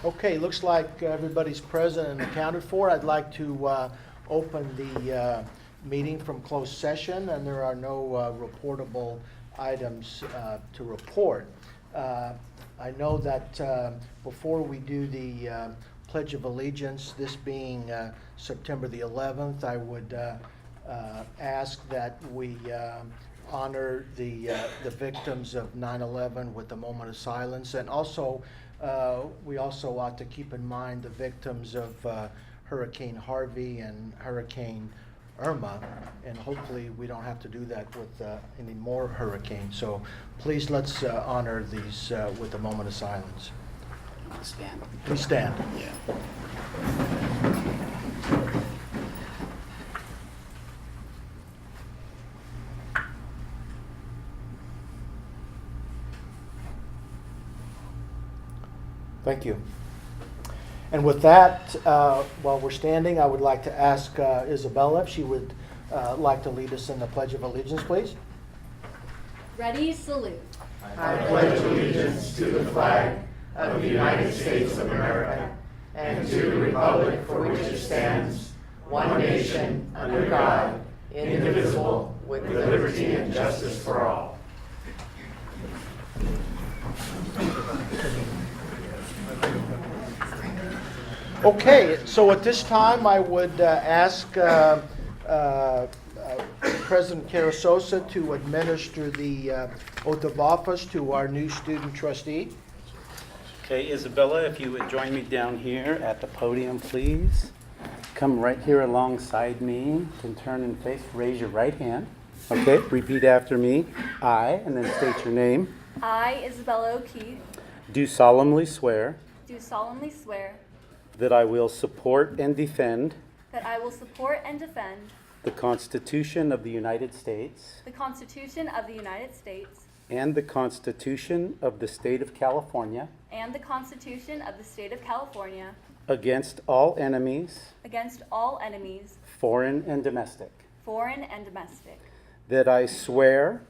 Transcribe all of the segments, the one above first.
Okay, looks like everybody's present and accounted for. I'd like to open the meeting from closed session, and there are no reportable items to report. I know that before we do the Pledge of Allegiance, this being September the 11th, I would ask that we honor the victims of 9/11 with a moment of silence, and also we also ought to keep in mind the victims of Hurricane Harvey and Hurricane Irma, and hopefully we don't have to do that with any more hurricanes. So please let's honor these with a moment of silence. Stand. Please stand. Yeah. Thank you. And with that, while we're standing, I would like to ask Isabella if she would like to lead us in the Pledge of Allegiance, please. Ready, salute. I pledge allegiance to the flag of the United States of America and to the republic for which it stands, one nation, under God, indivisible, with liberty and justice for all. Okay, so at this time, I would ask President Carasosa to administer the oath of office to our new student trustee. Okay, Isabella, if you would join me down here at the podium, please. Come right here alongside me. You can turn and face, raise your right hand. Okay, repeat after me. I, and then state your name. I, Isabella O'Keefe, Do solemnly swear do solemnly swear that I will support and defend that I will support and defend the Constitution of the United States the Constitution of the United States and the Constitution of the State of California and the Constitution of the State of California against all enemies, against all enemies, foreign and domestic. foreign and domestic, That I swear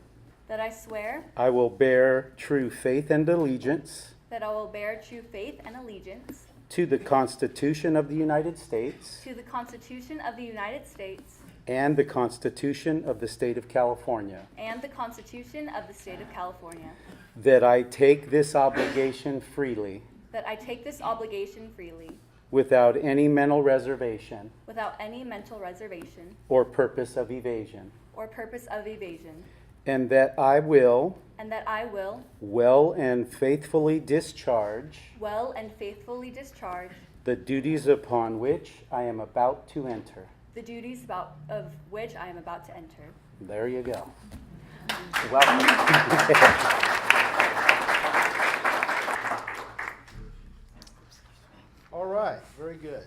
that I swear I will bear true faith and allegiance that I will bear true faith and allegiance to the Constitution of the United States to the Constitution of the United States and the Constitution of the State of California. and the Constitution of the State of California, That I take this obligation freely that I take this obligation freely without any mental reservation without any mental reservation or purpose of evasion. or purpose of evasion, And that I will and that I will well and faithfully discharge well and faithfully discharge the duties upon which I am about to enter. the duties of which I am about to enter. There you go. Welcome. All right, very good.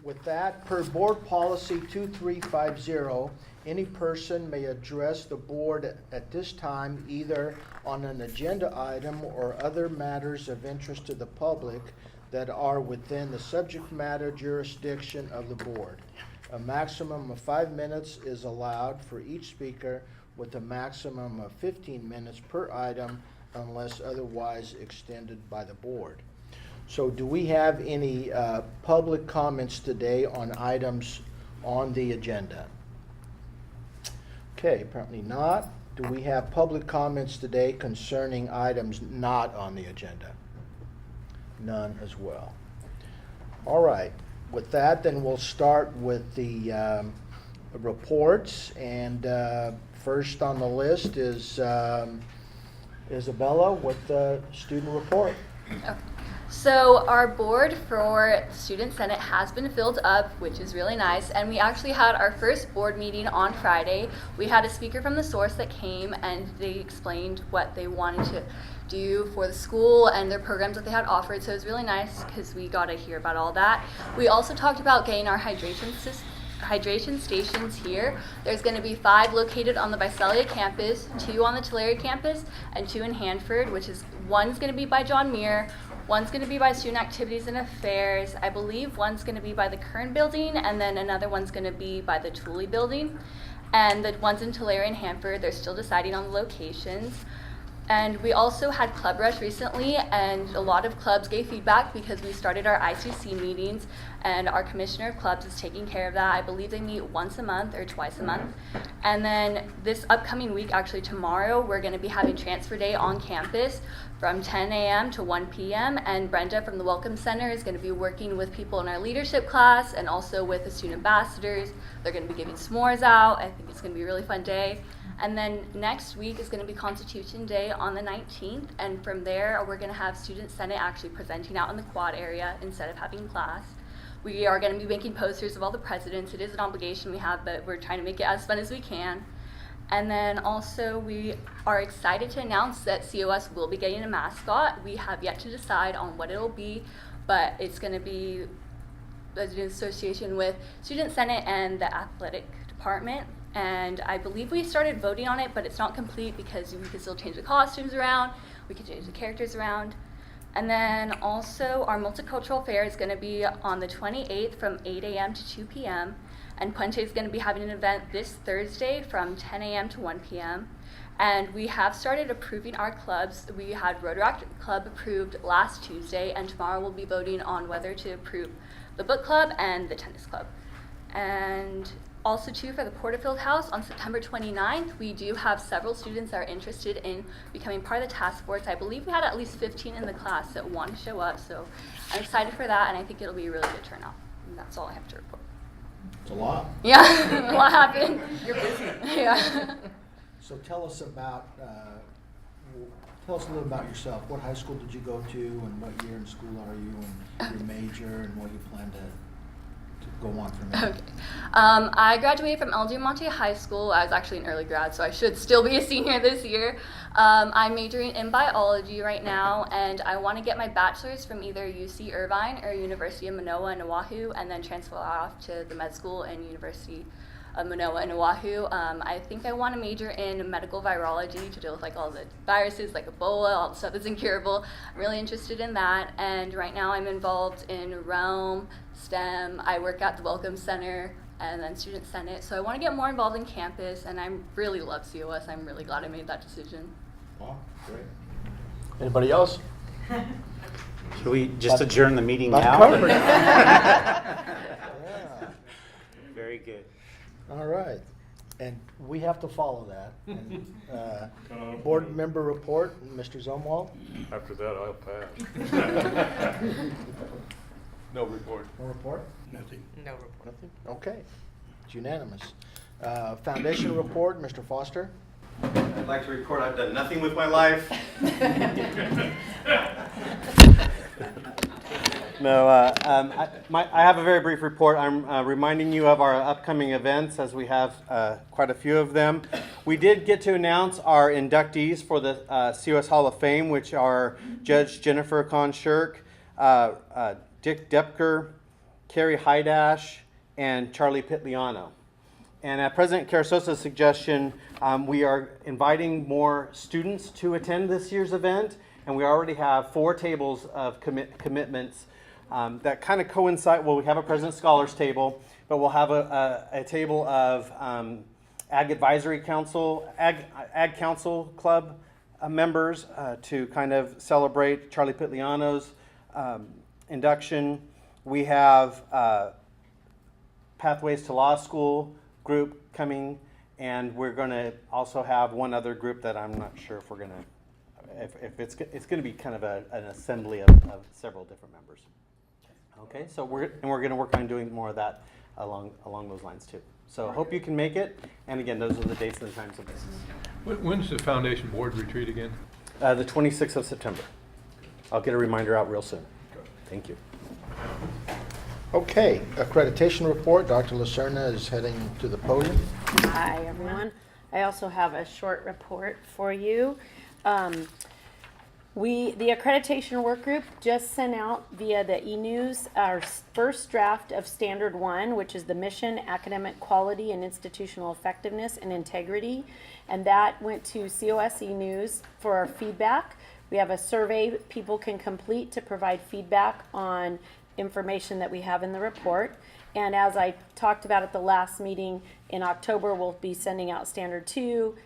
With that, per Board Policy 2350, any person may address the board at this time either on an agenda item or other matters of interest to the public that are within the subject matter jurisdiction of the board. A maximum of 5 minutes is allowed for each speaker, with a maximum of 15 minutes per item unless otherwise extended by the board. So do we have any public comments today on items on the agenda? Okay, apparently not. Do we have public comments today concerning items not on the agenda? None as well. All right, with that, then we'll start with the reports. And first on the list is Isabella with the student report. So our board for Student Senate has been filled up, which is really nice, and we actually had our first board meeting on Friday. We had a speaker from the source that came, and they explained what they wanted to do for the school and their programs that they had offered, so it was really nice because we got to hear about all that. We also talked about getting our hydration stations here. There's going to be 5 located on the Visalia campus, 2 on the Tulare campus, and 2 in Hanford, which is one's going to be by John Muir, one's going to be by Student Activities and Affairs. I believe one's going to be by the Kern building, and then another one's going to be by the Thule building. And the ones in Tulare and Hanford, they're still deciding on the locations. And we also had Club Rush recently, and a lot of clubs gave feedback because we started our ICC meetings, and our commissioner of clubs is taking care of that. I believe they meet once a month or twice a month. And then this upcoming week, actually tomorrow, we're going to be having Transfer Day on campus from 10 a.m. to 1 p.m. And Brenda from the Welcome Center is going to be working with people in our leadership class and also with the student ambassadors. They're going to be giving s'mores out. I think it's going to be a really fun day. And then next week is going to be Constitution Day on the 19th, and from there we're going to have Student Senate actually presenting out in the quad area instead of having class. We are going to be making posters of all the presidents. It is an obligation we have, but we're trying to make it as fun as we can. And then also we are excited to announce that COS will be getting a mascot. We have yet to decide on what it will be, but it's going to be in association with Student Senate and the athletic department. And I believe we started voting on it, but it's not complete because we can still change the costumes around, we can change the characters around. And then also our multicultural fair is going to be on the 28th from 8 a.m. to 2 p.m. And Puente is going to be having an event this Thursday from 10 a.m. to 1 p.m. And we have started approving our clubs. We had Rotaract Club approved last Tuesday, and tomorrow we'll be voting on whether to approve the book club and the tennis club. And also, too, for the Porterfield House on September 29th, we do have several students that are interested in becoming part of the task force. I believe we had at least 15 in the class that want to show up, so I'm excited for that, and I think it'll be a really good turnout. And that's all I have to report. It's a lot. Yeah, a lot happened. You're busy. Yeah. So tell us about, tell us a little about yourself. What high school did you go to, and what year in school are you, and your major, and what you plan to go on from there? Okay. I graduated from El Diamante High School. I was actually an early grad, so I should still be a senior this year. I'm majoring in biology right now, and I want to get my bachelor's from either UC Irvine or University of Manoa in Oahu, and then transfer off to the med school and University of Manoa in Oahu. I think I want to major in medical virology to deal with like all the viruses like Ebola, all the stuff that's incurable. I'm really interested in that, and right now I'm involved in Realm, STEM. I work at the Welcome Center and then Student Senate, so I want to get more involved in campus, and I really love COS. I'm really glad I made that decision. Wow, great. Anybody else? Should we just adjourn the meeting Not now? covered. Yeah. Very good. All right, and we have to follow that. And, board member report, Mr. Zumwalt. After that, I'll pass. No report. No report? Nothing. No report. Nothing? Okay, it's unanimous. Foundation report, Mr. Foster. I'd like to report I've done nothing with my life. No, I have a very brief report. I'm reminding you of our upcoming events, as we have quite a few of them. We did get to announce our inductees for the COS Hall of Fame, which are Judge Jennifer Conshirk, Dick Depker, Carrie Hydash, and Charlie Pitliano. And at President Carasosa's suggestion, we are inviting more students to attend this year's event, and we already have 4 tables of commitments that kind of coincide. Well, we have a President Scholars table, but we'll have a table of Ag Advisory Council, Ag Council Club members to kind of celebrate Charlie Pitliano's induction. We have Pathways to Law School group coming, and we're going to also have one other group that I'm not sure if we're going to, if it's going to be kind of an assembly of several different members. Okay, so we're going to work on doing more of that along those lines too. So hope you can make it, and again, those are the dates and the times of this. When's the foundation board retreat again? The 26th of September. I'll get a reminder out real soon. Thank you. Okay, accreditation report. Dr. Lacerna is heading to the podium. Hi, everyone. I also have a short report for you. The accreditation work group just sent out via the e-news our first draft of Standard 1, which is the mission, academic quality, and institutional effectiveness and integrity. And that went to COS e-news for our feedback. We have a survey people can complete to provide feedback on information that we have in the report. And as I talked about at the last meeting in October, we'll be sending out Standard 2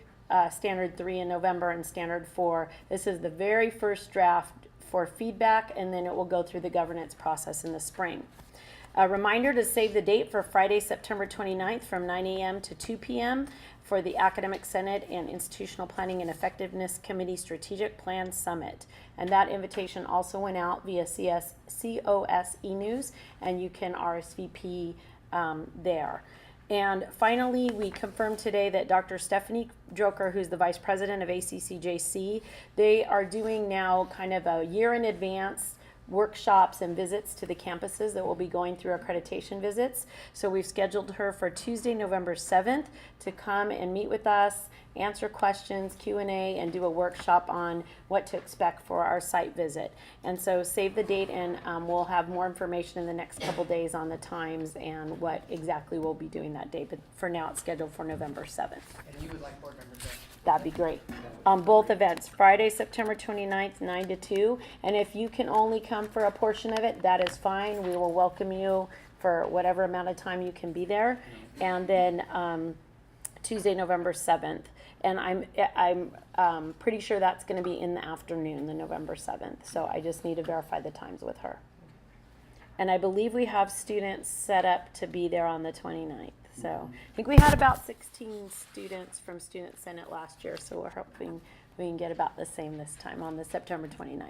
Standard 3 in November and Standard 4. This is the very first draft for feedback, and then it will go through the governance process in the spring. A reminder to save the date for Friday, September 29th from 9 a.m. to 2 p.m. for the Academic Senate and Institutional Planning and Effectiveness Committee Strategic Plan Summit. And that invitation also went out via COS eNews, and you can RSVP there. And finally, we confirmed today that Dr. Stephanie Joker, who's the Vice President of ACCJC, they are doing now kind of a year in advance workshops and visits to the campuses that will be going through accreditation visits. So we've scheduled her for Tuesday, November 7th to come and meet with us, answer questions, Q&A, and do a workshop on what to expect for our site visit. And so save the date, and we'll have more information in the next couple days on the times and what exactly we'll be doing that day. But for now, it's scheduled for November 7th. And you would like board members there? That'd be great. On both events, Friday, September 29th, 9 to 2. And if you can only come for a portion of it, that is fine. We will welcome you for whatever amount of time you can be there. And then Tuesday, November 7th. And I'm pretty sure that's going to be in the afternoon, the November 7th. So I just need to verify the times with her. And I believe we have students set up to be there on the 29th. So I think we had about 16 students from Student Senate last year, so we're hoping we can get about the same this time on the September 29th.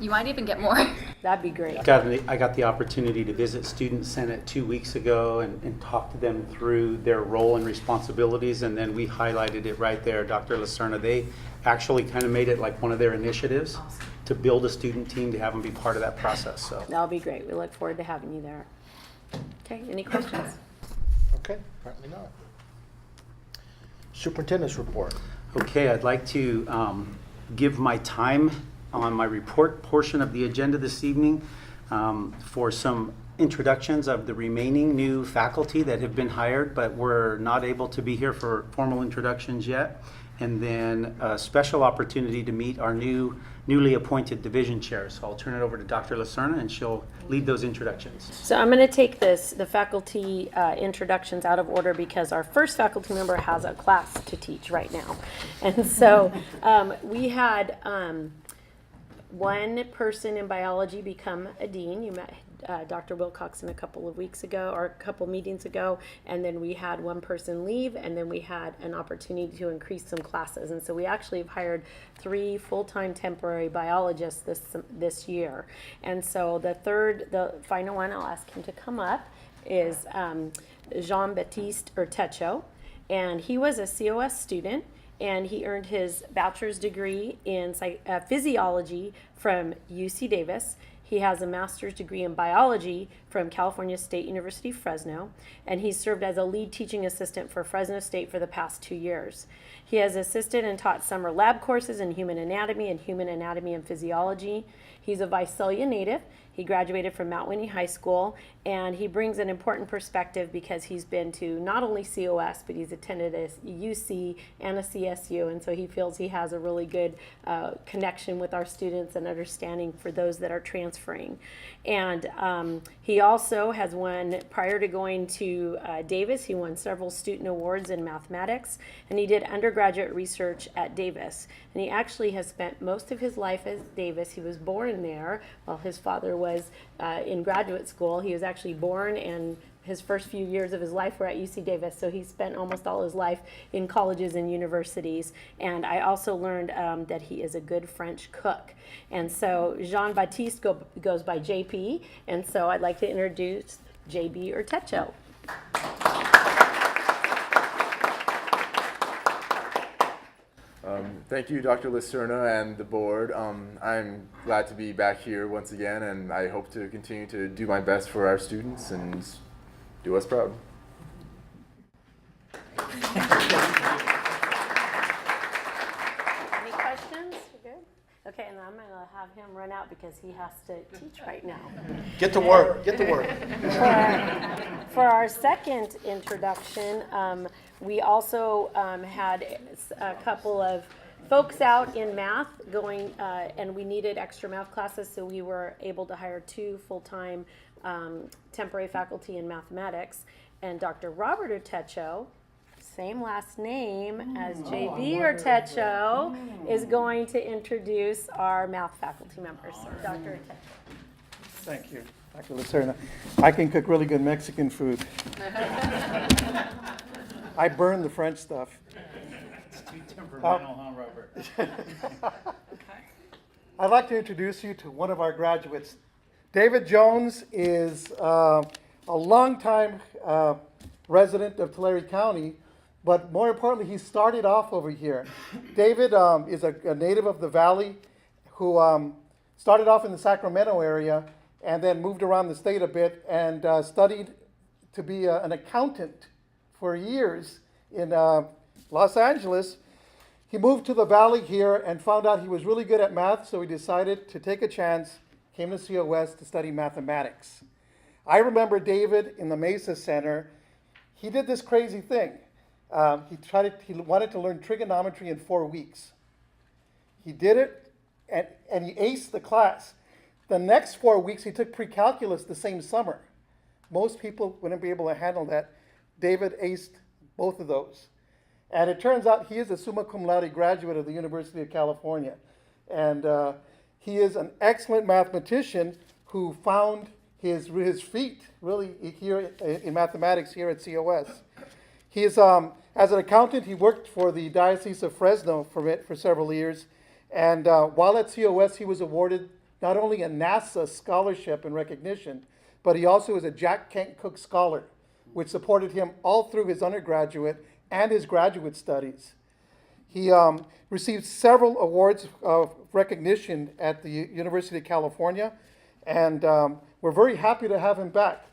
You might even get more. That'd be great. I got the opportunity to visit Student Senate 2 weeks ago and talk to them through their role and responsibilities, and then we highlighted it right there. Dr. Lacerna, they actually kind of made it like one of their initiatives to build a student team to have them be part of that process. So That'll be great. We look forward to having you there. Okay, any questions? Okay, apparently not. Superintendent's report. Okay, I'd like to give my time on my report portion of the agenda this evening for some introductions of the remaining new faculty that have been hired, but were not able to be here for formal introductions yet. And then a special opportunity to meet our newly appointed division chair. So I'll turn it over to Dr. Lacerna, and she'll lead those introductions. So I'm going to take the faculty introductions out of order because our first faculty member has a class to teach right now. And so we had one person in biology become a dean. You met Dr. Wilcoxon a couple of weeks ago, or a couple meetings ago, and then we had one person leave, and then we had an opportunity to increase some classes. And so we actually have hired 3 full-time temporary biologists this year. And so the final one, I'll ask him to come up, is Jean-Baptiste Urtecho, and he was a COS student, and he earned his bachelor's degree in physiology from UC Davis. He has a master's degree in biology from California State University, Fresno, and he's served as a lead teaching assistant for Fresno State for the past 2 years. He has assisted and taught summer lab courses in human anatomy and physiology. He's a Visalia native. He graduated from Mount Whitney High School, and he brings an important perspective because he's been to not only COS, but he's attended a UC and a CSU, and so he feels he has a really good connection with our students and understanding for those that are transferring. And he also has won, prior to going to Davis, he won several student awards in mathematics, and he did undergraduate research at Davis. And he actually has spent most of his life at Davis. He was born there while his father was in graduate school. He was actually born, and his first few years of his life were at UC Davis, so he spent almost all his life in colleges and universities. And I also learned that he is a good French cook. And so Jean-Baptiste goes by JP, and so I'd like to introduce JB Urtecho. Thank you, Dr. Lacerna and the board. I'm glad to be back here once again, and I hope to continue to do my best for our students and do us proud. Any questions? You good? Okay, and I'm going to have him run out because he has to teach right now. Get to work, get to work. For our second introduction, we also had a couple of folks out in math going, and we needed extra math classes, so we were able to hire 2 full-time temporary faculty in mathematics. And Dr. Robert Urtecho, same last name as JB Artecho, is going to introduce our math faculty members. Dr. Artecho. Thank you, Dr. Lucerna. I can cook really good Mexican food. I burn the French stuff. It's too temperamental, huh, Robert? I'd like to introduce you to one of our graduates. David Jones is a longtime resident of Tulare County, but more importantly, he started off over here. David is a native of the Valley who started off in the Sacramento area and then moved around the state a bit and studied to be an accountant for years in Los Angeles. He moved to the Valley here and found out he was really good at math, so he decided to take a chance, came to COS to study mathematics. I remember David in the Mesa Center. He did this crazy thing. He wanted to learn trigonometry in 4 weeks. He did it, and he aced the class. The next 4 weeks, he took pre-calculus the same summer. Most people wouldn't be able to handle that. David aced both of those. And it turns out he is a summa cum laude graduate of the University of California. And he is an excellent mathematician who found his feet really here in mathematics here at COS. He is, as an accountant, he worked for the Diocese of Fresno for several years. And while at COS, he was awarded not only a NASA scholarship and recognition, but he also is a Jack Kent Cooke Scholar, which supported him all through his undergraduate and his graduate studies. He received several awards of recognition at the University of California, and we're very happy to have him back.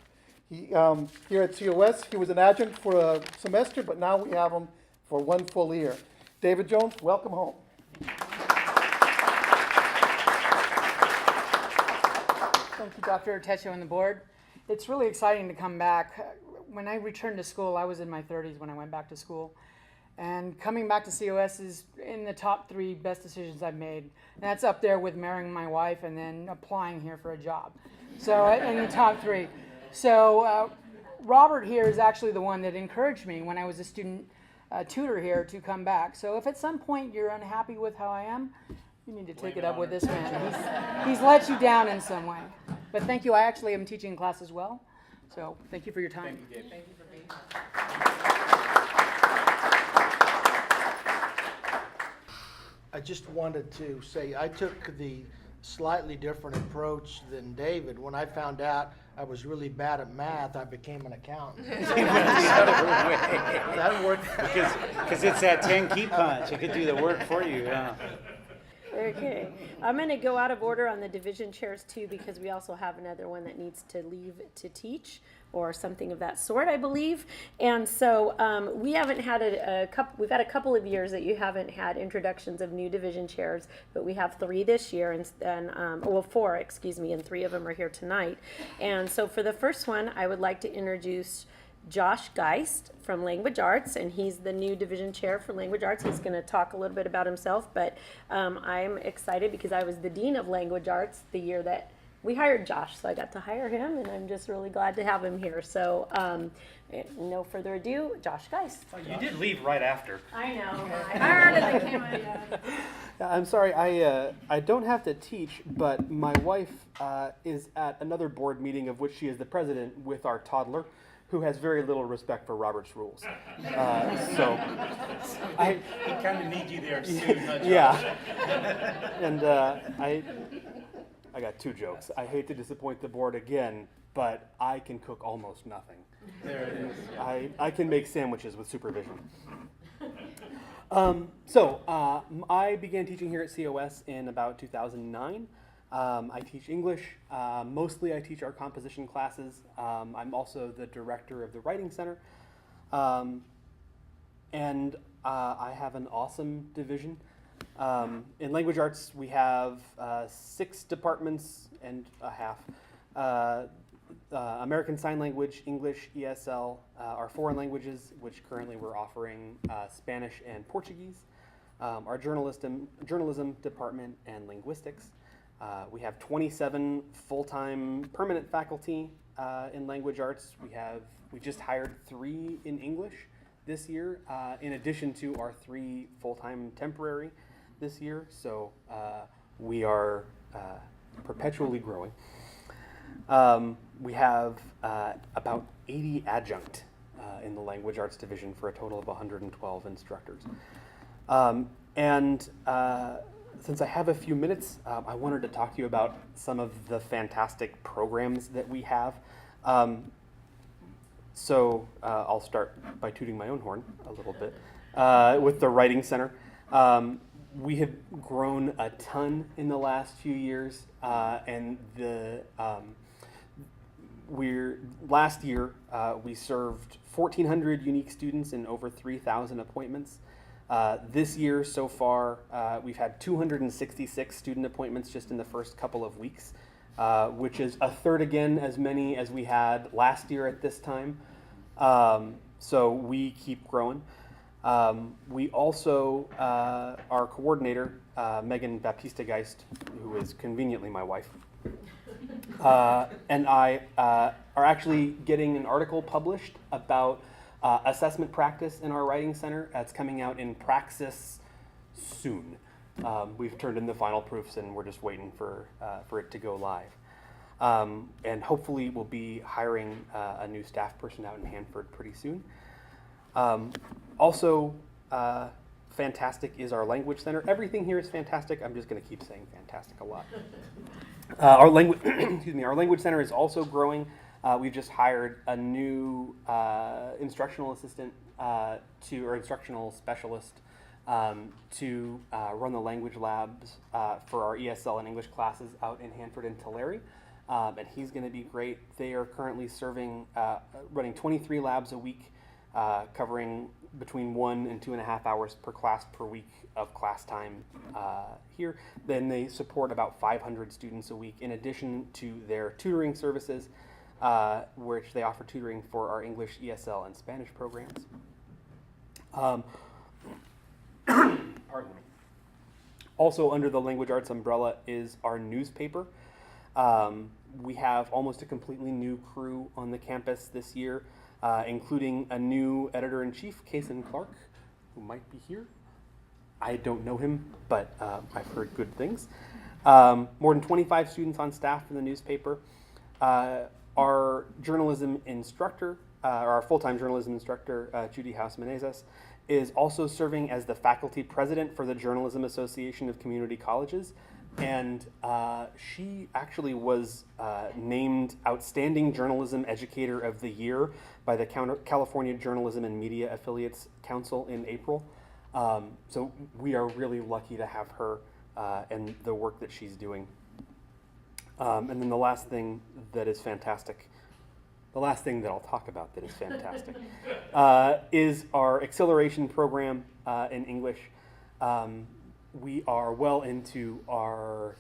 Here at COS, he was an adjunct for a semester, but now we have him for 1 full year. David Jones, welcome home. Thank you, Dr. Artecho and the board. It's really exciting to come back. When I returned to school, I was in my 30s when I went back to school. And coming back to COS is in the top 3 best decisions I've made. And that's up there with marrying my wife and then applying here for a job. So in the top 3. So Robert here is actually the one that encouraged me when I was a student tutor here to come back. So if at some point you're unhappy with how I am, you need to take it up with this man. He's let you down in some way. But thank you. I actually am teaching class as well. So thank you for your time. Thank you, Dave. Thank you for being here. I just wanted to say I took the slightly different approach than David. When I found out I was really bad at math, I became an accountant. That worked. Because it's that 10 key punch. It could do the work for you. Yeah. Okay, I'm going to go out of order on the division chairs too, because we also have another one that needs to leave to teach or something of that sort, I believe. And so we haven't had we've had a couple of years that you haven't had introductions of new division chairs, but we have 3 this year, and 4, excuse me, and 3 of them are here tonight. And so for the first one, I would like to introduce Josh Geist from Language Arts, and he's the new division chair for Language Arts. He's going to talk a little bit about himself, but I'm excited because I was the dean of Language Arts the year that we hired Josh, so I got to hire him, and I'm just really glad to have him here. So no further ado, Josh Geist. Oh, you did leave right after. I know. I heard it. I came out. I'm sorry, I don't have to teach, but my wife is at another board meeting of which she is the president with our toddler, who has very little respect for Robert's rules. He kind of needs you there soon, huh, Josh? Yeah. And I got 2 jokes. I hate to disappoint the board again, but I can cook almost nothing. There it is. I can make sandwiches with supervision. I began teaching here at COS in about 2009. I teach English. Mostly I teach our composition classes. I'm also the director of the Writing Center. And I have an awesome division. In Language Arts, we have 6 departments and a half. American Sign Language, English, ESL, our foreign languages, which currently we're offering Spanish and Portuguese, our journalism department, and linguistics. We have 27 full-time permanent faculty in Language Arts. We just hired 3 in English this year, in addition to our 3 full-time temporary this year. So we are perpetually growing. We have about 80 adjunct in the language arts division for a total of 112 instructors. Since I have a few minutes, I wanted to talk to you about some of the fantastic programs that we have. I'll start by tooting my own horn a little bit with the Writing Center. We have grown a ton in the last few years, and last year we served 1,400 unique students and over 3,000 appointments. This year so far, we've had 266 student appointments just in the first couple of weeks, which is a third again as many as we had last year at this time. So we keep growing. We also, our coordinator, Megan Baptista-Geist, who is conveniently my wife, and I are actually getting an article published about assessment practice in our Writing Center. That's coming out in Praxis soon. We've turned in the final proofs and we're just waiting for it to go live. And hopefully we'll be hiring a new staff person out in Hanford pretty soon. Also, fantastic is our Language Center. Everything here is fantastic. I'm just going to keep saying fantastic a lot. Our language, our Language Center is also growing. We've just hired a new instructional assistant or instructional specialist to run the language labs for our ESL and English classes out in Hanford and Tulare. And he's going to be great. They are currently running 23 labs a week, covering between 1 and 2.5 hours per class per week of class time here. Then they support about 500 students a week in addition to their tutoring services, which they offer tutoring for our English, ESL, and Spanish programs. Pardon me. Also under the language arts umbrella is our newspaper. We have almost a completely new crew on the campus this year, including a new editor-in-chief, Kason Clark, who might be here. I don't know him, but I've heard good things. More than 25 students on staff for the newspaper. Our journalism instructor, our full-time journalism instructor, Judy House-Menezes, is also serving as the faculty president for the Journalism Association of Community Colleges. And she actually was named Outstanding Journalism Educator of the Year by the California Journalism and Media Affiliates Council in April. So we are really lucky to have her and the work that she's doing. And then the last thing that is fantastic, the last thing that I'll talk about that is fantastic, is our acceleration program in English. We are well into our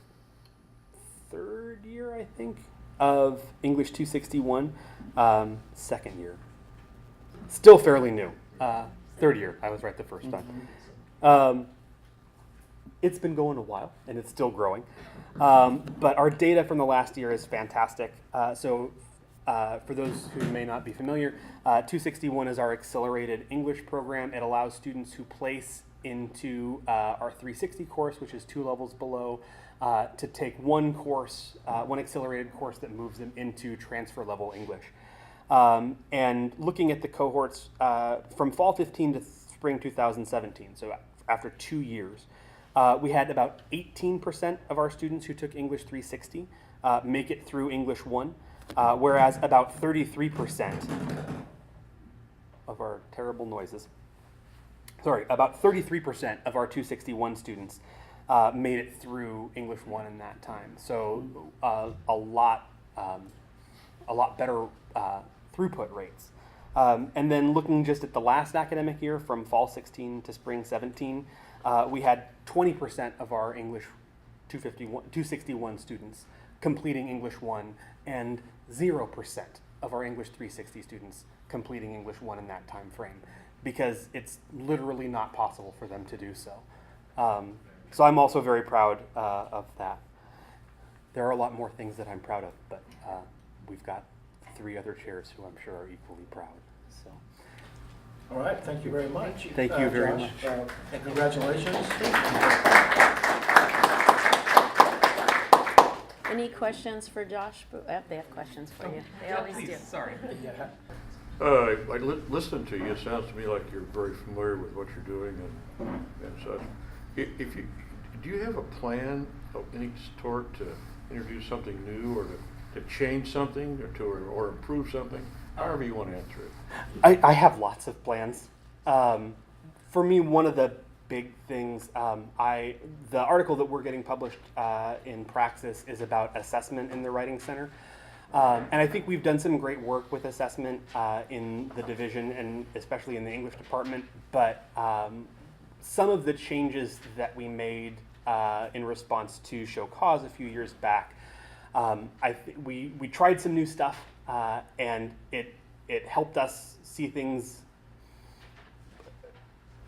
3rd year, I think, of English 261, 2nd year. Still fairly new. 3rd year, I was right the first time. It's been going a while, and it's still growing. But our data from the last year is fantastic. For those who may not be familiar, 261 is our accelerated English program. It allows students who place into our 360 course, which is 2 levels below, to take one course, one accelerated course that moves them into transfer level English. And looking at the cohorts from fall 15 to spring 2017, so after 2 years, we had about 18% of our students who took English 360 make it through English 1, whereas about 33% of our terrible noises, about 33% of our 261 students made it through English 1 in that time. So a lot better throughput rates. And then looking just at the last academic year from fall 16 to spring 17, we had 20% of our English 261 students completing English 1 and 0% of our English 360 students completing English 1 in that time frame, because it's literally not possible for them to do so. So I'm also very proud of that. There are a lot more things that I'm proud of, but we've got 3 other chairs who I'm sure are equally proud. So All right, thank you very much. Thank you very Josh. much. And congratulations. Any questions for Josh? They have questions for you. They always do. Sorry. Listening to you, it sounds to me like you're very familiar with what you're doing and such. If you, do you have a plan of any sort to introduce something new or to change something or improve something? However you want to answer it. I have lots of plans. For me, one of the big things, the article that we're getting published in Praxis is about assessment in the Writing Center. And I think we've done some great work with assessment in the division and especially in the English department, but some of the changes that we made in response to Show Cause a few years back, we tried some new stuff and it helped us see things.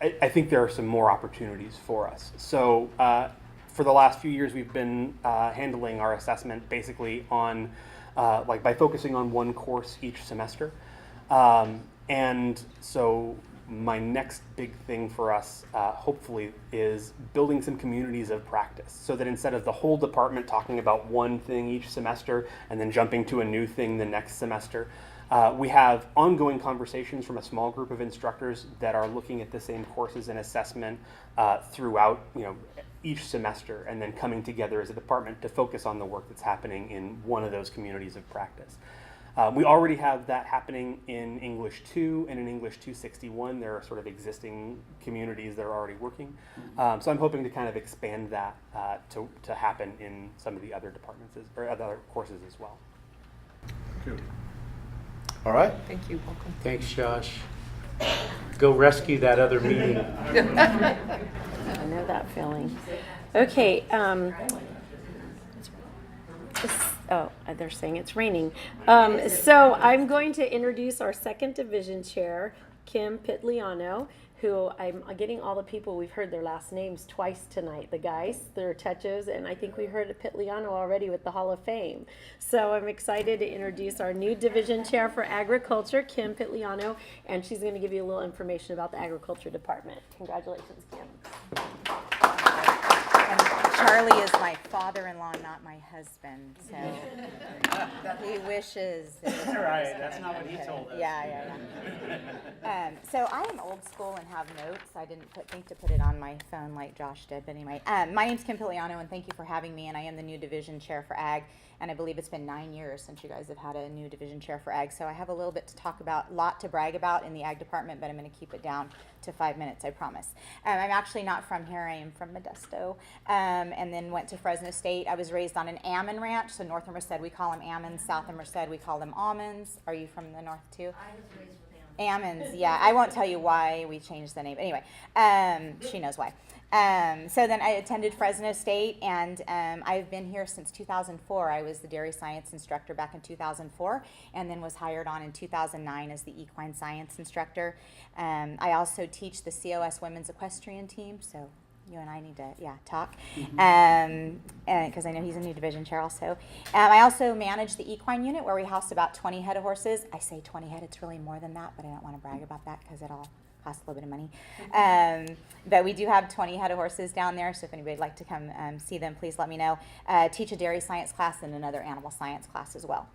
I think there are some more opportunities for us. So for the last few years, we've been handling our assessment basically on by focusing on one course each semester. And so my next big thing for us, hopefully, is building some communities of practice so that instead of the whole department talking about one thing each semester and then jumping to a new thing the next semester, we have ongoing conversations from a small group of instructors that are looking at the same courses and assessment throughout, each semester, and then coming together as a department to focus on the work that's happening in one of those communities of practice. We already have that happening in English 2 and in English 261. There are sort of existing communities that are already working. So I'm hoping to kind of expand that to happen in some of the other departments or other courses as well. Thank you. All right. Thank you. Welcome. Thanks, Josh. Go rescue that other meeting. I know that feeling. Okay. They're saying it's raining. So I'm going to introduce our second division chair, Kim Pitliano, who I'm getting all the people, we've heard their last names twice tonight. The guys, their Techos, and I think we heard Pitliano already with the Hall of Fame. So I'm excited to introduce our new division chair for agriculture, Kim Pitliano, and she's going to give you a little information about the agriculture department. Congratulations, Kim. And Charlie is my father-in-law, not my husband, so he wishes. Right, that's not what he told us. Yeah. So I am old school and have notes. I didn't think to put it on my phone like Josh did, but anyway. My name's Kim Pitliano, and thank you for having me, and I am the new division chair for Ag, and I believe it's been 9 years since you guys have had a new division chair for Ag, so I have a little bit to talk about, lot to brag about in the Ag department, but I'm going to keep it down to 5 minutes, I promise. I'm actually not from here. I am from Modesto, and then went to Fresno State. I was raised on an almond ranch, so north of Merced we call them almonds, south of Merced we call them almonds. Are you from the north too? I was raised with almonds. Almonds, yeah. I won't tell you why we changed the name. Anyway, she knows why. So then I attended Fresno State, and I've been here since 2004. I was the dairy science instructor back in 2004, and then was hired on in 2009 as the equine science instructor. I also teach the COS women's equestrian team, so you and I need to, talk, because I know he's a new division chair also. I also manage the equine unit where we house about 20 head of horses. I say 20 head, it's really more than that, but I don't want to brag about that because it all costs a little bit of money. But we do have 20 head of horses down there, so if anybody'd like to come see them, please let me know. Teach a dairy science class and another animal science class as well.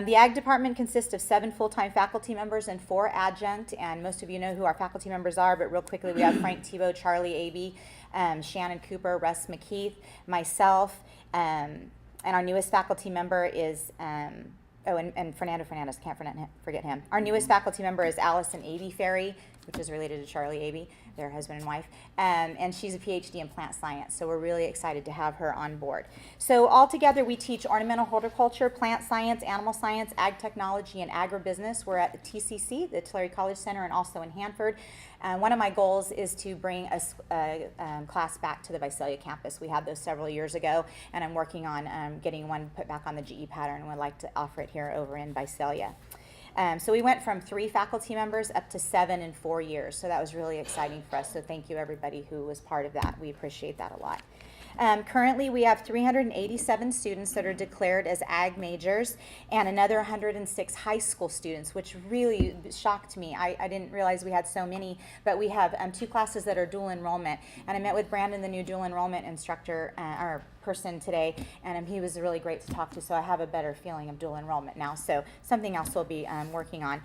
The Ag department consists of 7 full-time faculty members and 4 adjunct, and most of you know who our faculty members are, but real quickly we have Frank Tebow, Charlie Aby, Shannon Cooper, Russ McKeith, myself, and our newest faculty member is and Fernando Fernandez, can't forget him. Our newest faculty member is Allison Aby Ferry, which is related to Charlie Aby, their husband and wife, and she's a PhD in plant science, so we're really excited to have her on board. So altogether, we teach ornamental horticulture, plant science, animal science, ag technology, and agribusiness. We're at the TCC, the Tulare College Center, and also in Hanford. One of my goals is to bring a class back to the Visalia campus. We had those several years ago, and I'm working on getting one put back on the GE pattern, and would like to offer it here over in Visalia. So we went from 3 faculty members up to 7 in 4 years. So that was really exciting for us. So thank you everybody who was part of that. We appreciate that a lot. Currently, we have 387 students that are declared as ag majors and another 106 high school students, which really shocked me. I didn't realize we had so many, but we have 2 classes that are dual enrollment. And I met with Brandon, the new dual enrollment instructor, or person today, and he was really great to talk to, so I have a better feeling of dual enrollment now. So something else we'll be working on.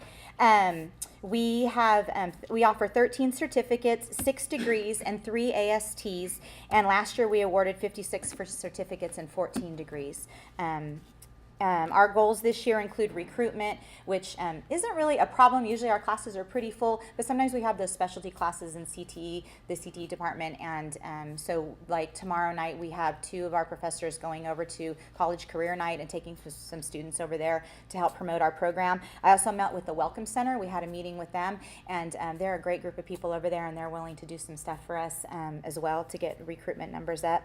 We offer 13 certificates, 6 degrees, and 3 ASTs, and last year we awarded 56 for certificates and 14 degrees. Our goals this year include recruitment, which isn't really a problem. Usually our classes are pretty full, but sometimes we have those specialty classes in CTE, the CTE department, and so like tomorrow night we have 2 of our professors going over to College Career Night and taking some students over there to help promote our program. I also met with the Welcome Center. We had a meeting with them, and they're a great group of people over there, and they're willing to do some stuff for us as well to get recruitment numbers up.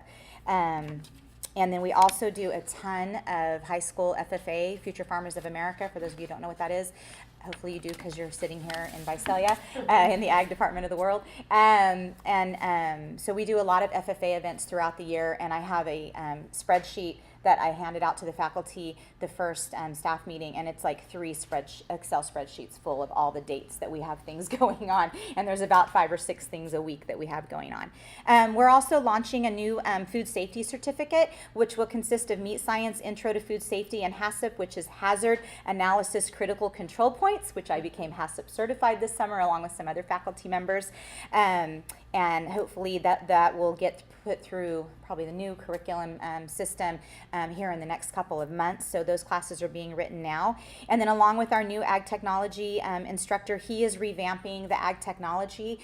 And then we also do a ton of high school FFA, Future Farmers of America, for those of you who don't know what that is. Hopefully you do, because you're sitting here in Visalia, in the ag department of the world. So we do a lot of FFA events throughout the year, and I have a spreadsheet that I handed out to the faculty the first staff meeting, and it's like 3 Excel spreadsheets full of all the dates that we have things going on, and there's about 5 or 6 things a week that we have going on. We're also launching a new food safety certificate, which will consist of Meat Science Intro to Food Safety and HACCP, which is Hazard Analysis Critical Control Points, which I became HACCP certified this summer along with some other faculty members. And hopefully that will get put through probably the new curriculum system here in the next couple of months. So those classes are being written now. And then along with our new ag technology instructor, he is revamping the ag technology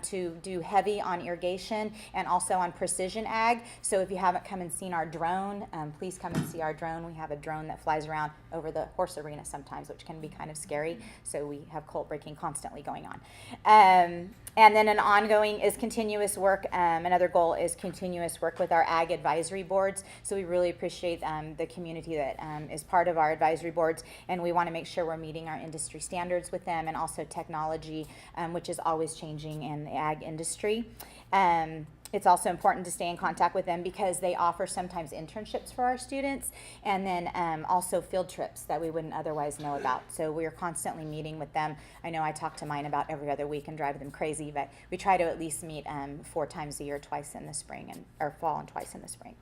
to do heavy on irrigation and also on precision ag. So if you haven't come and seen our drone, please come and see our drone. We have a drone that flies around over the horse arena sometimes, which can be kind of scary. So we have colt breaking constantly going on. And then an ongoing is continuous work. Another goal is continuous work with our ag advisory boards. So we really appreciate the community that is part of our advisory boards, and we want to make sure we're meeting our industry standards with them, and also technology, which is always changing in the ag industry. It's also important to stay in contact with them because they offer sometimes internships for our students, and then also field trips that we wouldn't otherwise know about. So we're constantly meeting with them. I know I talk to mine about every other week and drive them crazy, but we try to at least meet 4 times a year, twice in the spring, or fall and twice in the spring.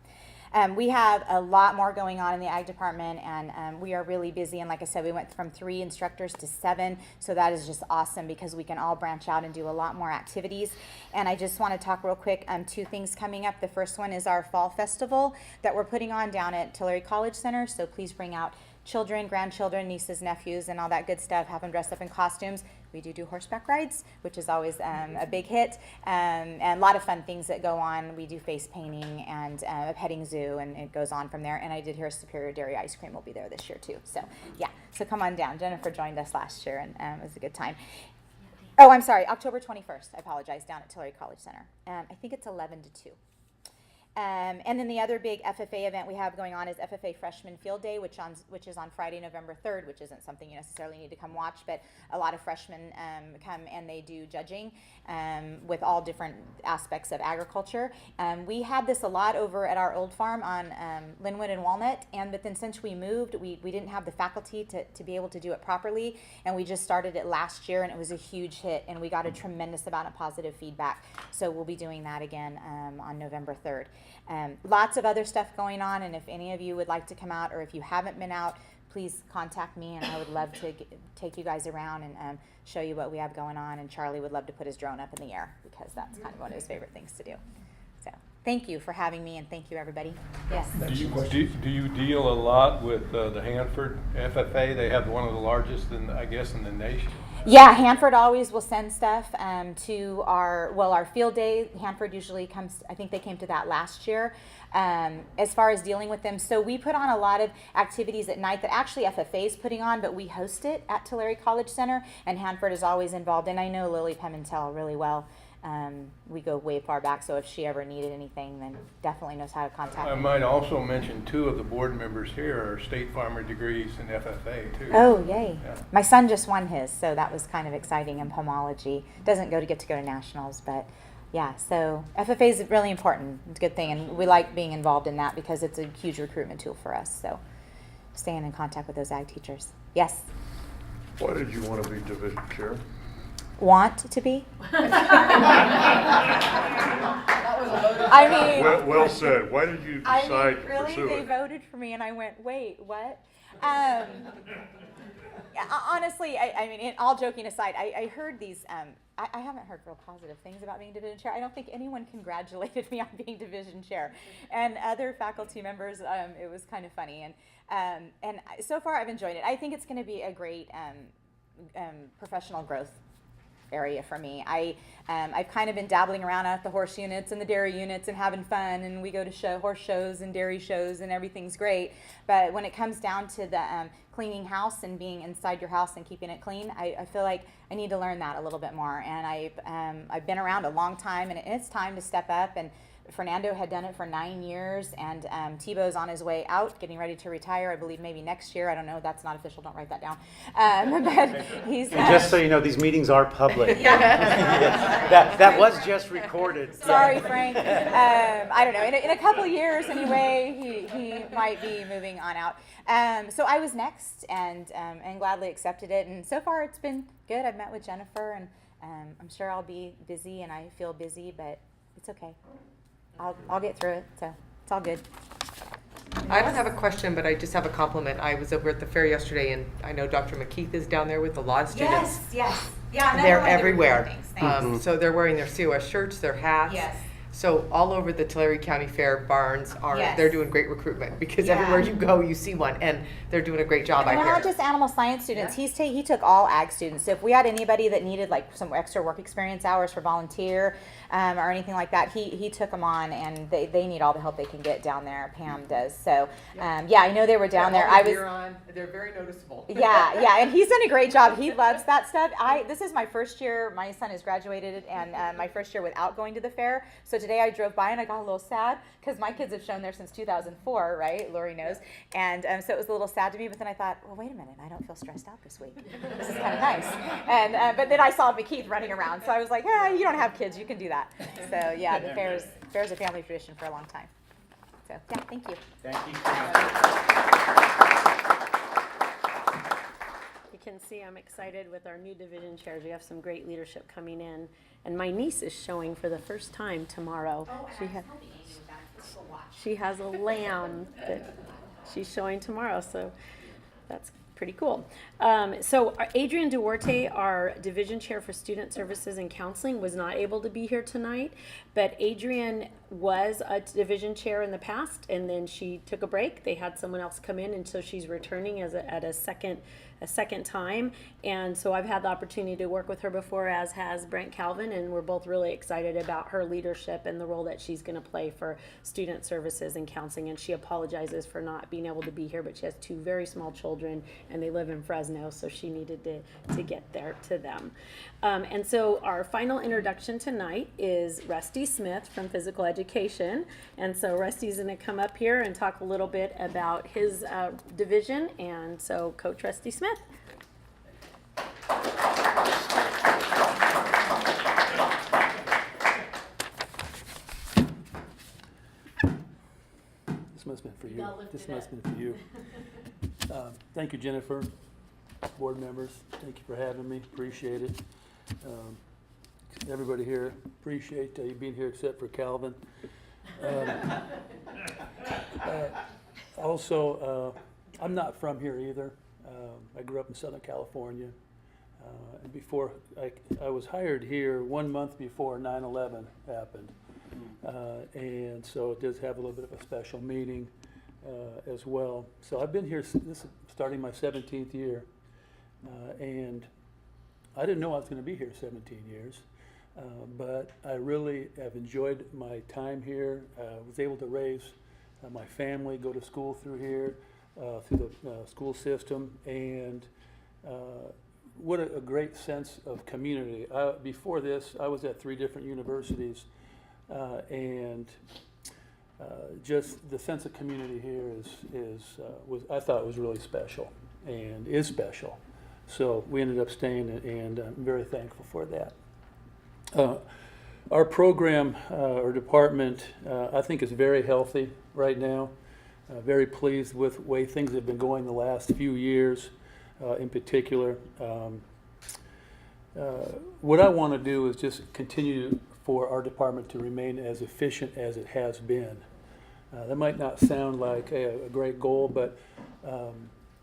We have a lot more going on in the ag department, and we are really busy. And like I said, we went from 3 instructors to 7, so that is just awesome because we can all branch out and do a lot more activities. And I just want to talk real quick 2 things coming up. The first one is our fall festival that we're putting on down at Tulare College Center, so please bring out children, grandchildren, nieces, nephews, and all that good stuff. Have them dress up in costumes. We do horseback rides, which is always a big hit, and a lot of fun things that go on. We do face painting and a petting zoo, and it goes on from there. And I did hear Superior Dairy Ice Cream will be there this year too. So yeah, so come on down. Jennifer joined us last year, and it was a good time. Oh, I'm sorry, October 21st. I apologize, down at Tulare College Center. I think it's 11 to 2. And then the other big FFA event we have going on is FFA Freshman Field Day, which is on Friday, November 3rd, which isn't something you necessarily need to come watch, but a lot of freshmen come and they do judging with all different aspects of agriculture. We had this a lot over at our old farm on Linwood and Walnut, but then since we moved, we didn't have the faculty to be able to do it properly, and we just started it last year, and it was a huge hit, and we got a tremendous amount of positive feedback. So we'll be doing that again on November 3rd. Lots of other stuff going on, and if any of you would like to come out, or if you haven't been out, please contact me, and I would love to take you guys around and show you what we have going on. And Charlie would love to put his drone up in the air because that's kind of one of his favorite things to do. So thank you for having me, and thank you, everybody. Yes. Do you deal a lot with the Hanford FFA? They have one of the largest, in the nation. Yeah, Hanford always will send stuff to our field day. Hanford usually comes, I think they came to that last year, as far as dealing with them. So we put on a lot of activities at night that actually FFA is putting on, but we host it at Tulare College Center, and Hanford is always involved. And I know Lily Pimentel really well. We go way far back, so if she ever needed anything, then definitely knows how to contact me. I might also mention 2 of the board members here are state farmer degrees in FFA too. Oh, yay. Yeah. My son just won his, so that was kind of exciting in pomology. Doesn't get to go to nationals, but yeah, so FFA is really important. It's a good thing, and we like being involved in that because it's a huge recruitment tool for us. So staying in contact with those ag teachers. Yes? Why did you want to be division chair? Want to be? I mean, Well said. Why did you I decide mean, to really, pursue they it? voted for me, and I went, wait, what? Honestly, I mean, all joking aside, I heard these. I haven't heard real positive things about being division chair. I don't think anyone congratulated me on being division chair, and other faculty members. It was kind of funny, and so far I've enjoyed it. I think it's going to be a great professional growth area for me. I've kind of been dabbling around at the horse units and the dairy units and having fun, and we go to horse shows and dairy shows, and everything's great. But when it comes down to the cleaning house and being inside your house and keeping it clean, I feel like I need to learn that a little bit more. And I've been around a long time, and it's time to step up. And Fernando had done it for 9 years, and Tebow's on his way out, getting ready to retire, I believe maybe next year. I don't know, that's not official, don't write that down. But he's... And just so you know, these meetings are public. That was just recorded. Sorry, Frank. I don't know, in a couple of years anyway, he might be moving on out. So I was next, and gladly accepted it, and so far it's been good. I've met with Jennifer, and I'm sure I'll be busy, and I feel busy, but it's okay. I'll get through it, so it's all good. I don't have a question, but I just have a compliment. I was over at the fair yesterday, and I know Dr. McKeith is down there with a lot of students. Yes. Yeah, another They're one of the everywhere. recruiting things. So they're wearing their COS shirts, their hats. Yes. So all over the Tulare County Fair barns Yes. they're doing great recruitment because Yeah. everywhere you go, you see one, and they're doing a great job. And I we're not hear. just animal science students. He took all ag students. So if we had anybody that needed like some extra work experience hours for volunteer or anything like that, he took them on, and they need all the help they can get down there. Pam does. So I know they were down there. I was. They're very noticeable. Yeah, and he's done a great job. He loves that stuff. This is my first year. My son has graduated, and my first year without going to the fair. So today I drove by and I got a little sad because my kids have shown there since 2004, right? Lori knows, and so it was a little sad to me. But then I thought, well, wait a minute, I don't feel stressed out this week. This is kind of nice. And but then I saw McKeith running around, so I was like, you don't have kids, you can do that. So yeah, the fair's a family tradition for a long time. So yeah, thank you. Thank you. You can see I'm excited with our new division chairs. We have some great leadership coming in. And my niece is showing for the first time tomorrow. She has a lamb that she's showing tomorrow, so that's pretty cool. So Adrian Duarte, our division chair for student services and counseling, was not able to be here tonight, but Adrian was a division chair in the past, and then she took a break. They had someone else come in, and so she's returning at a second time. And so I've had the opportunity to work with her before, as has Brent Calvin, and we're both really excited about her leadership and the role that she's going to play for student services and counseling. And she apologizes for not being able to be here, but she has 2 very small children, and they live in Fresno, so she needed to get there to them. And so our final introduction tonight is Rusty Smith from Physical Education. And so Rusty's going to come up here and talk a little bit about his division. And so Coach Rusty Smith. This must have been for you. This must have been for you. Thank you, Jennifer, board members. Thank you for having me. Appreciate it. Everybody here, appreciate you being here except for Calvin. Also, I'm not from here either. I grew up in Southern California. And before I was hired here 1 month before 9/11 happened. And so it does have a little bit of a special meaning as well. So I've been here, this is starting my 17th year. And I didn't know I was going to be here 17 years. But I really have enjoyed my time here. Was able to raise my family, go to school through here, through the school system, and what a great sense of community. Before this, I was at 3 different universities, and just the sense of community here was I thought was really special and is special. So we ended up staying, and I'm very thankful for that. Our program or department, I think, is very healthy right now. Very pleased with the way things have been going the last few years in particular. What I want to do is just continue for our department to remain as efficient as it has been. That might not sound like a great goal, but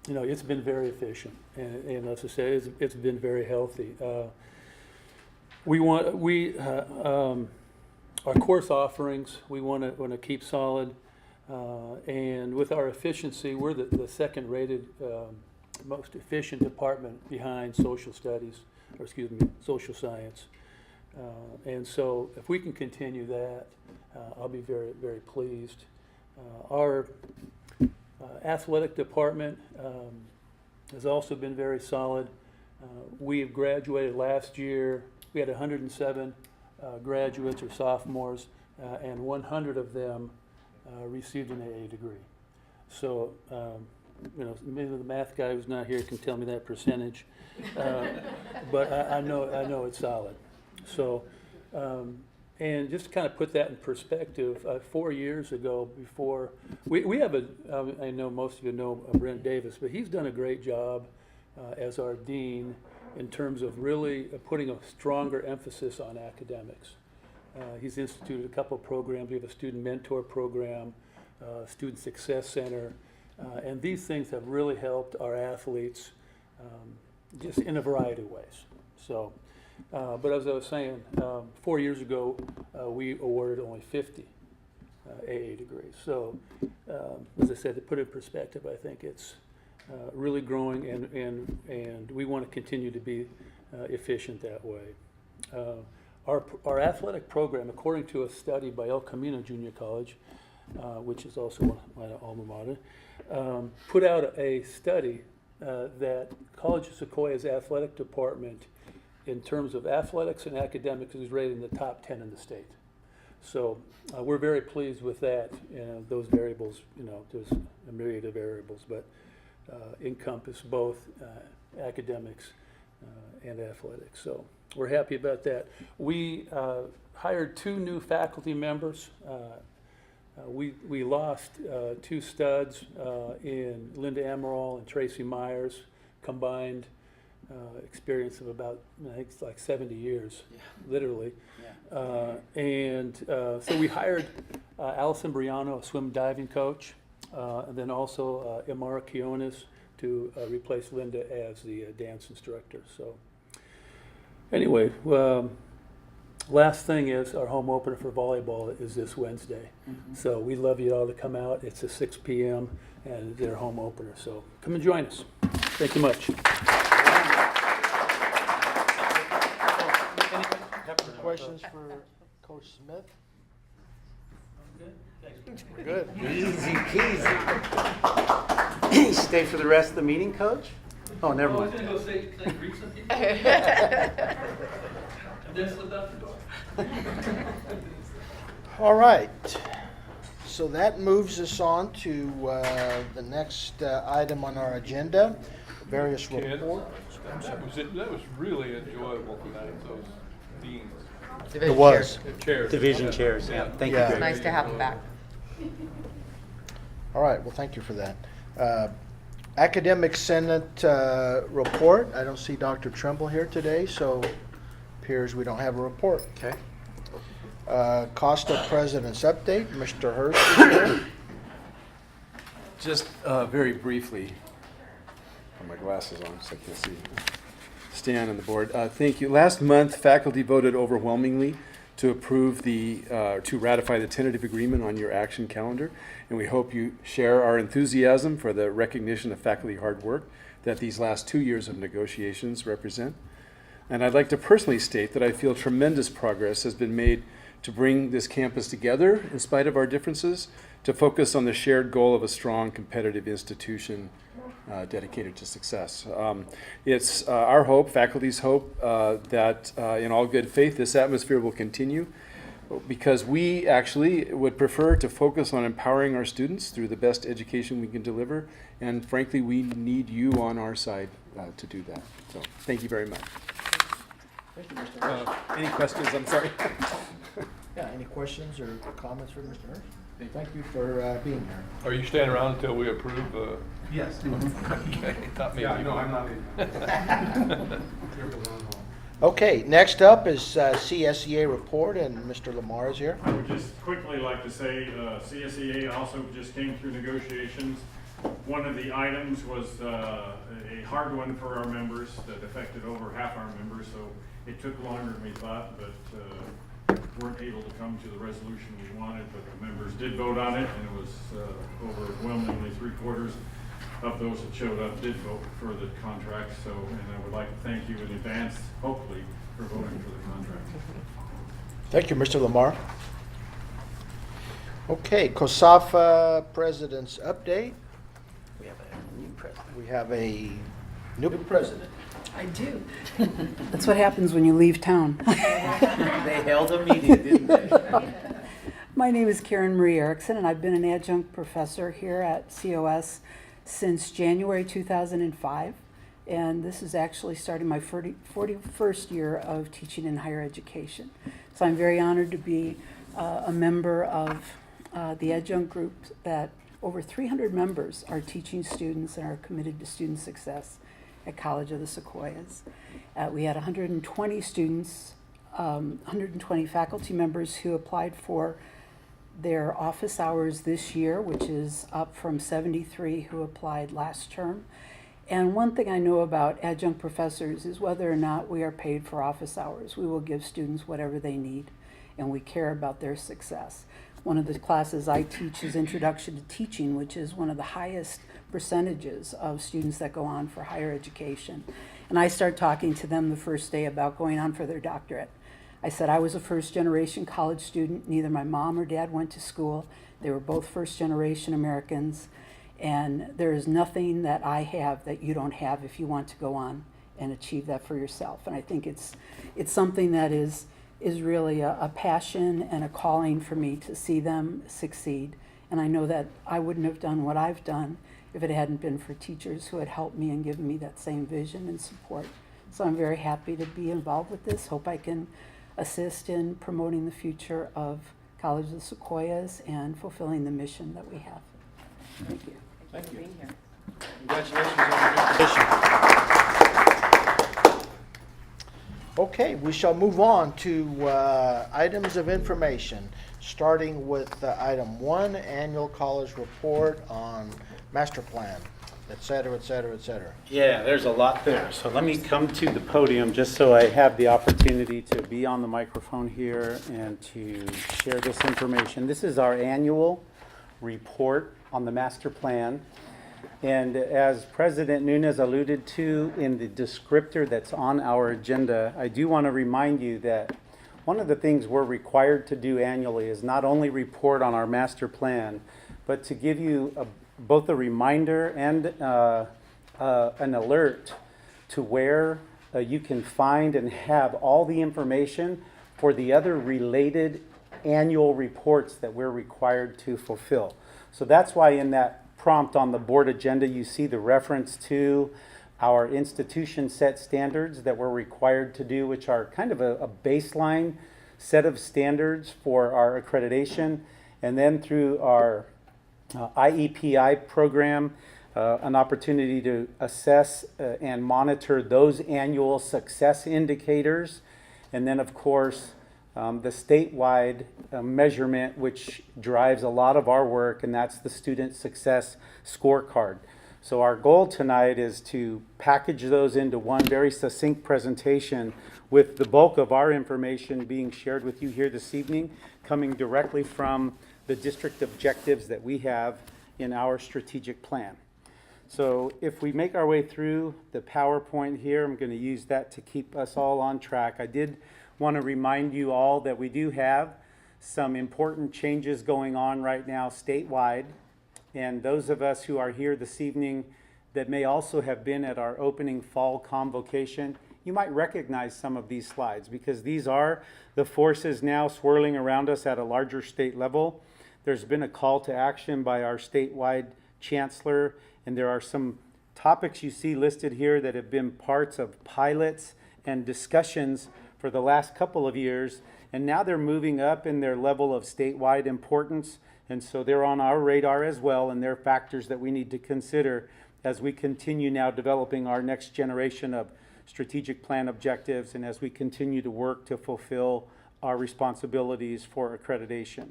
you know, it's been very efficient, and as I say, it's been very healthy. Our course offerings we want to keep solid, and with our efficiency, we're the second-rated most efficient department behind social studies, or excuse me, social science. And so, if we can continue that, I'll be very, very pleased. Our athletic department has also been very solid. We have graduated last year. We had 107 graduates or sophomores, and 100 of them received an AA degree. So, you know, maybe the math guy who's not here can tell me that percentage, but I know it's solid. So, and just to kind of put that in perspective, 4 years ago, before we have I know most of you know Brent Davis, but he's done a great job as our dean in terms of really putting a stronger emphasis on academics. He's instituted a couple of programs. We have a student mentor program, student success center, and these things have really helped our athletes just in a variety of ways. So, but as I was saying, 4 years ago, we awarded only 50 AA degrees. So, as I said, to put it in perspective, I think it's really growing, and we want to continue to be efficient that way. Our athletic program, according to a study by El Camino Junior College, which is also my alma mater, put out a study that College of Sequoia's athletic department, in terms of athletics and academics, is rated in the top 10 in the state. So we're very pleased with that. Those variables, you know, there's a myriad of variables, but encompass both academics and athletics. So we're happy about that. We hired 2 new faculty members. We lost 2 studs in Linda Emerald and Tracy Myers, combined experience of about, I think it's like 70 years, literally. Yeah. So we hired Allison Briano, a swim diving coach, and then also Imara Kionis to replace Linda as the dance instructor. So anyway, last thing is our home opener for volleyball is this Wednesday. Mm-hmm. So we'd love you all to come out. It's at 6 p.m. and their home opener. So come and join us. Thank you much. Questions for Coach Smith? We're good. Easy peasy. Stay for the rest of the meeting, Coach? Oh, never mind. I was going to go say, can I greet some people? And then slip out the door. All right. So that moves us on to the next item on our agenda, various reports. That was really enjoyable tonight, those deans. It was. Chairs. Division chairs, yeah. Thank you. Yeah. Greg. Nice to have them back. All right, well, thank you for that. Academic Senate report. I don't see Dr. Trimble here today, so appears we don't have a report. Okay. Costa President's update. Mr. Hurst is here. Just very briefly, put my glasses on so I can't see. Stan and the board, thank you. Last month, faculty voted overwhelmingly to approve to ratify the tentative agreement on your action calendar, and we hope you share our enthusiasm for the recognition of faculty hard work that these last 2 years of negotiations represent. And I'd like to personally state that I feel tremendous progress has been made to bring this campus together in spite of our differences, to focus on the shared goal of a strong, competitive institution dedicated to success. It's our hope, faculty's hope, that in all good faith this atmosphere will continue, because we actually would prefer to focus on empowering our students through the best education we can deliver, and frankly we need you on our side to do that. So thank you very much. Thank you, Mr. Hirsch. Any questions? I'm sorry. Yeah, any questions or comments for Mr. Hirsch? Thank you for being here. Are you staying around until we approve? Yes. Okay, thought maybe. Yeah, no, I'm not in. Okay, next up is CSEA report, and Mr. Lamar is here. I would just quickly like to say CSEA also just came through negotiations. One of the items was a hard one for our members that affected over half our members, so it took longer than we thought, but weren't able to come to the resolution we wanted, but the members did vote on it, and it was overwhelmingly 3/4 of those that showed up did vote for the contract. So, and I would like to thank you in advance, hopefully, for voting for the contract. Thank you, Mr. Lamar. Okay, COSAFA President's update. We have a new president. We have a new president. I do. That's what happens when you leave town. They held a meeting, didn't they? My name is Karen Marie Erickson, and I've been an adjunct professor here at COS since January 2005. And this is actually starting my 41st year of teaching in higher education. So I'm very honored to be a member of the adjunct group that over 300 members are teaching students and are committed to student success at College of the Sequoias. We had 120 students, 120 faculty members who applied for their office hours this year, which is up from 73 who applied last term. And one thing I know about adjunct professors is whether or not we are paid for office hours, we will give students whatever they need, and we care about their success. One of the classes I teach is Introduction to Teaching, which is one of the highest percentages of students that go on for higher education. And I start talking to them the first day about going on for their doctorate. I said I was a first-generation college student. Neither my mom or dad went to school. They were both first-generation Americans. And there is nothing that I have that you don't have if you want to go on and achieve that for yourself. And I think it's something that is really a passion and a calling for me to see them succeed. And I know that I wouldn't have done what I've done if it hadn't been for teachers who had helped me and given me that same vision and support. So I'm very happy to be involved with this. Hope I can assist in promoting the future of College of the Sequoias and fulfilling the mission that we have. Thank you. Thank you. For being here. Congratulations on your new position. Okay, we shall move on to items of information, starting with item 1, annual college report on master plan, et cetera, et cetera, et cetera. Yeah, there's a lot there. So let me come to the podium just so I have the opportunity to be on the microphone here and to share this information. This is our annual report on the master plan. And as President Nunes alluded to in the descriptor that's on our agenda, I do want to remind you that one of the things we're required to do annually is not only report on our master plan, but to give you both a reminder and an alert to where you can find and have all the information for the other related annual reports that we're required to fulfill. So that's why in that prompt on the board agenda, you see the reference to our institution set standards that we're required to do, which are kind of a baseline set of standards for our accreditation. And then through our IEPI program, an opportunity to assess and monitor those annual success indicators. And then, of course, the statewide measurement, which drives a lot of our work, and that's the Student Success Scorecard. So our goal tonight is to package those into one very succinct presentation with the bulk of our information being shared with you here this evening, coming directly from the district objectives that we have in our strategic plan. So if we make our way through the PowerPoint here, I'm going to use that to keep us all on track. I did want to remind you all that we do have some important changes going on right now statewide. And those of us who are here this evening that may also have been at our opening fall convocation, you might recognize some of these slides because these are the forces now swirling around us at a larger state level. There's been a call to action by our statewide chancellor, and there are some topics you see listed here that have been parts of pilots and discussions for the last couple of years, and now they're moving up in their level of statewide importance, and so they're on our radar as well, and they're factors that we need to consider as we continue now developing our next generation of strategic plan objectives and as we continue to work to fulfill our responsibilities for accreditation.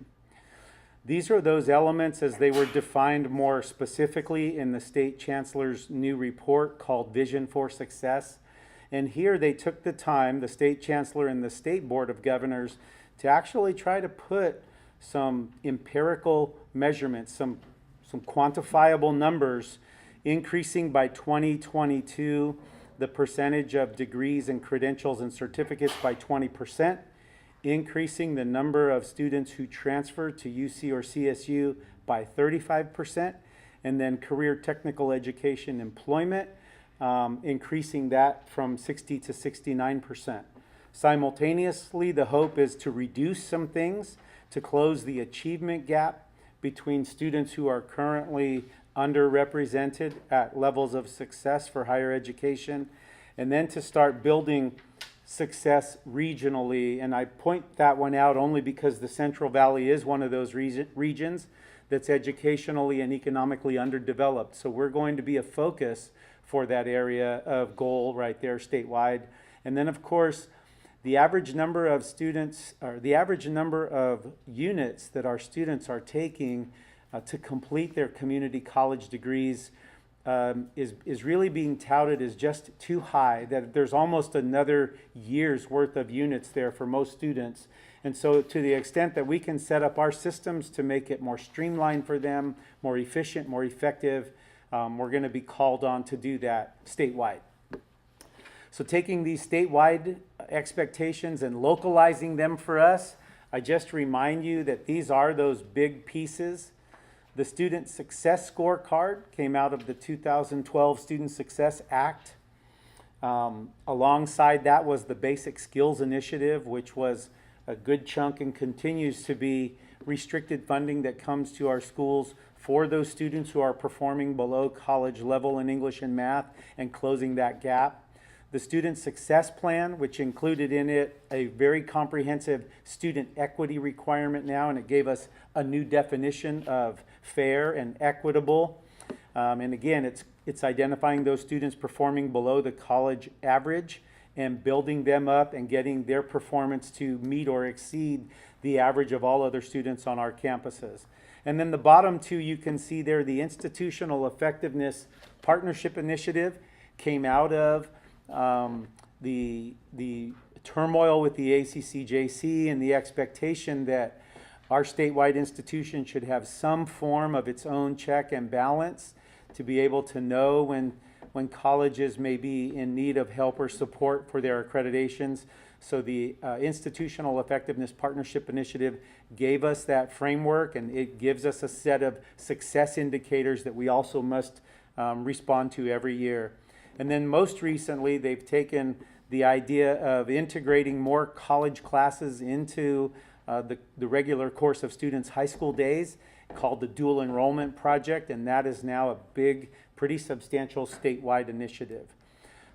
These are those elements as they were defined more specifically in the State Chancellor's new report called Vision for Success. And here they took the time, the State Chancellor and the State Board of Governors, to actually try to put some empirical measurements, some quantifiable numbers, increasing by 2022 the percentage of degrees and credentials and certificates by 20%, increasing the number of students who transfer to UC or CSU by 35%, and then career technical education employment, increasing that from 60 to 69%. Simultaneously, the hope is to reduce some things, to close the achievement gap between students who are currently underrepresented at levels of success for higher education, and then to start building success regionally. And I point that one out only because the Central Valley is one of those regions that's educationally and economically underdeveloped. So we're going to be a focus for that area of goal right there statewide. And then of course, the average number of students, or the average number of units that our students are taking to complete their community college degrees is really being touted as just too high, that there's almost another year's worth of units there for most students. And so to the extent that we can set up our systems to make it more streamlined for them, more efficient, more effective, we're going to be called on to do that statewide. So taking these statewide expectations and localizing them for us, I just remind you that these are those big pieces. The Student Success Scorecard came out of the 2012 Student Success Act. Alongside that was the Basic Skills Initiative, which was a good chunk and continues to be restricted funding that comes to our schools for those students who are performing below college level in English and math and closing that gap. The Student Success Plan, which included in it a very comprehensive student equity requirement now, and it gave us a new definition of fair and equitable. And again, it's identifying those students performing below the college average and building them up and getting their performance to meet or exceed the average of all other students on our campuses. And then the bottom two, you can see there, the Institutional Effectiveness Partnership Initiative came out of the turmoil with the ACCJC and the expectation that our statewide institution should have some form of its own check and balance to be able to know when colleges may be in need of help or support for their accreditations. So the Institutional Effectiveness Partnership Initiative gave us that framework, and it gives us a set of success indicators that we also must respond to every year. And then most recently, they've taken the idea of integrating more college classes into the regular course of students' high school days, called the Dual Enrollment Project, and that is now a big, pretty substantial statewide initiative.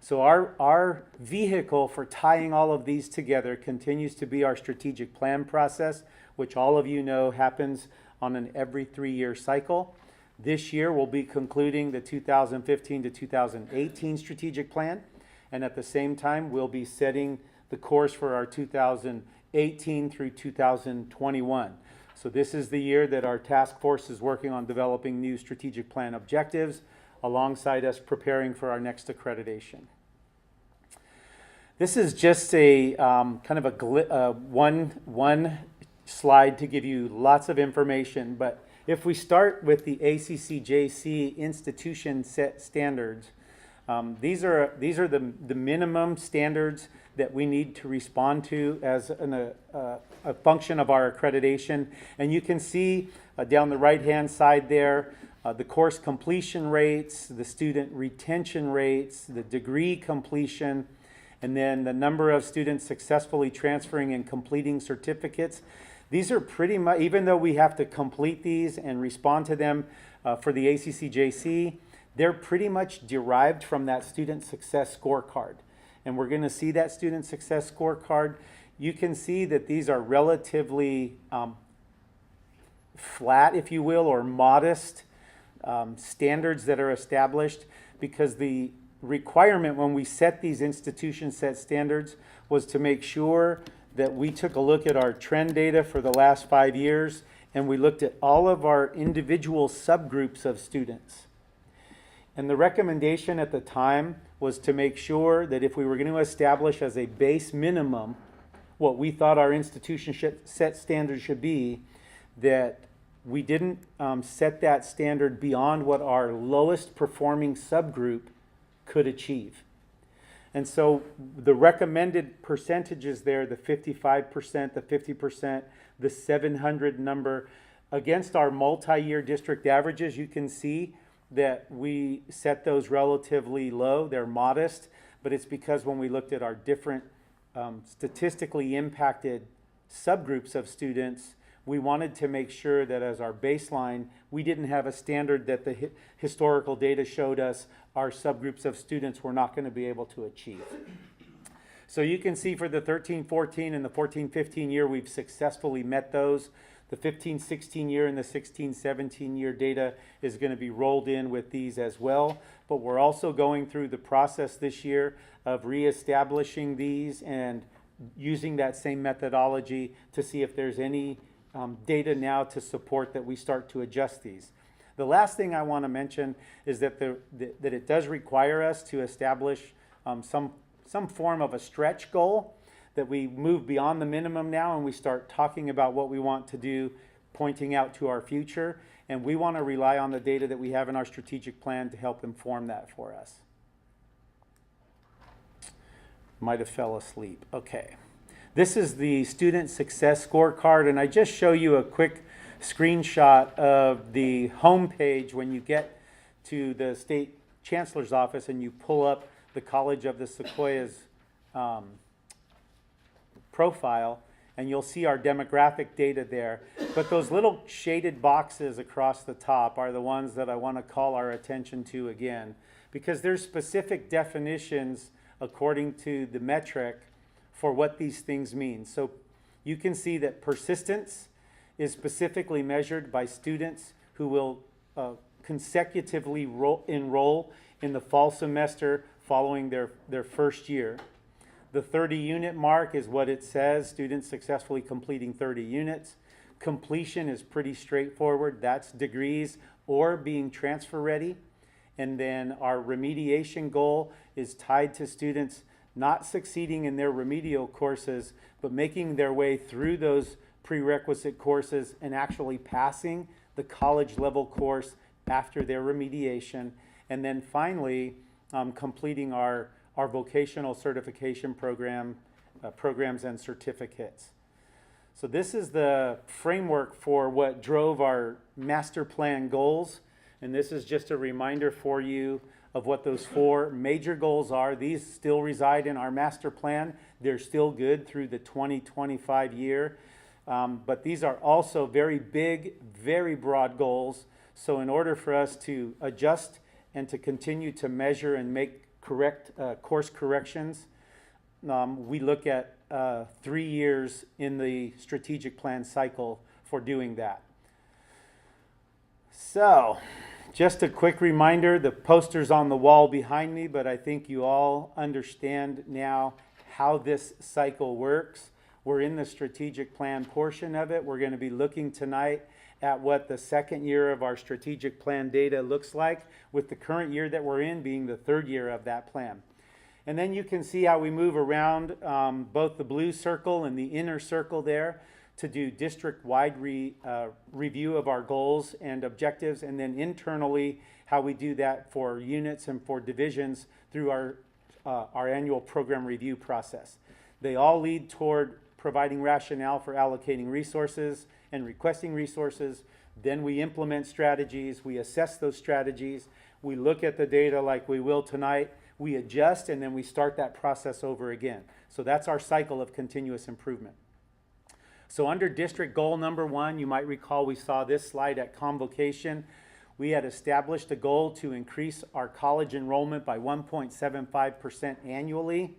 So our vehicle for tying all of these together continues to be our strategic plan process, which all of you know happens on an every 3-year cycle. This year we'll be concluding the 2015 to 2018 strategic plan, and at the same time we'll be setting the course for our 2018 through 2021. So this is the year that our task force is working on developing new strategic plan objectives alongside us preparing for our next accreditation. This is just a kind of a one slide to give you lots of information, but if we start with the ACCJC institution set standards, these are the minimum standards that we need to respond to as a function of our accreditation. And you can see down the right-hand side there, the course completion rates, the student retention rates, the degree completion, and then the number of students successfully transferring and completing certificates. These are pretty much, even though we have to complete these and respond to them for the ACCJC, they're pretty much derived from that student success scorecard. and we're going to see that student success scorecard. You can see that these are relatively flat, if you will, or modest standards that are established, because the requirement when we set these institution set standards was to make sure that we took a look at our trend data for the last 5 years, and we looked at all of our individual subgroups of students. And the recommendation at the time was to make sure that if we were going to establish as a base minimum what we thought our institution set standards should be, that we didn't set that standard beyond what our lowest performing subgroup could achieve. And so the recommended percentages there, the 55%, the 50%, the 700 number, against our multi-year district averages, you can see that we set those relatively low. They're modest, but it's because when we looked at our different statistically impacted subgroups of students, we wanted to make sure that as our baseline, we didn't have a standard that the historical data showed us our subgroups of students were not going to be able to achieve. So you can see for the 13-14 and the 14-15 year, we've successfully met those. The 15-16 year and the 16-17 year data is going to be rolled in with these as well. But we're also going through the process this year of reestablishing these and using that same methodology to see if there's any data now to support that we start to adjust these. The last thing I want to mention is that that it does require us to establish some form of a stretch goal, that we move beyond the minimum now and we start talking about what we want to do, pointing out to our future, and we want to rely on the data that we have in our strategic plan to help inform that for us. Might have fell asleep. Okay. This is the student success scorecard, and I just show you a quick screenshot of the home page when you get to the state chancellor's office and you pull up the College of the Sequoias profile, and you'll see our demographic data there. But those little shaded boxes across the top are the ones that I want to call our attention to again, because there's specific definitions according to the metric for what these things mean. So you can see that persistence is specifically measured by students who will consecutively enroll in the fall semester following their first year. The 30 unit mark is what it says, students successfully completing 30 units. Completion is pretty straightforward. That's degrees or being transfer ready. And then our remediation goal is tied to students not succeeding in their remedial courses, but making their way through those prerequisite courses and actually passing the college level course after their remediation. And then finally, completing our vocational certification programs and certificates. So this is the framework for what drove our master plan goals. And this is just a reminder for you of what those 4 major goals are. These still reside in our master plan. They're still good through the 2025 year. But these are also very big, very broad goals. So in order for us to adjust and to continue to measure and make correct course corrections, we look at 3 years in the strategic plan cycle for doing that. So just a quick reminder, the poster's on the wall behind me, but I think you all understand now how this cycle works. We're in the strategic plan portion of it. We're going to be looking tonight at what the second year of our strategic plan data looks like, with the current year that we're in being the 3rd year of that plan. And then you can see how we move around both the blue circle and the inner circle there to do district-wide review of our goals and objectives, and then internally how we do that for units and for divisions through our annual program review process. They all lead toward providing rationale for allocating resources and requesting resources. Then we implement strategies, we assess those strategies, we look at the data like we will tonight, we adjust, and then we start that process over again. So that's our cycle of continuous improvement. So under district goal number 1, you might recall we saw this slide at convocation. We had established a goal to increase our college enrollment by 1.75% annually.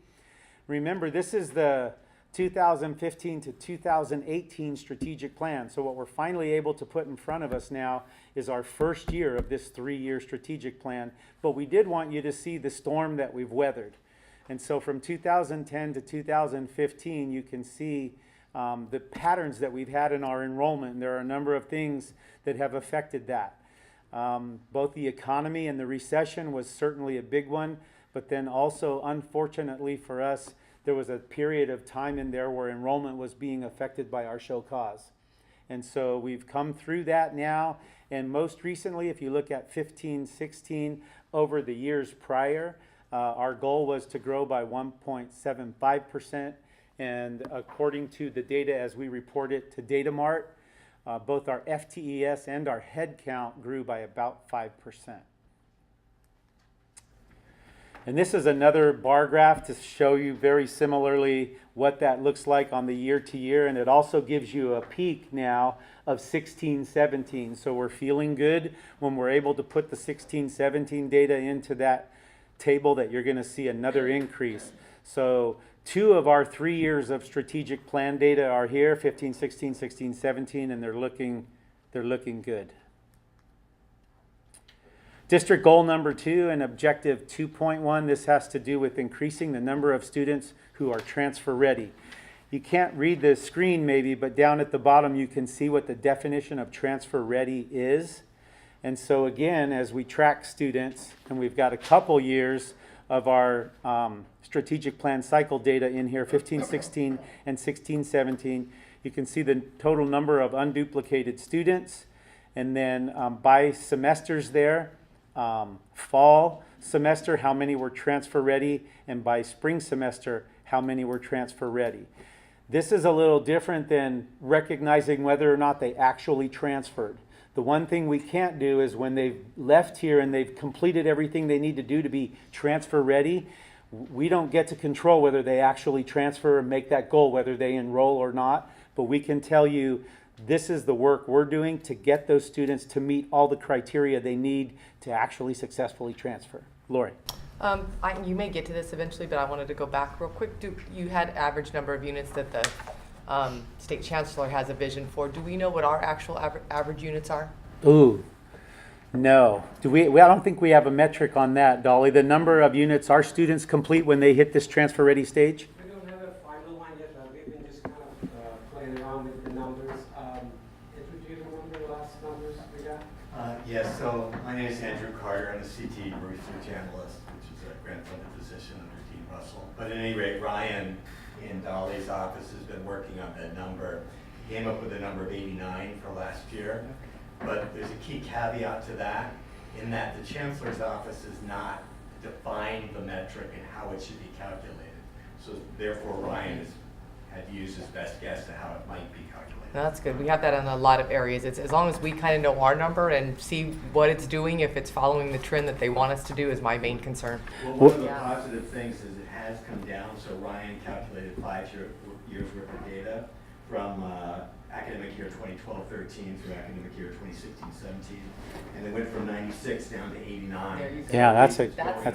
Remember, this is the 2015 to 2018 strategic plan. So what we're finally able to put in front of us now is our first year of this 3-year strategic plan. But we did want you to see the storm that we've weathered. And so from 2010 to 2015, you can see the patterns that we've had in our enrollment. And there are a number of things that have affected that. Both the economy and the recession was certainly a big one, but then also, unfortunately for us, there was a period of time in there where enrollment was being affected by our show cause. And so we've come through that now, and most recently, if you look at 15, 16, over the years prior, our goal was to grow by 1.75%, and according to the data as we report it to Datamart, both our FTES and our head count grew by about 5%. And this is another bar graph to show you very similarly what that looks like on the year to year, and it also gives you a peak now of 16-17. So we're feeling good when we're able to put the 16-17 data into that table that you're going to see another increase. So 2 of our 3 years of strategic plan data are here, 15, 16, 16, 17, and they're looking good. District goal number 2 and objective 2.1, this has to do with increasing the number of students who are transfer ready. You can't read the screen maybe, but down at the bottom you can see what the definition of transfer ready is. And so again, as we track students, and we've got a couple years of our strategic plan cycle data in here, 15, 16, and 16, 17, you can see the total number of unduplicated students, and then by semesters there, fall semester, how many were transfer ready, and by spring semester, how many were transfer ready. This is a little different than recognizing whether or not they actually transferred. The one thing we can't do is when they've left here and they've completed everything they need to do to be transfer ready, we don't get to control whether they actually transfer and make that goal, whether they enroll or not, but we can tell you this is the work we're doing to get those students to meet all the criteria they need to actually successfully transfer. Lori. You may get to this eventually, but I wanted to go back real quick. You had average number of units that the state chancellor has a vision for. Do we know what our actual average units are? Ooh, no. I don't think we have a metric on that, Dolly. The number of units our students complete when they hit this transfer ready stage? We don't have a final one yet. We've been just kind of playing around with the numbers. Do you remember the last numbers we got? Yes, so my name is Andrew Carter. I'm a CT research analyst, which is a grant-funded position under Dean Russell. But at any rate, Ryan in Dolly's office has been working on that number. He came up with a number of 89 for last year. But there's a key caveat to that, in that the Chancellor's office has not defined the metric and how it should be calculated. So therefore, Ryan has had to use his best guess to how it might be calculated. That's good. We have that in a lot of areas. It's as long as we kind of know our number and see what it's doing, if it's following the trend that they want us to do, is my main concern. Well, one of the positive things is it has come down. So Ryan calculated 5 years worth of data from academic year 2012-13 through academic year 2016-17, and it went from 96 down to 89. Yeah, that's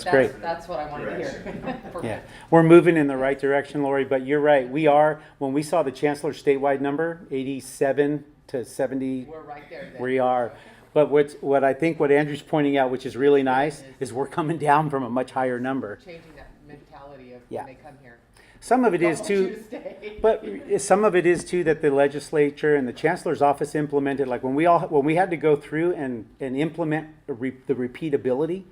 great. That's what I wanted to hear. Yeah, we're moving in the right direction, Lori, but you're right. We are, when we saw the Chancellor's statewide number, 87 to 70, we're right there then. We are. But what I think what Andrew's pointing out, which is really nice, is we're coming down from a much higher number. Changing that mentality of Yeah. when they come here. Some of it Don't is want you too, to stay. but some of it is too that the legislature and the Chancellor's office implemented. Like when we had to go through and implement the repeatability,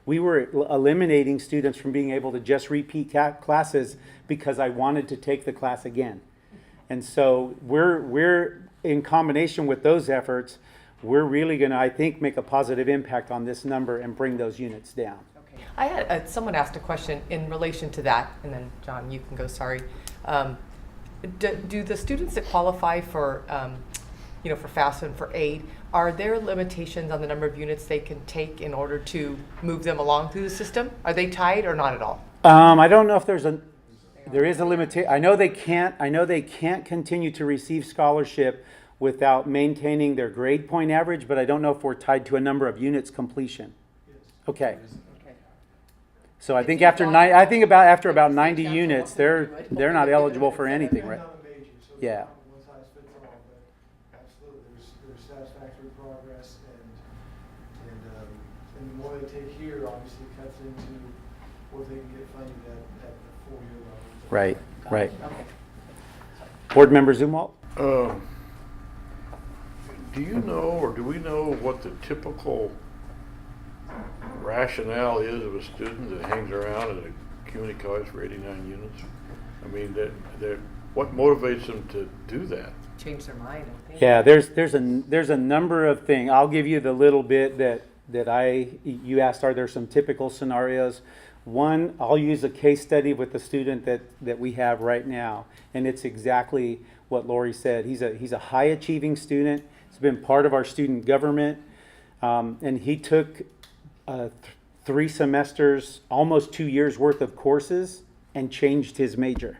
we were eliminating students from being able to just repeat classes because I wanted to take the class again. And so we're in combination with those efforts, we're really going to, I think, make a positive impact on this number and bring those units down. I had someone asked a question in relation to that, and then John, you can go. Sorry. Do the students that qualify for, for FAFSA and for aid, are there limitations on the number of units they can take in order to move them along through the system? Are they tied or not at all? I don't know if there is a limitation. I know they can't continue to receive scholarship without maintaining their grade point average, but I don't know if we're tied to a number of units completion. Okay. So I think after after about 90 units, they're not eligible for anything, right? Yeah. One size fits all, but absolutely, there's satisfactory progress, and the more they take here, obviously cuts into what they can get funded at the 4-year level. Right, right. Board Member Zumwalt? Do you know, or do we know what the typical rationale is of a student that hangs around at a community college for 89 units? I mean, what motivates them to do that? Change their mind, I think. Yeah, there's a number of things. I'll give you the little bit that you asked, are there some typical scenarios? One, I'll use a case study with the student that we have right now, and it's exactly what Lori said. He's a high achieving student. He's been part of our student government, and he took 3 semesters, almost 2 years worth of courses, and changed his major.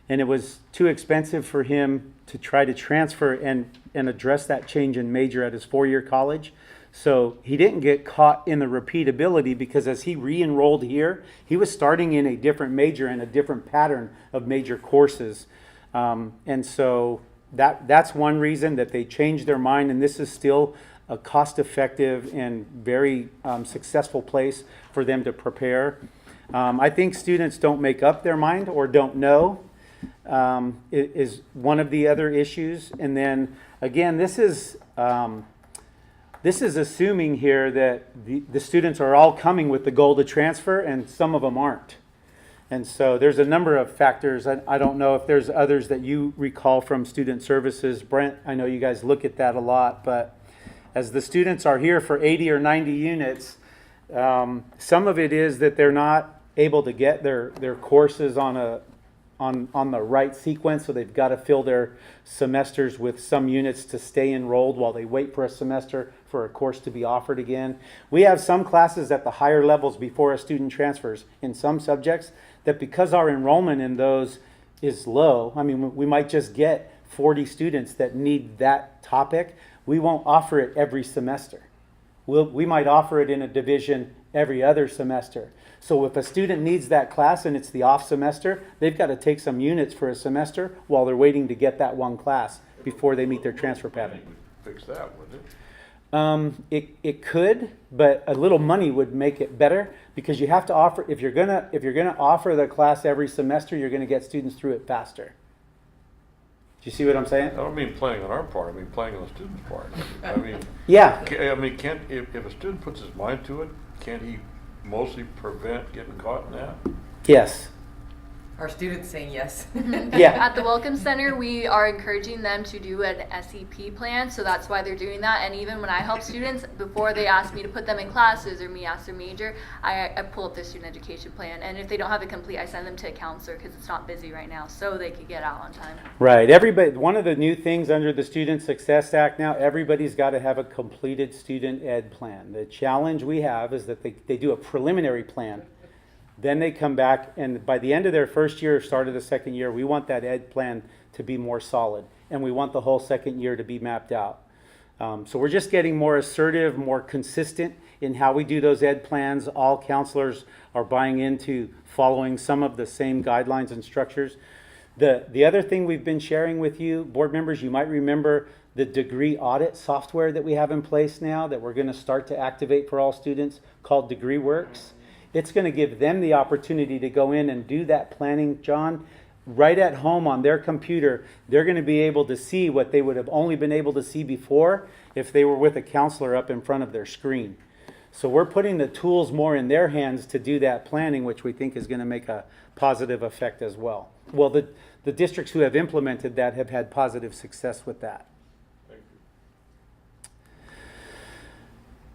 And it was too expensive for him to try to transfer and address that change in major at his 4-year college. So he didn't get caught in the repeatability, because as he re-enrolled here, he was starting in a different major and a different pattern of major courses. And so that's one reason that they changed their mind, and this is still a cost-effective and very successful place for them to prepare. I think students don't make up their mind or don't know is one of the other issues. And then again, this is assuming here that the students are all coming with the goal to transfer, and some of them aren't. And so there's a number of factors. I don't know if there's others that you recall from student services. Brent, I know you guys look at that a lot, but as the students are here for 80 or 90 units, some of it is that they're not able to get their courses on the right sequence, so they've got to fill their semesters with some units to stay enrolled while they wait for a semester for a course to be offered again. We have some classes at the higher levels before a student transfers in some subjects that, because our enrollment in those is low, I mean, we might just get 40 students that need that topic. We won't offer it every semester. We might offer it in a division every other semester. So if a student needs that class and it's the off semester, they've got to take some units for a semester while they're waiting to get that one class before they meet their transfer pattern. Fix that, wouldn't it? It could, but a little money would make it better, because you have to offer, if you're gonna offer the class every semester, you're gonna get students through it faster. Do you see what I'm saying? I don't mean playing on our part, I mean playing on the student's part. I mean, yeah. I mean, if a student puts his mind to it, can't he mostly prevent getting caught in that? Yes. Our students saying yes. Yeah. At the Welcome Center, we are encouraging them to do an SEP plan, so that's why they're doing that. And even when I help students, before they ask me to put them in classes or me ask their major, I pull up their student education plan. And if they don't have it complete, I send them to a counselor, because it's not busy right now, so they could get out on time. Right. Everybody. One of the new things under the Student Success Act now, everybody's got to have a completed student ed plan. The challenge we have is that they do a preliminary plan. Then they come back, and by the end of their first year or start of the second year, we want that ed plan to be more solid, and we want the whole second year to be mapped out. So we're just getting more assertive, more consistent in how we do those ed plans. All counselors are buying into following some of the same guidelines and structures. The other thing we've been sharing with you, board members, you might remember the degree audit software that we have in place now that we're going to start to activate for all students, called DegreeWorks. It's going to give them the opportunity to go in and do that planning, John, right at home on their computer. They're going to be able to see what they would have only been able to see before if they were with a counselor up in front of their screen. So we're putting the tools more in their hands to do that planning, which we think is going to make a positive effect as well. Well, the districts who have implemented that have had positive success with that. Thank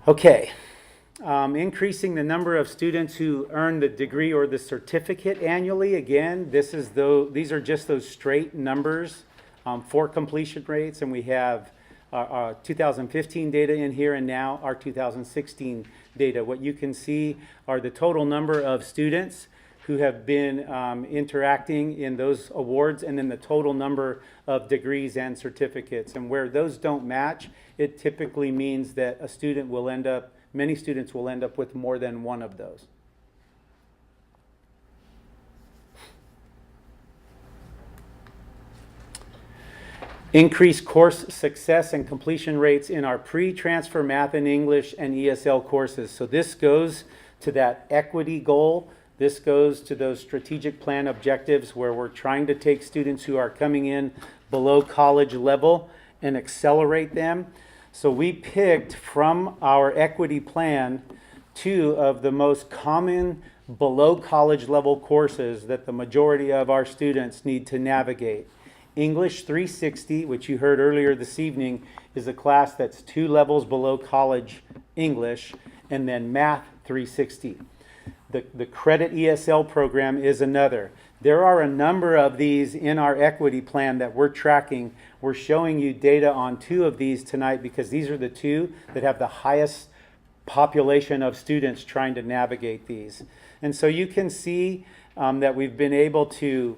you. Okay. Increasing the number of students who earn the degree or the certificate annually. Again, these are just those straight numbers for completion rates, and we have our 2015 data in here, and now our 2016 data. What you can see are the total number of students who have been interacting in those awards, and then the total number of degrees and certificates. And where those don't match, it typically means that many students will end up with more than one of those. Increase course success and completion rates in our pre-transfer math and English and ESL courses. So this goes to that equity goal. This goes to those strategic plan objectives where we're trying to take students who are coming in below college level and accelerate them. So we picked from our equity plan 2 of the most common below college level courses that the majority of our students need to navigate. English 360, which you heard earlier this evening, is a class that's 2 levels below college English, and then Math 360. The credit ESL program is another. There are a number of these in our equity plan that we're tracking. We're showing you data on 2 of these tonight because these are the 2 that have the highest population of students trying to navigate these. And so you can see that we've been able to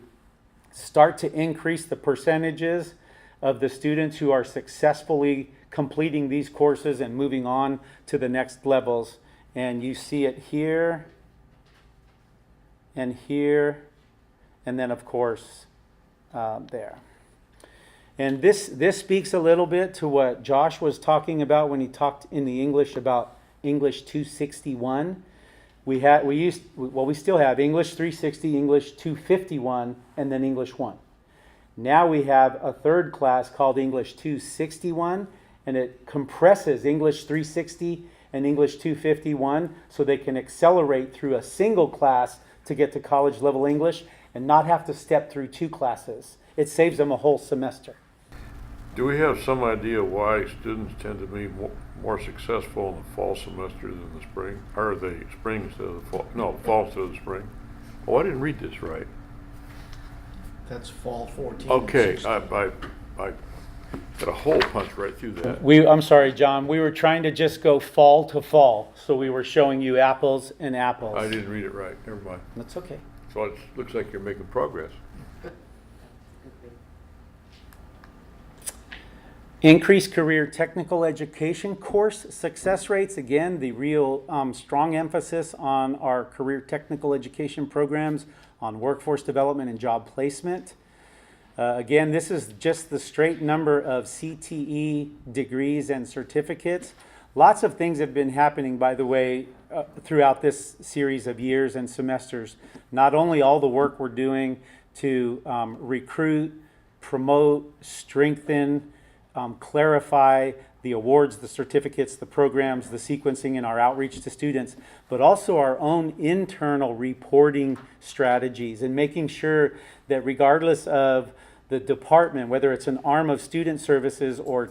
start to increase the percentages of the students who are successfully completing these courses and moving on to the next levels. And you see it here and here, and then of course there. And this speaks a little bit to what Josh was talking about when he talked in the English about English 261. We still have English 360, English 251, and then English 1. Now we have a third class called English 261, and it compresses English 360 and English 251 so they can accelerate through a single class to get to college level English and not have to step through 2 classes. It saves them a whole semester. Do we have some idea why students tend to be more successful in the fall semester than the spring? Or the spring instead of the fall? No, fall instead of the spring. Oh, I didn't read this right. That's fall 14. Okay, I got a hole punched right through that. I'm sorry, John. We were trying to just go fall to fall, so we were showing you apples and apples. I didn't read it right. Never mind. That's okay. So it looks like you're making progress. Increased career technical education course success rates. Again, the real strong emphasis on our career technical education programs, on workforce development and job placement. Again, this is just the straight number of CTE degrees and certificates. Lots of things have been happening, by the way, throughout this series of years and semesters. Not only all the work we're doing to recruit, promote, strengthen, clarify the awards, the certificates, the programs, the sequencing, and our outreach to students, but also our own internal reporting strategies and making sure that regardless of the department, whether it's an arm of student services or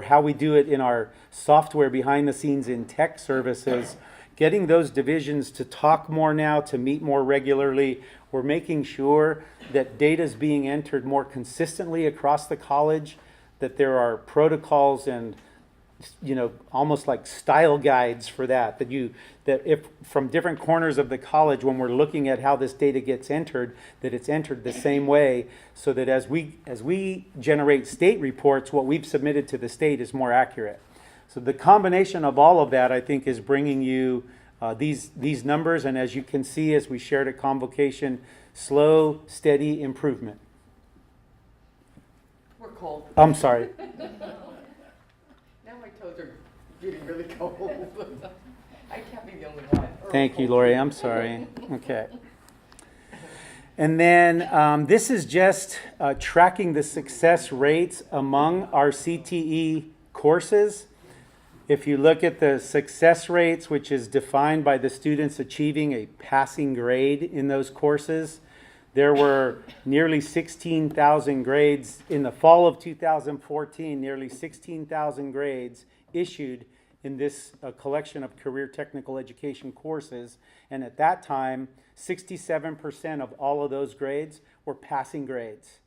how we do it in our software behind the scenes in tech services, getting those divisions to talk more now, to meet more regularly. We're making sure that data is being entered more consistently across the college, that there are protocols and almost like style guides for that if from different corners of the college, when we're looking at how this data gets entered, that it's entered the same way, so that as we generate state reports, what we've submitted to the state is more accurate. So the combination of all of that, I think, is bringing you these numbers, and as you can see, as we shared at convocation, slow, steady improvement. We're cold. I'm sorry. Now my toes are getting really cold. I can't be the only one. Thank you, Lori. I'm sorry. Okay. And then this is just tracking the success rates among our CTE courses. If you look at the success rates, which is defined by the students achieving a passing grade in those courses, there were nearly 16,000 grades in the fall of 2014, nearly 16,000 grades issued in this collection of career technical education courses. And at that time, 67% of all of those grades were passing grades.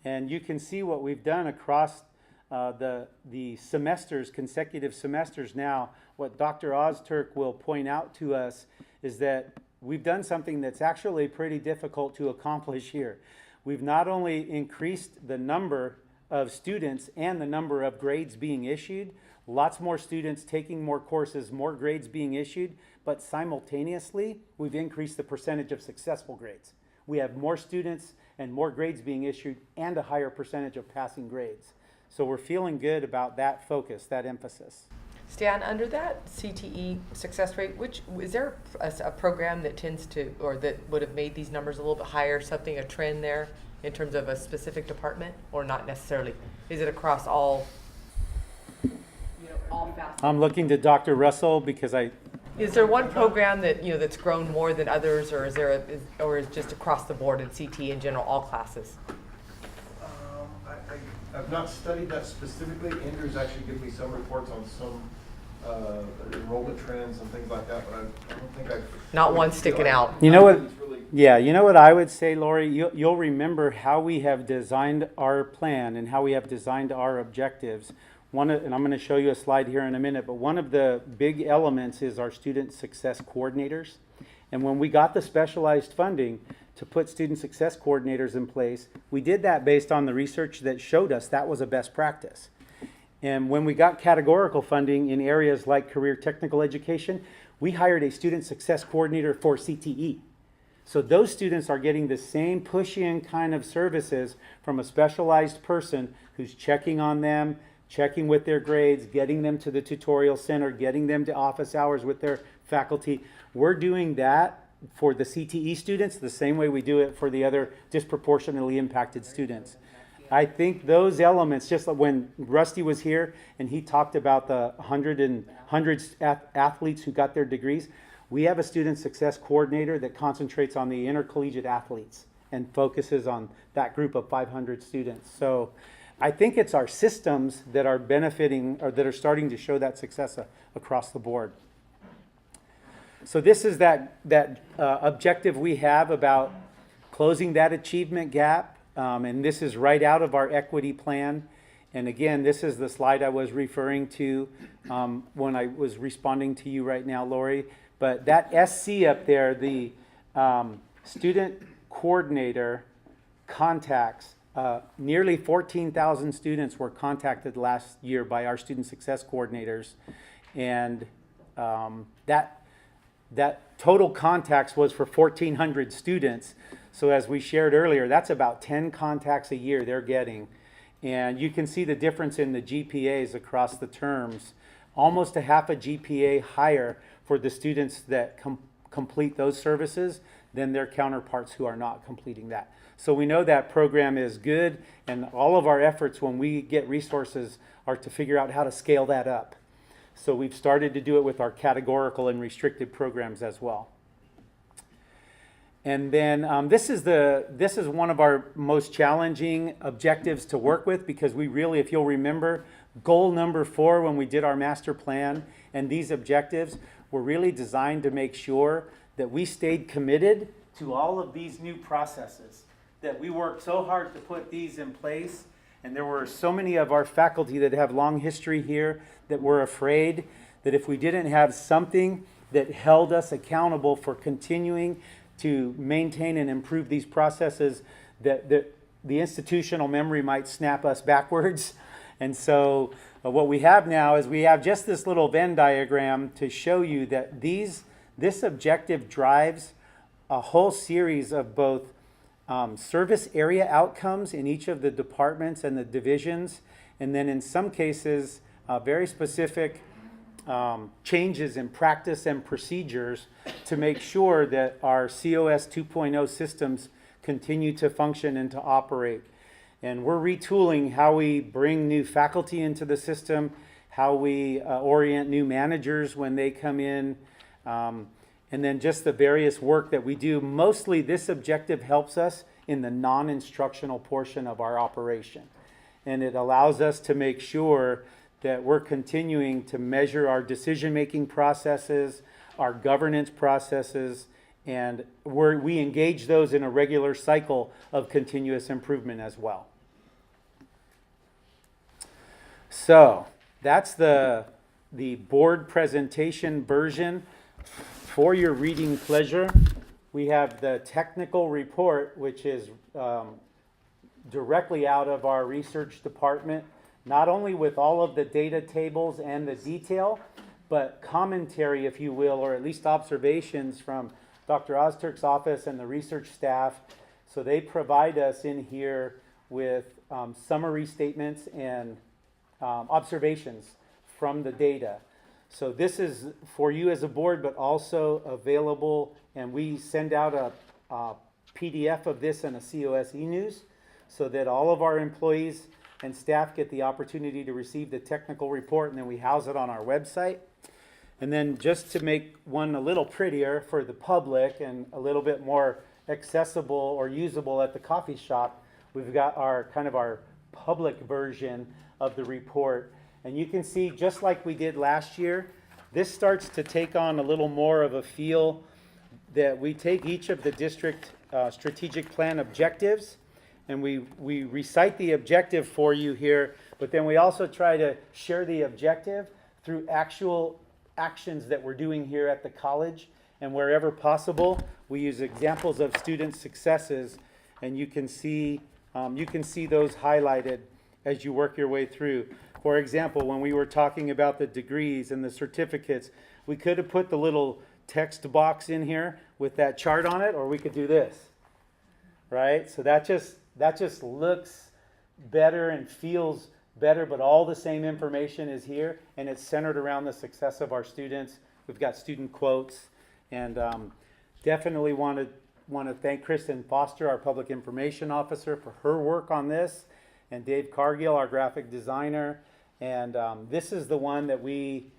And you can see what we've done across the semesters, consecutive semesters now. What Dr. Ozturk will point out to us is that we've done something that's actually pretty difficult to accomplish here. We've not only increased the number of students and the number of grades being issued, lots more students taking more courses, more grades being issued, but simultaneously, we've increased the percentage of successful grades. We have more students and more grades being issued and a higher percentage of passing grades. So we're feeling good about that focus, that emphasis. Stan, under that CTE success rate, is there a program that tends to, or that would have made these numbers a little bit higher, something, a trend there in terms of a specific department, or not necessarily? Is it across all, all facets? I'm looking to Dr. Russell because Is there one program that, that's grown more than others, or is it just across the board in CTE in general, all classes? I've not studied that specifically. Andrew's actually given me some reports on some enrollment trends and things like that, but I don't think I've... Not one sticking out. You know what? Yeah, you know what I would say, Lori? You'll remember how we have designed our plan and how we have designed our objectives. And I'm going to show you a slide here in a minute, but one of the big elements is our student success coordinators. And when we got the specialized funding to put student success coordinators in place, we did that based on the research that showed us that was a best practice. And when we got categorical funding in areas like career technical education, we hired a student success coordinator for CTE. So those students are getting the same push-in kind of services from a specialized person who's checking on them, checking with their grades, getting them to the tutorial center, getting them to office hours with their faculty. We're doing that for the CTE students the same way we do it for the other disproportionately impacted students. I think those elements, just like when Rusty was here and he talked about the hundreds athletes who got their degrees, we have a student success coordinator that concentrates on the intercollegiate athletes and focuses on that group of 500 students. So I think it's our systems that are benefiting or that are starting to show that success across the board. So this is that objective we have about closing that achievement gap, and this is right out of our equity plan. And again, this is the slide I was referring to when I was responding to you right now, Lori. But that SC up there, the student coordinator contacts, nearly 14,000 students were contacted last year by our student success coordinators. And that total contacts was for 1,400 students. So as we shared earlier, that's about 10 contacts a year they're getting. And you can see the difference in the GPAs across the terms. Almost a half a GPA higher for the students that complete those services than their counterparts who are not completing that. So we know that program is good, and all of our efforts when we get resources are to figure out how to scale that up. So we've started to do it with our categorical and restricted programs as well. And then this is one of our most challenging objectives to work with, because we really, if you'll remember, goal number 4 when we did our master plan and these objectives were really designed to make sure that we stayed committed to all of these new processes, that we worked so hard to put these in place. And there were so many of our faculty that have long history here that were afraid that if we didn't have something that held us accountable for continuing to maintain and improve these processes, that the institutional memory might snap us backwards. And so what we have now is we have just this little Venn diagram to show you that this objective drives a whole series of both service area outcomes in each of the departments and the divisions, and then in some cases very specific changes in practice and procedures to make sure that our COS 2.0 systems continue to function and to operate. And we're retooling how we bring new faculty into the system, how we orient new managers when they come in, and then just the various work that we do. Mostly this objective helps us in the non-instructional portion of our operation. And it allows us to make sure that we're continuing to measure our decision-making processes, our governance processes, and we engage those in a regular cycle of continuous improvement as well. So that's the board presentation version. For your reading pleasure, we have the technical report, which is directly out of our research department, not only with all of the data tables and the detail, but commentary, if you will, or at least observations from Dr. Ozturk's office and the research staff. So they provide us in here with summary statements and observations from the data. So this is for you as a board, but also available, and we send out a PDF of this in a COS e-news so that all of our employees and staff get the opportunity to receive the technical report, and then we house it on our website. And then just to make one a little prettier for the public and a little bit more accessible or usable at the coffee shop, we've got our kind of our public version of the report. And you can see, just like we did last year, this starts to take on a little more of a feel that we take each of the district strategic plan objectives and we recite the objective for you here, but then we also try to share the objective through actual actions that we're doing here at the college, and wherever possible we use examples of student successes, and you can see those highlighted as you work your way through. For example, when we were talking about the degrees and the certificates, we could have put the little text box in here with that chart on it, or we could do this, right? So that just looks better and feels better, but all the same information is here, and it's centered around the success of our students. We've got student quotes, and definitely want to thank Kristen Foster, our public information officer, for her work on this, and Dave Cargill, our graphic designer. And this is the one that we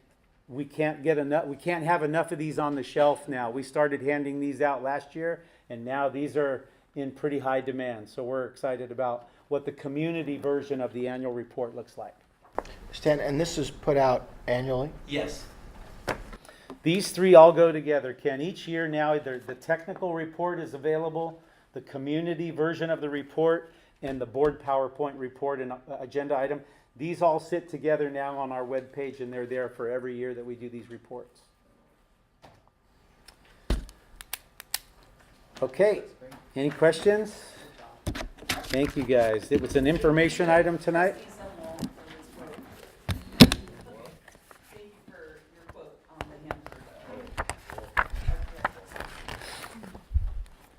can't get enough. We can't have enough of these on the shelf now. We started handing these out last year, and now these are in pretty high demand. So we're excited about what the community version of the annual report looks like. Stan, and this is put out annually? Yes. These three all go together, Ken. Each year now, either the technical report is available, the community version of the report, and the board PowerPoint report and agenda item. These all sit together now on our webpage, and they're there for every year that we do these reports. Okay, any questions? Thank you, guys. It was an information item tonight.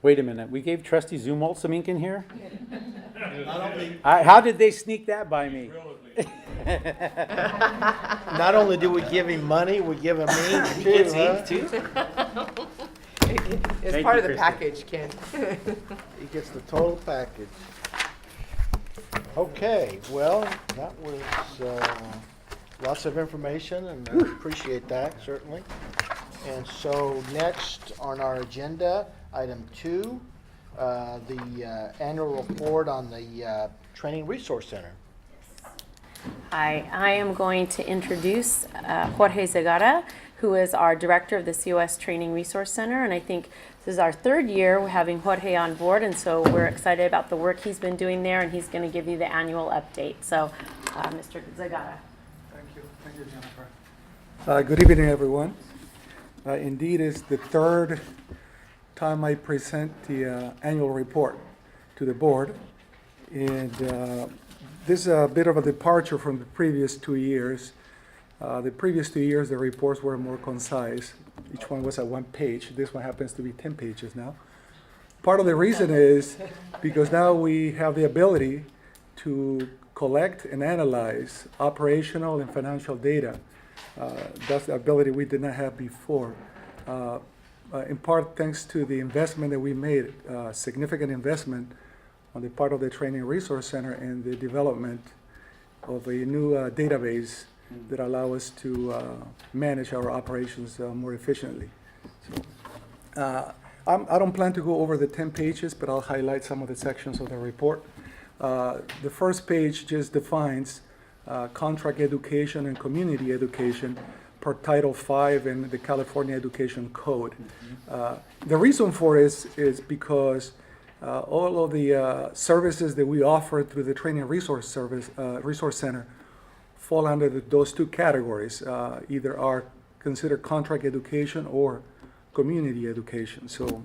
Wait a minute, we gave Trustee Zumwalt some ink in here? How did they sneak that by me? Not only do we give him money, we give him ink too. It's huh? ink too? It's Thank part you, of the Kristen. package, Ken. He gets the total package. Okay, well, that was lots of information, and I appreciate that, certainly. And so next on our agenda, item 2, the annual report on the Training Resource Center. Hi, I am going to introduce Jorge Zagara, who is our director of the COS Training Resource Center, and I think this is our 3rd year having Jorge on board, and so we're excited about the work he's been doing there, and he's going to give you the annual update. So, Mr. Zagara. Thank you, Jennifer. Good evening, everyone. Indeed, it's the 3rd time I present the annual report to the board, and this is a bit of a departure from the previous 2 years. The previous 2 years, the reports were more concise. Each one was at 1 page. This one happens to be 10 pages now. Part of the reason is because now we have the ability to collect and analyze operational and financial data. That's the ability we did not have before. In part, thanks to the investment that we made, significant investment on the part of the Training Resource Center and the development of a new database that allow us to manage our operations more efficiently. So, I don't plan to go over the 10 pages, but I'll highlight some of the sections of the report. The first page just defines contract education and community education per Title V in the California Education Code. The reason for it is because all of the services that we offer through the Training Resource Center fall under those 2 categories, either are considered contract education or community education. So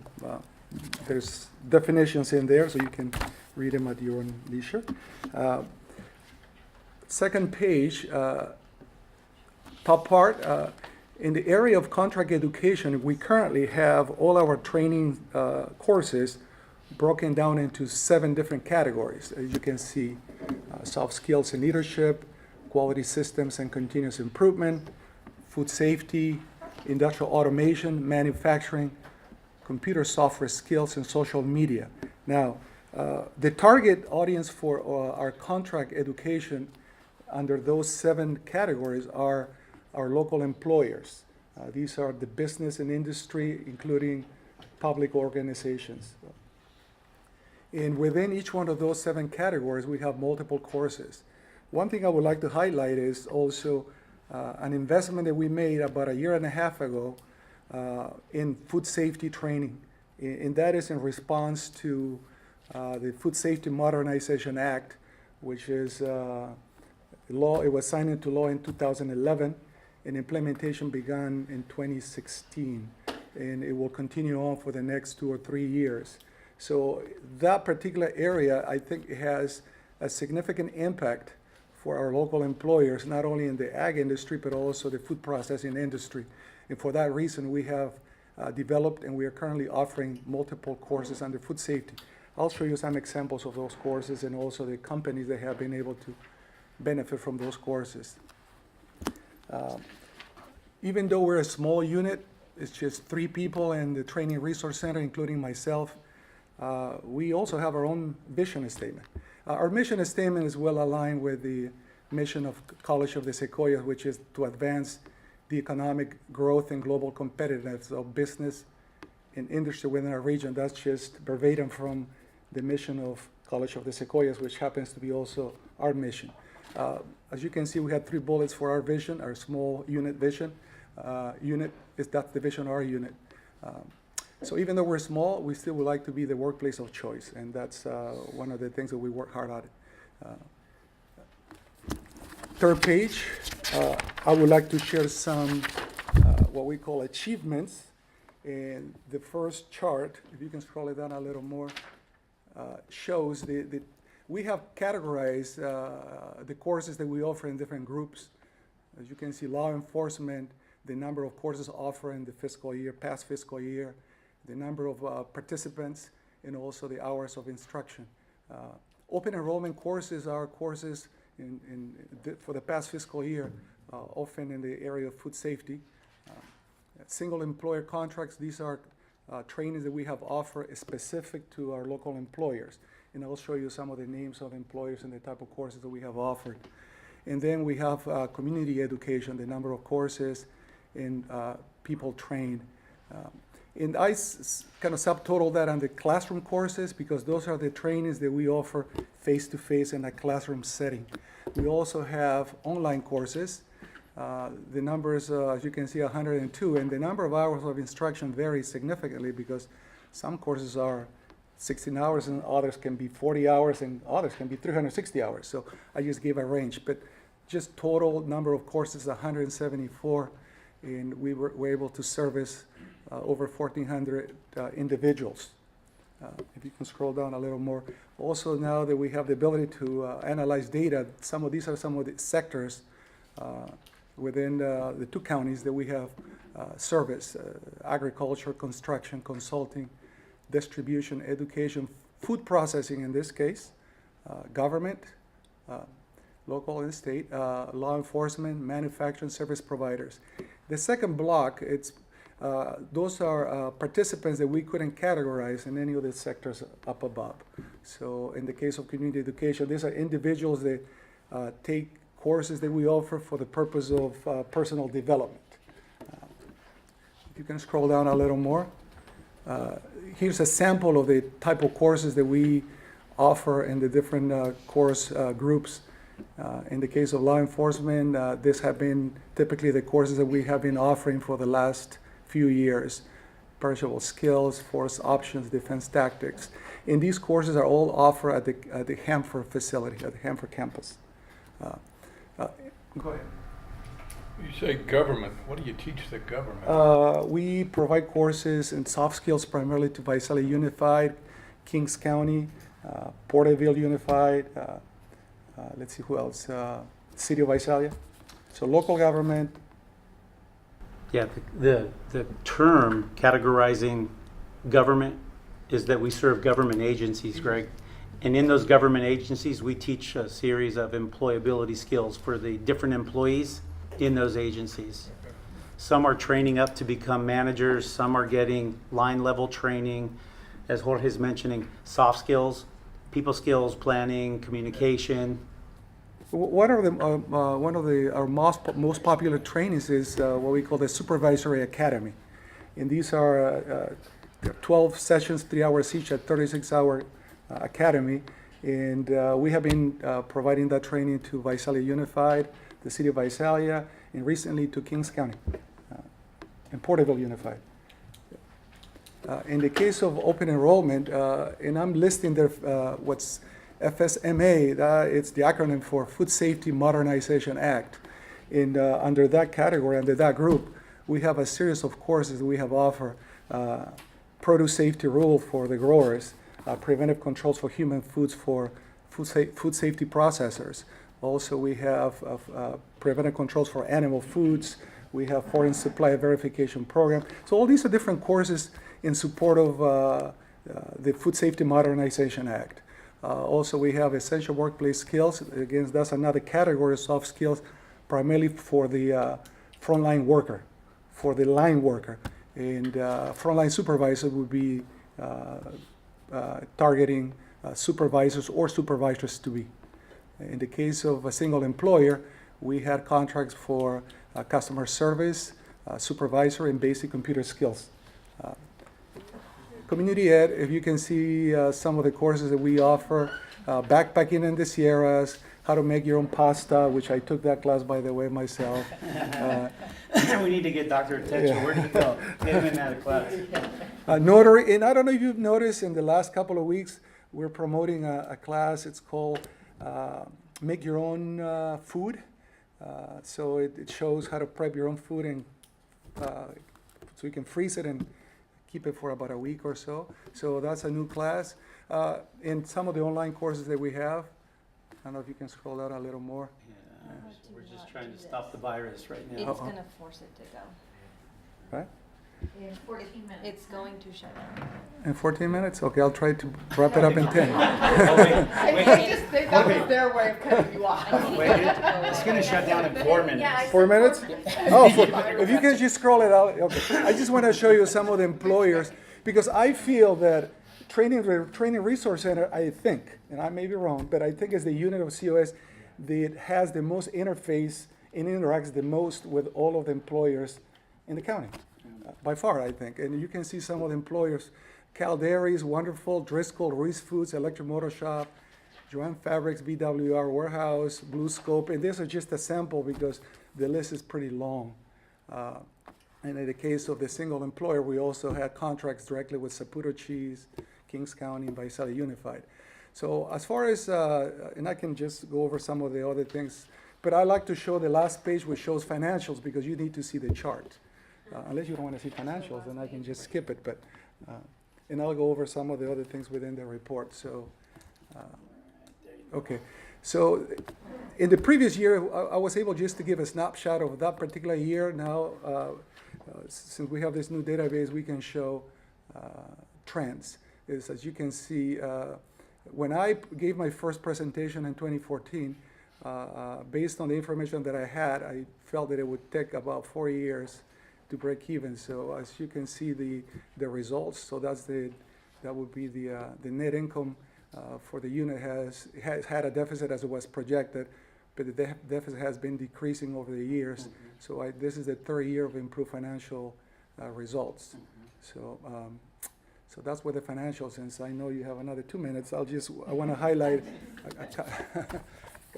there's definitions in there, so you can read them at your own leisure. Second page, top part, in the area of contract education, we currently have all our training courses broken down into 7 different categories, as you can see. soft skills and leadership, quality systems and continuous improvement, food safety, industrial automation, manufacturing, computer software skills, and social media. Now, the target audience for our contract education under those 7 categories are our local employers. These are the business and industry, including public organizations. And within each one of those 7 categories, we have multiple courses. One thing I would like to highlight is also an investment that we made about 1.5 years ago in food safety training. And that is in response to the Food Safety Modernization Act, which is law. It was signed into law in 2011, and implementation began in 2016, and it will continue on for the next 2 or 3 years. So that particular area, I think, has a significant impact for our local employers, not only in the ag industry, but also the food processing industry. And for that reason, we have developed and we are currently offering multiple courses under food safety. I'll show you some examples of those courses and also the companies that have been able to benefit from those courses. Even though we're a small unit, it's just 3 people in the Training Resource Center, including myself, we also have our own vision statement. Our mission statement is well aligned with the mission of College of the Sequoias, which is to advance the economic growth and global competitiveness of business and industry within our region. That's just verbatim from the mission of College of the Sequoias, which happens to be also our mission. As you can see, we have 3 bullets for our vision, our small unit vision. That's the vision of our unit. So even though we're small, we still would like to be the workplace of choice, and that's one of the things that we work hard at. Third page, I would like to share some what we call achievements. And the first chart, if you can scroll it down a little more, shows we have categorized the courses that we offer in different groups. As you can see, law enforcement, the number of courses offered in the fiscal year, past fiscal year, the number of participants, and also the hours of instruction. Open enrollment courses are courses for the past fiscal year, often in the area of food safety. Single employer contracts, these are trainings that we have offered specific to our local employers. And I'll show you some of the names of employers and the type of courses that we have offered. And then we have community education, the number of courses and people trained. And I kind of subtotal that on the classroom courses because those are the trainings that we offer face-to-face in a classroom setting. We also have online courses. The numbers, as you can see, 102, and the number of hours of instruction varies significantly because some courses are 16 hours and others can be 40 hours and others can be 360 hours. So I just gave a range, but just total number of courses, 174, and we were able to service over 1,400 individuals. If you can scroll down a little more. Also, now that we have the ability to analyze data, these are some of the sectors within the 2 counties that we have service, agriculture, construction, consulting, distribution, education, food processing in this case, government, local and state, law enforcement, manufacturing service providers. The second block, those are participants that we couldn't categorize in any of the sectors up above. So in the case of community education, these are individuals that take courses that we offer for the purpose of personal development. If you can scroll down a little more. Here's a sample of the type of courses that we offer in the different course groups. In the case of law enforcement, these have been typically the courses that we have been offering for the last few years. Perishable skills, force options, defense tactics. And these courses are all offered at the Hanford facility, at the Hanford campus. Go ahead. You say government. What do you teach the government? We provide courses in soft skills primarily to Visalia Unified, Kings County, Porterville Unified, let's see who else, City of Visalia. So local government. Yeah, the term categorizing government is that we serve government agencies, Greg, And in those government agencies, we teach a series of employability skills for the different employees in those agencies. Some are training up to become managers, some are getting line level training, as Jorge's mentioning, soft skills, people skills, planning, communication. One of our most popular trainings is what we call the Supervisory Academy. And these are 12 sessions, 3 hours each at 36-hour academy. And we have been providing that training to Visalia Unified, the City of Visalia, and recently to Kings County and Porterville Unified. In the case of open enrollment, and I'm listing there what's FSMA, it's the acronym for Food Safety Modernization Act. And under that category, under that group, we have a series of courses that we have offered. Produce safety rule for the growers, preventive controls for human foods for food safety processors. Also, we have preventive controls for animal foods. We have foreign supply verification program. So all these are different courses in support of the Food Safety Modernization Act. Also, we have essential workplace skills. Again, that's another category of soft skills, primarily for the frontline worker, for the line worker. And frontline supervisor would be targeting supervisors or supervisors to be. In the case of a single employer, we had contracts for customer service, supervisor, and basic computer skills. Community Ed, if you can see some of the courses that we offer, backpacking in the Sierras, how to make your own pasta, which I took that class, by the way, myself. We need to get Dr. Techo. Where did he go? Get him in that class. Notary, and I don't know if you've noticed in the last couple of weeks, we're promoting a class. It's called Make Your Own Food. So it shows how to prep your own food, and so you can freeze it and keep it for about a week or so. So that's a new class. In some of the online courses that we have, I don't know if you can scroll down a little more. Yeah, we're just trying to stop the virus right now. It's going to force it to go. Right? In 14 minutes. It's going to shut down. In 14 minutes? Okay, I'll try to wrap it up in 10. That was their way of cutting you off. It's going to shut down in 4 minutes. Yeah, 4 minutes? Oh, if you can just scroll it out. Okay. I just want to show you some of the employers, because I feel that Training Resource Center, I think, and I may be wrong, but I think is the unit of COS that has the most interface and interacts the most with all of the employers in the county. By far, I think. And you can see some of the employers. Calderis, wonderful. Driscoll, Reese Foods, Electric Motor Shop, Joanne Fabrics, BWR Warehouse, Blue Scope. And this is just a sample because the list is pretty long. And in the case of the single employer, we also had contracts directly with Saputo Cheese, Kings County, and Visalia Unified. So as far as, and I can just go over some of the other things, but I like to show the last page, which shows financials, because you need to see the chart. Unless you don't want to see financials, then I can just skip it. But and I'll go over some of the other things within the report. So, okay. So in the previous year, I was able just to give a snapshot of that particular year. Now, since we have this new database, we can show trends. As you can see, when I gave my first presentation in 2014, based on the information that I had, I felt that it would take about 4 years to break even. So as you can see the results, so that would be the net income for the unit has had a deficit as it was projected, but the deficit has been decreasing over the years. Mm-hmm. So this is the third year of improved financial results. Mm-hmm. So that's where the financials, since I know you have another 2 minutes, I want to highlight,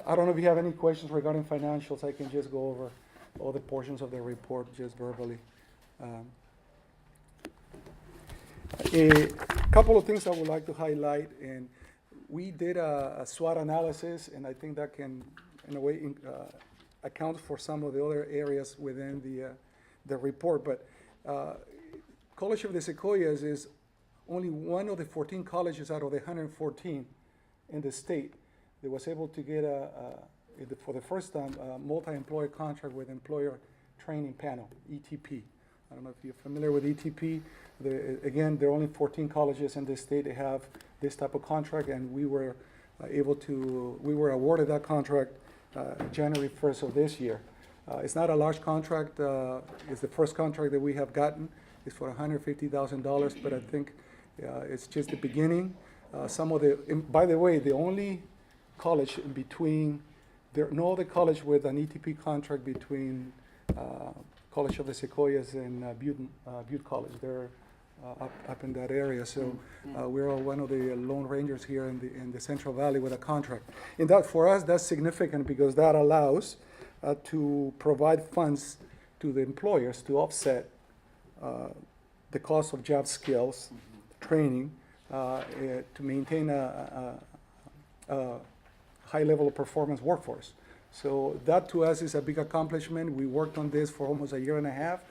I don't know if you have any questions regarding financials. I can just go over all the portions of the report just verbally. A couple of things I would like to highlight, and we did a SWOT analysis, and I think that can, in a way, account for some of the other areas within the report. But College of the Sequoias is only one of the 14 colleges out of the 114 in the state that was able to get for the first time, a multi-employer contract with Employer Training Panel, ETP. I don't know if you're familiar with ETP. Again, there are only 14 colleges in the state that have this type of contract, and we were awarded that contract January 1st of this year. It's not a large contract. It's the first contract that we have gotten. It's for $150,000, but I think it's just the beginning. By the way, the only college in between, there are no other college with an ETP contract between College of the Sequoias and Butte College. They're up in that area. So we're all one of the Lone Rangers here in the Central Valley with a contract. And that, for us, that's significant because that allows to provide funds to the employers to offset the cost of job skills, training, to maintain a high level of performance workforce. So that to us is a big accomplishment. We worked on this for almost a year and a half,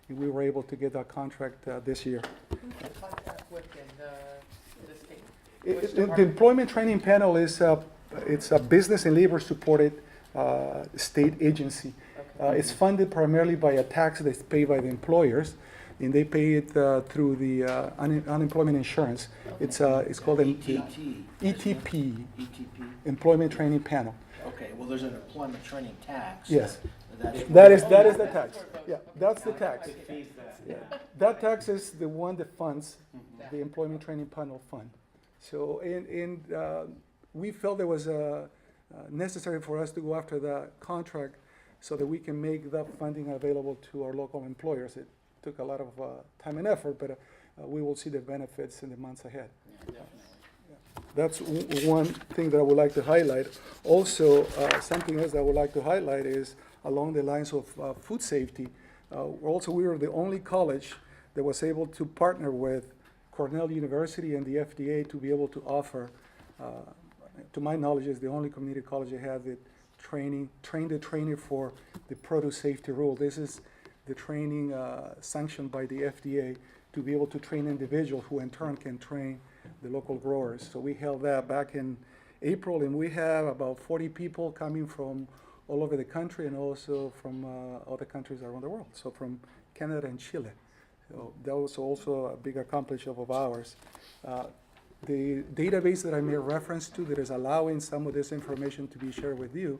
and we were able to get that contract this year. Who's the contract with in the state? The Employment Training Panel is it's a business and labor supported state agency. It's funded primarily by a tax that's paid by the employers, and they pay it through the unemployment insurance. It's called an ETP, Employment Training Panel. Okay, well, there's an employment training tax. Yes, that is the tax. Yeah, that's the tax. Yeah. That tax is the one that funds the Employment Training Panel fund. So, and we felt it was necessary for us to go after that contract so that we can make that funding available to our local employers. It took a lot of time and effort, but we will see the benefits in the months ahead. That's one thing that I would like to highlight. Also, something else that I would like to highlight is along the lines of food safety. We were the only college that was able to partner with Cornell University and the FDA to be able to offer, to my knowledge, is the only community college that had the train the trainer for the produce safety rule. This is the training sanctioned by the FDA to be able to train individuals who in turn can train the local growers. So we held that back in April, and we have about 40 people coming from all over the country and also from other countries around the world, so from Canada and Chile. So that was also a big accomplishment of ours. The database that I made reference to that is allowing some of this information to be shared with you,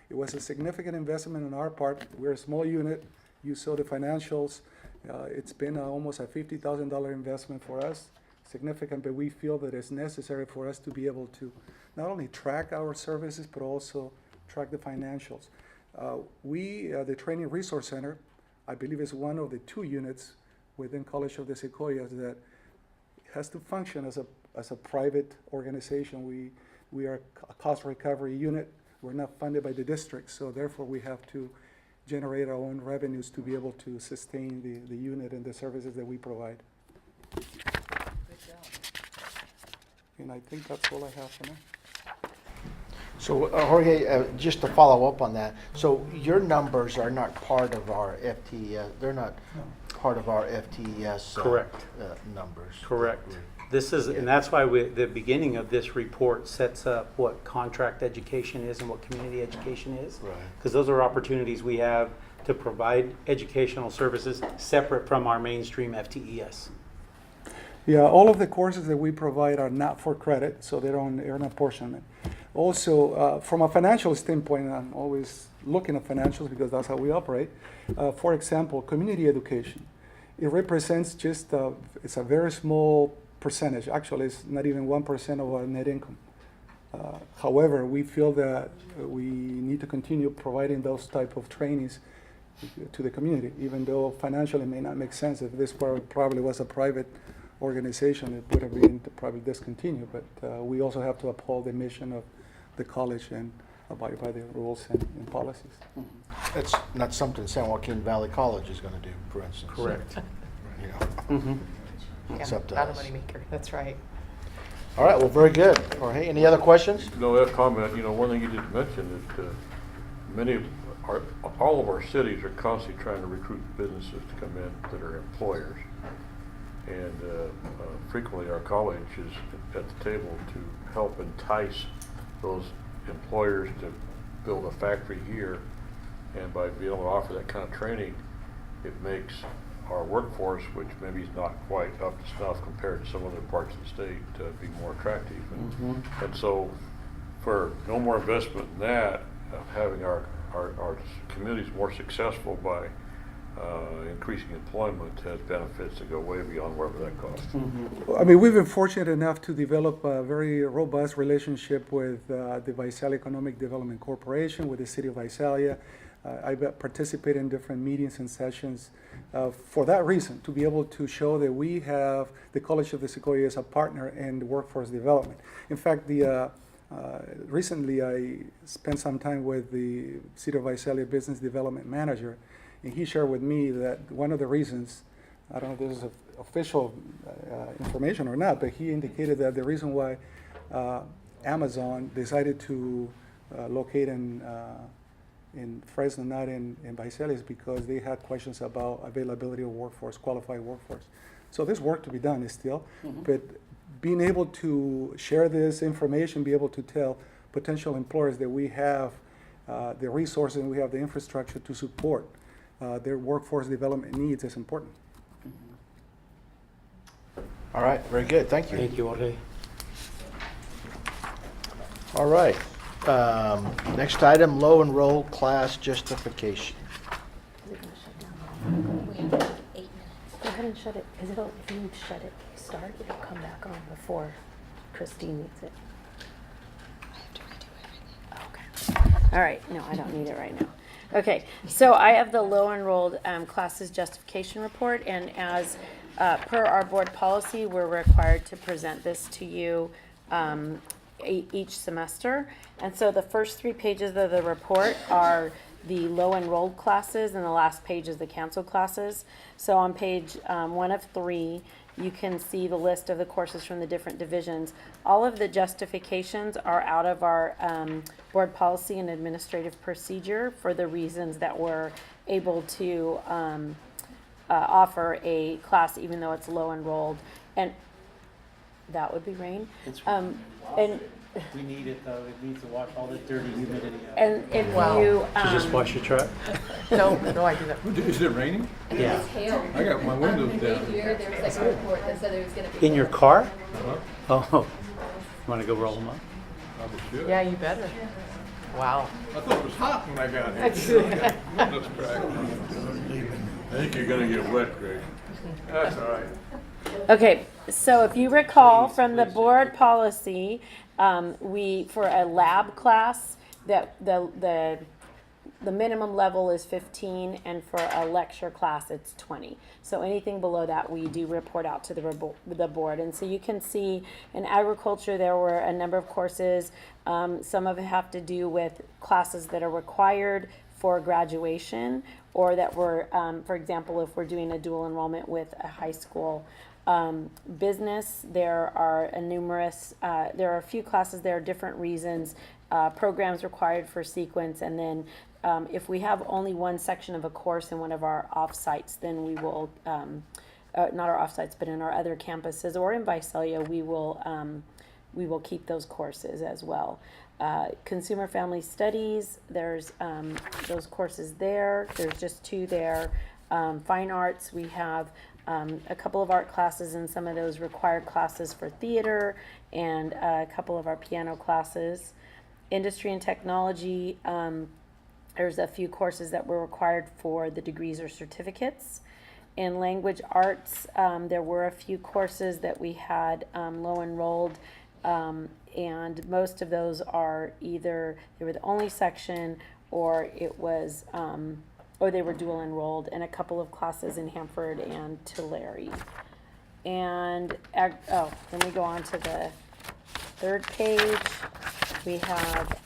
it was a significant investment on our part. We're a small unit. You saw the financials. It's been almost a $50,000 investment for us, significant, but we feel that it's necessary for us to be able to not only track our services, but also track the financials. The Training Resource Center, I believe, is one of the 2 units within College of the Sequoias that has to function as a private organization. We are a cost recovery unit. We're not funded by the district, so therefore we have to generate our own revenues to be able to sustain the unit and the services that we provide. Good job. And I think that's all I have for now. So Jorge, just to follow up on that, so your numbers are not part of our FTES, they're not part of our FTES Correct. Numbers. Correct. This is, and that's why the beginning of this report sets up what contract education is and what community education is. Right. Because those are opportunities we have to provide educational services separate from our mainstream FTES. Yeah, all of the courses that we provide are not for credit, so they don't earn apportionment. Also, from a financial standpoint, I'm always looking at financials because that's how we operate. For example, community education. It represents just, it's a very small percentage. Actually, it's not even 1% of our net income. However, we feel that we need to continue providing those type of trainings to the community, even though financially it may not make sense. If this probably was a private organization, it would have been probably discontinued, but we also have to uphold the mission of the college and abide by the rules and policies. That's not something San Joaquin Valley College is going to do, for instance. Correct. You know. It's up to Not a us. moneymaker, that's right. All right, well, very good. Jorge, any other questions? No, that comment, one thing you didn't mention is all of our cities are constantly trying to recruit businesses to come in that are employers. And frequently our college is at the table to help entice those employers to build a factory here. And by being able to offer that kind of training, it makes our workforce, which maybe is not quite up to snuff compared to some other parts of the state, to be more attractive. And so for no more investment in that, having our communities more successful by increasing employment has benefits that go way beyond wherever that costs. I mean, we've been fortunate enough to develop a very robust relationship with the Visalia Economic Development Corporation, with the city of Visalia. I participate in different meetings and sessions for that reason, to be able to show that we have the College of the Sequoia as a partner in workforce development. In fact, recently I spent some time with the City of Visalia Business Development Manager, and he shared with me that one of the reasons, I don't know if this is official information or not, but he indicated that the reason why Amazon decided to locate in Fresno, not in Visalia, is because they had questions about availability of workforce, qualified workforce. So there's work to be done still, but being able to share this information, be able to tell potential employers that we have the resources and we have the infrastructure to support their workforce development needs is important. All right, very good, thank you. Thank you, Jorge. All right, next item, low enroll class justification. We have 8 minutes. Go ahead and shut it, because if you shut it, start, it'll come back on before Christine needs it. I have to redo everything. Okay. All right, no, I don't need it right now. Okay, so I have the low enrolled classes justification report, and as per our board policy, we're required to present this to you each semester. And so the first 3 pages of the report are the low enrolled classes, and the last page is the canceled classes. So on page 1 of 3, you can see the list of the courses from the different divisions. All of the justifications are out of our board policy and administrative procedure for the reasons that we're able to offer a class even though it's low enrolled. And that would be Rain. And And we need it though. It needs to wash all the dirty humidity out. and if Wow. you So just wash your truck. No, I didn't. Is it raining? Yeah. It's hail. I got my windows down. Here, there was like a report that said there was going to be. In your car? Uh-huh. Oh, want to go roll them up? Probably should. Yeah, you better. Wow. I thought it was hot when I got here. Okay. Let's crack. I think you're gonna get wet, Greg. That's all right. Okay, so if you recall from the board policy, we, for a lab class, that the minimum level is 15, and for a lecture class, it's 20. So anything below that, we do report out to the board. And so you can see in agriculture, there were a number of courses. Some of it have to do with classes that are required for graduation, or that were, for example, if we're doing a dual enrollment with a high school business, there are there are a few classes, there are different reasons, programs required for sequence, and then if we have only one section of a course in one of our off-sites, then we will, not our off-sites, but in our other campuses or in Visalia, we will keep those courses as well. Consumer Family Studies, there's those courses there. There's just 2 there. Fine Arts, we have a couple of art classes and some of those required classes for theater, and a couple of our piano classes. Industry and Technology, there's a few courses that were required for the degrees or certificates. In Language Arts, there were a few courses that we had low enrolled, and most of those are either they were the only section, or it was or they were dual enrolled, and a couple of classes in Hanford and Tulare. And then we go on to the 3rd page. We have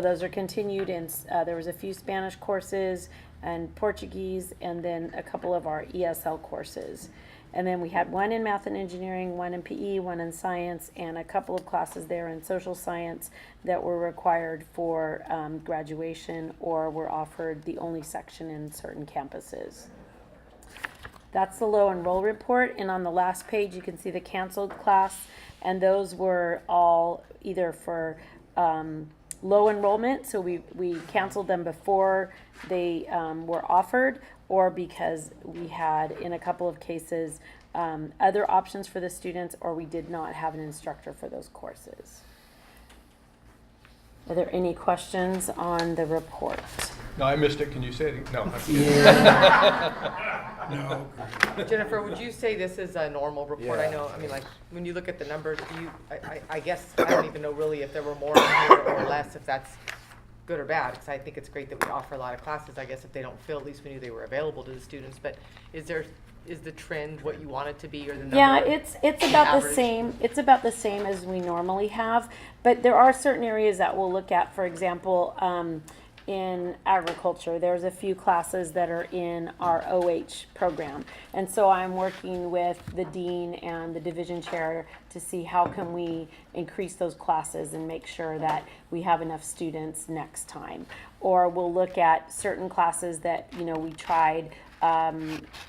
those are continued, and there was a few Spanish courses and Portuguese, and then a couple of our ESL courses. And then we had 1 in math and engineering, 1 in PE, 1 in science, and a couple of classes there in social science that were required for graduation, or were offered the only section in certain campuses. That's the low enroll report, and on the last page you can see the canceled class, and those were all either for low enrollment, so we canceled them before they were offered, or because we had, in a couple of cases, other options for the students, or we did not have an instructor for those courses. Are there any questions on the report? No, I missed it. Can you say it? No. No. Jennifer, would you say this is a normal report? I know, I mean, like, when you look at the numbers, do you, I guess, I don't even know really if there were more in here or less, if that's good or bad, because I think it's great that we offer a lot of classes. I guess if they don't fill, at least we knew they were available to the students, but is the trend what you want it to be, or the number? Yeah, it's about the average? same. It's about the same as we normally have, but there are certain areas that we'll look at. For example, in agriculture, there's a few classes that are in our OH program, and so I'm working with the dean and the division chair to see how can we increase those classes and make sure that we have enough students next time. Or we'll look at certain classes that, you know, we tried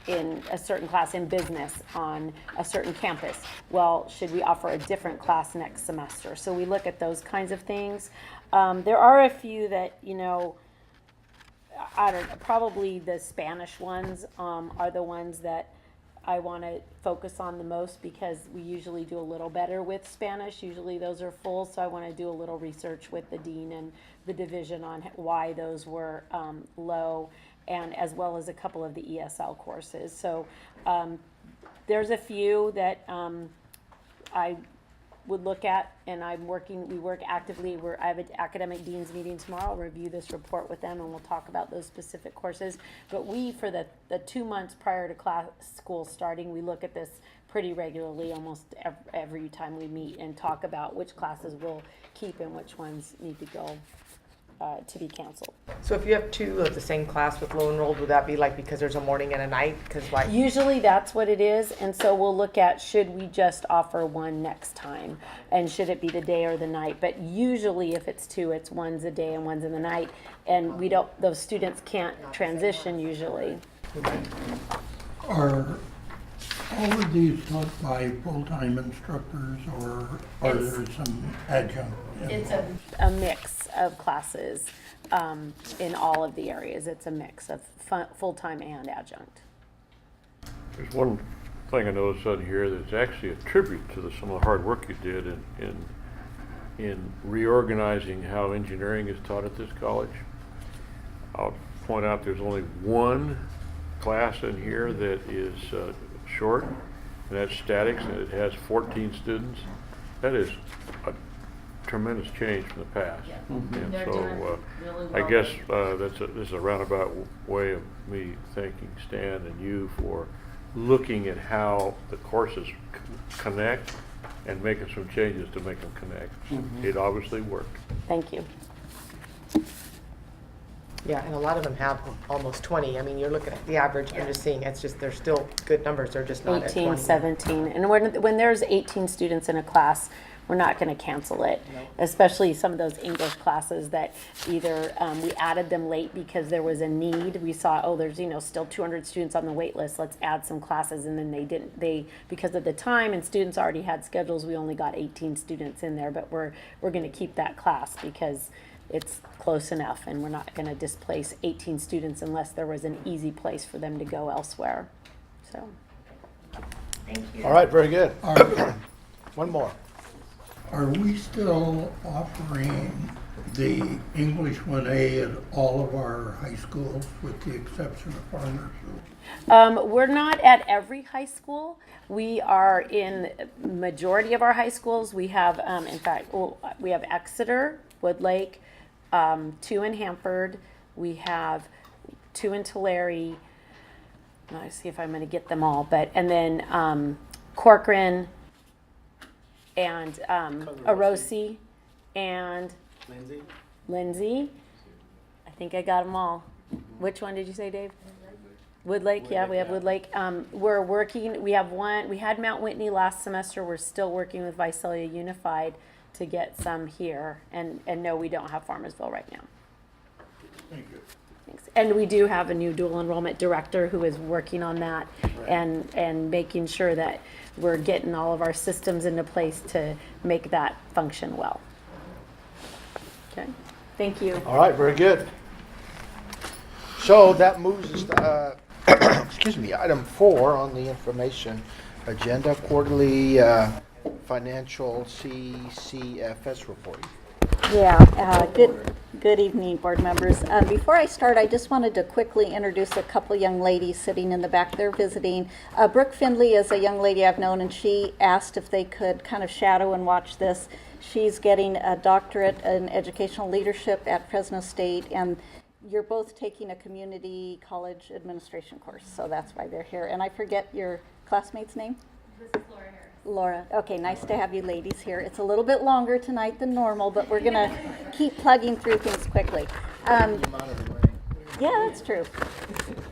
in a certain class in business on a certain campus. Well, should we offer a different class next semester? So we look at those kinds of things. There are a few that, you know, I don't know, probably the Spanish ones are the ones that I want to focus on the most, because we usually do a little better with Spanish. Usually those are full, so I want to do a little research with the dean and the division on why those were low, and as well as a couple of the ESL courses. So there's a few that I would look at, and we work actively. I have an academic dean's meeting tomorrow. I'll review this report with them, and we'll talk about those specific courses. But we, for the 2 months prior to school starting, we look at this pretty regularly, almost every time we meet, and talk about which classes we'll keep and which ones need to go to be canceled. So if you have two of the same class with low enrolled, would that be like because there's a morning and a night? Because like Usually that's what it is, and so we'll look at, should we just offer one next time, and should it be the day or the night? But usually if it's two, it's one's a day and one's in the night, and those students can't transition usually. Are all of these taught by full-time instructors, or are there some adjunct? It's a mix of classes in all of the areas. It's a mix of full-time and adjunct. There's one thing I noticed on here that's actually a tribute to some of the hard work you did in reorganizing how engineering is taught at this college. I'll point out there's only one class in here that is short, and that's statics, and it has 14 students. That is a tremendous change from the past. And so I guess this is a roundabout way of me thanking Stan and you for looking at how the courses connect and making some changes to make them connect. It obviously worked. Thank you. yeah, and a lot of them have almost 20. I mean, you're looking at the average. I'm just seeing it's just they're still good numbers. They're just not 18, at 20. 17, and when there's 18 students in a class, we're not going to cancel it, especially some of those English classes that either we added them late because there was a need. We saw, oh, there's still 200 students on the wait list. Let's add some classes, and then they because of the time and students already had schedules, we only got 18 students in there. But we're going to keep that class because it's close enough, and we're not going to displace 18 students unless there was an easy place for them to go elsewhere. So, Thank you. All right, very good. One more. Are we still offering the English 1A at all of our high schools, with the exception of Farmersville? we're not at every high school. We are in majority of our high schools. We have, in fact, we have Exeter, Woodlake, 2 in Hanford. We have 2 in Tulare. Let's see if I'm going to get them all, and then Corcoran, and Orosi, and Lindsay. I think I got them all. Which one did you say, Dave? Woodlake, yeah, we have Woodlake. We're working, we have one, we had Mount Whitney last semester. We're still working with Visalia Unified to get some here. And no, we don't have Farmersville right now. Thank you. Thanks. And we do have a new dual enrollment director who is working on that and making sure that we're getting all of our systems into place to make that function well. Okay, thank you. All right, very good. So that moves us excuse me, item 4 on the information agenda, quarterly financial CCFS report. Yeah, good evening, board members. Before I start, I just wanted to quickly introduce a couple young ladies sitting in the back there visiting. Brooke Findley is a young lady I've known, and she asked if they could kind of shadow and watch this. She's getting a doctorate in educational leadership at Fresno State, and you're both taking a community college administration course, so that's why they're here. And I forget your classmate's name? This is Laura Harris. Laura. Okay, nice to have you ladies here. It's a little bit longer tonight than normal, but we're going to keep plugging through things quickly. Yeah, that's true.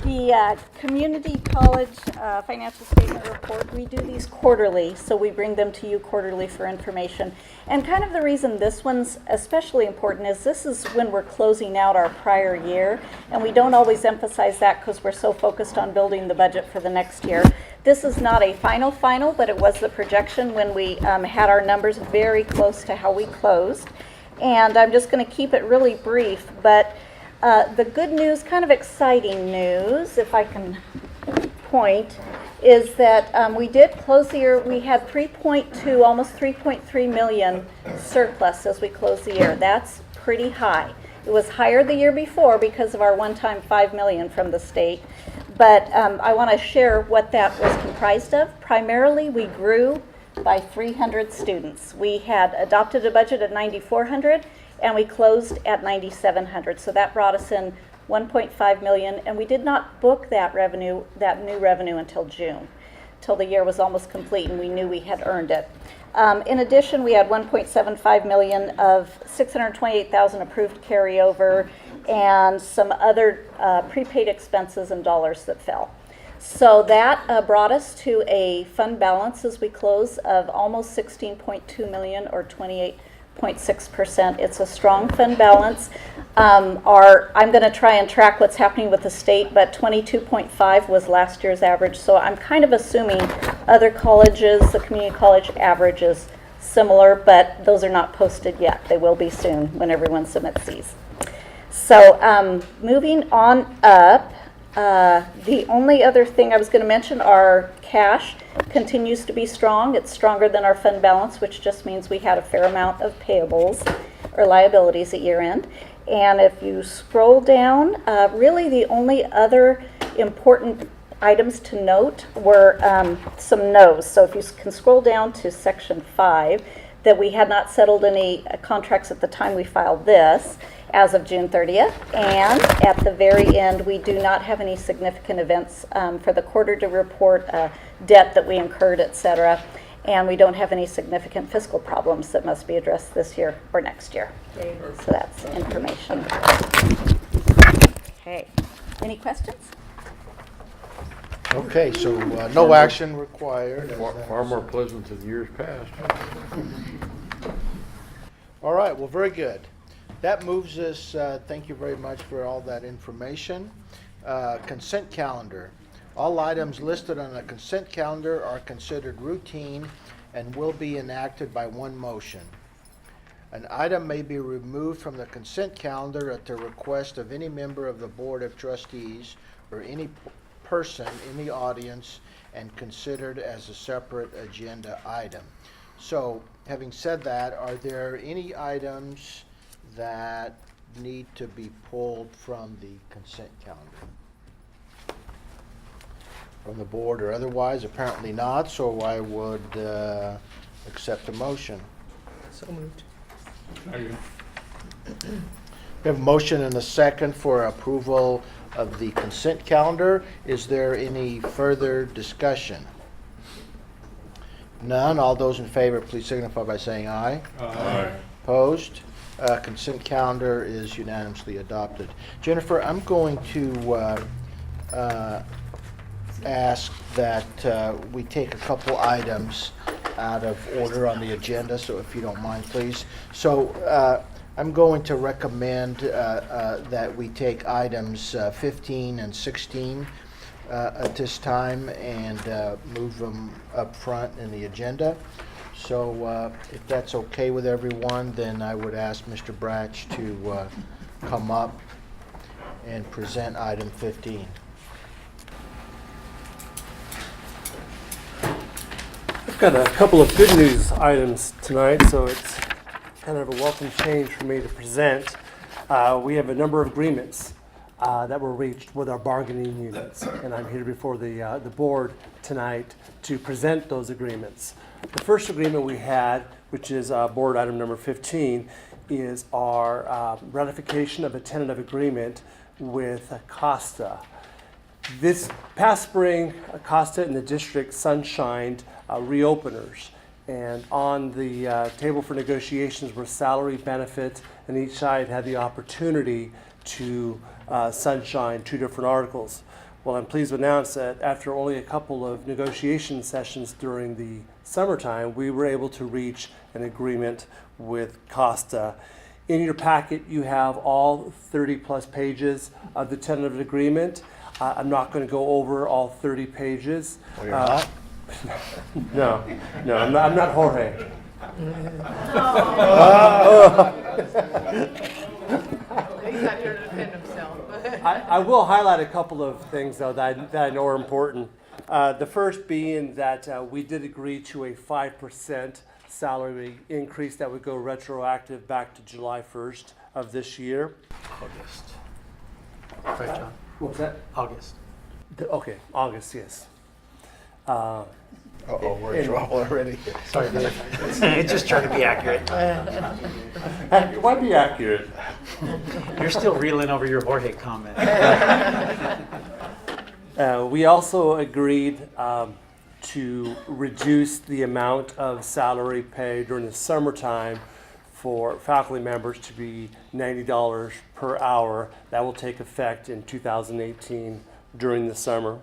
The community college financial statement report, we do these quarterly, so we bring them to you quarterly for information. And kind of the reason this one's especially important is this is when we're closing out our prior year, and we don't always emphasize that because we're so focused on building the budget for the next year. This is not a final, but it was the projection when we had our numbers very close to how we closed. And I'm just going to keep it really brief, but the good news, kind of exciting news, if I can point, is that we did close the year, we had 3.2, almost 3.3 million surplus as we closed the year. That's pretty high. It was higher the year before because of our one-time $5 million from the state. But I want to share what that was comprised of. Primarily, we grew by 300 students. We had adopted a budget of 9,400, and we closed at 9,700. So that brought us in 1.5 million, and we did not book that revenue, that new revenue, until June, till the year was almost complete, and we knew we had earned it. In addition, we had 1.75 million of 628,000 approved carryover, and some other prepaid expenses and dollars that fell. So that brought us to a fund balance as we close of almost 16.2 million, or 28.6%. It's a strong fund balance. I'm going to try and track what's happening with the state, but 22.5 was last year's average. So I'm kind of assuming other colleges, the community college average is similar, but those are not posted yet. They will be soon when everyone submits these. So moving on up, the only other thing I was going to mention, our cash continues to be strong. It's stronger than our fund balance, which just means we had a fair amount of payables or liabilities at year end. And if you scroll down, really the only other important items to note were some no's. So if you can scroll down to section 5, that we had not settled any contracts at the time we filed this as of June 30th. And at the very end, we do not have any significant events for the quarter to report, debt that we incurred, et cetera. And we don't have any significant fiscal problems that must be addressed this year or next year. So that's information. Okay. Any questions? Okay, so no action required. Far more pleasant than years past. All right, well, very good. That moves us, thank you very much for all that information. Consent calendar. All items listed on the consent calendar are considered routine and will be enacted by one motion. An item may be removed from the consent calendar at the request of any member of the Board of Trustees or any person in the audience and considered as a separate agenda item. So, having said that, are there any items that need to be pulled from the consent calendar? From the board or otherwise? Apparently not, so I would accept the motion. So moved. We have a motion and a second for approval of the consent calendar. Is there any further discussion? None. All those in favor, please signify by saying aye. Aye. Opposed? Consent calendar is unanimously adopted. Jennifer, I'm going to ask that we take a couple items out of order on the agenda, so if you don't mind, please. So I'm going to recommend that we take items 15 and 16 at this time and move them up front in the agenda. So if that's okay with everyone, then I would ask Mr. Bratch to come up and present item 15. Got a couple of good news items tonight, so it's kind of a welcome change for me to present. We have a number of agreements that were reached with our bargaining units, and I'm here before the board tonight to present those agreements. The first agreement we had, which is board item number 15, is our ratification of a tentative agreement with Costa. This past spring, Costa and the district sunshined reopeners, and on the table for negotiations were salary, benefits, and each side had the opportunity to sunshine two different articles. Well, I'm pleased to announce that after only a couple of negotiation sessions during the summertime, we were able to reach an agreement with Costa. In your packet, you have all 30 plus pages of the tentative agreement. I'm not going to go over all 30 pages. Oh, you're not? No, I'm not Jorge. He's not here to defend himself. I will highlight a couple of things, though, that I know are important. The first being that we did agree to a 5% salary increase that would go retroactive back to July 1st of this year. August. Right, John? What was that? August. Okay, August, yes. Uh-oh, we're in trouble already. Sorry, Dave. It's just trying to be accurate. Why be accurate? You're still reeling over your Jorge comment. We also agreed to reduce the amount of salary pay during the summertime for faculty members to be $90 per hour. That will take effect in 2018 during the summer.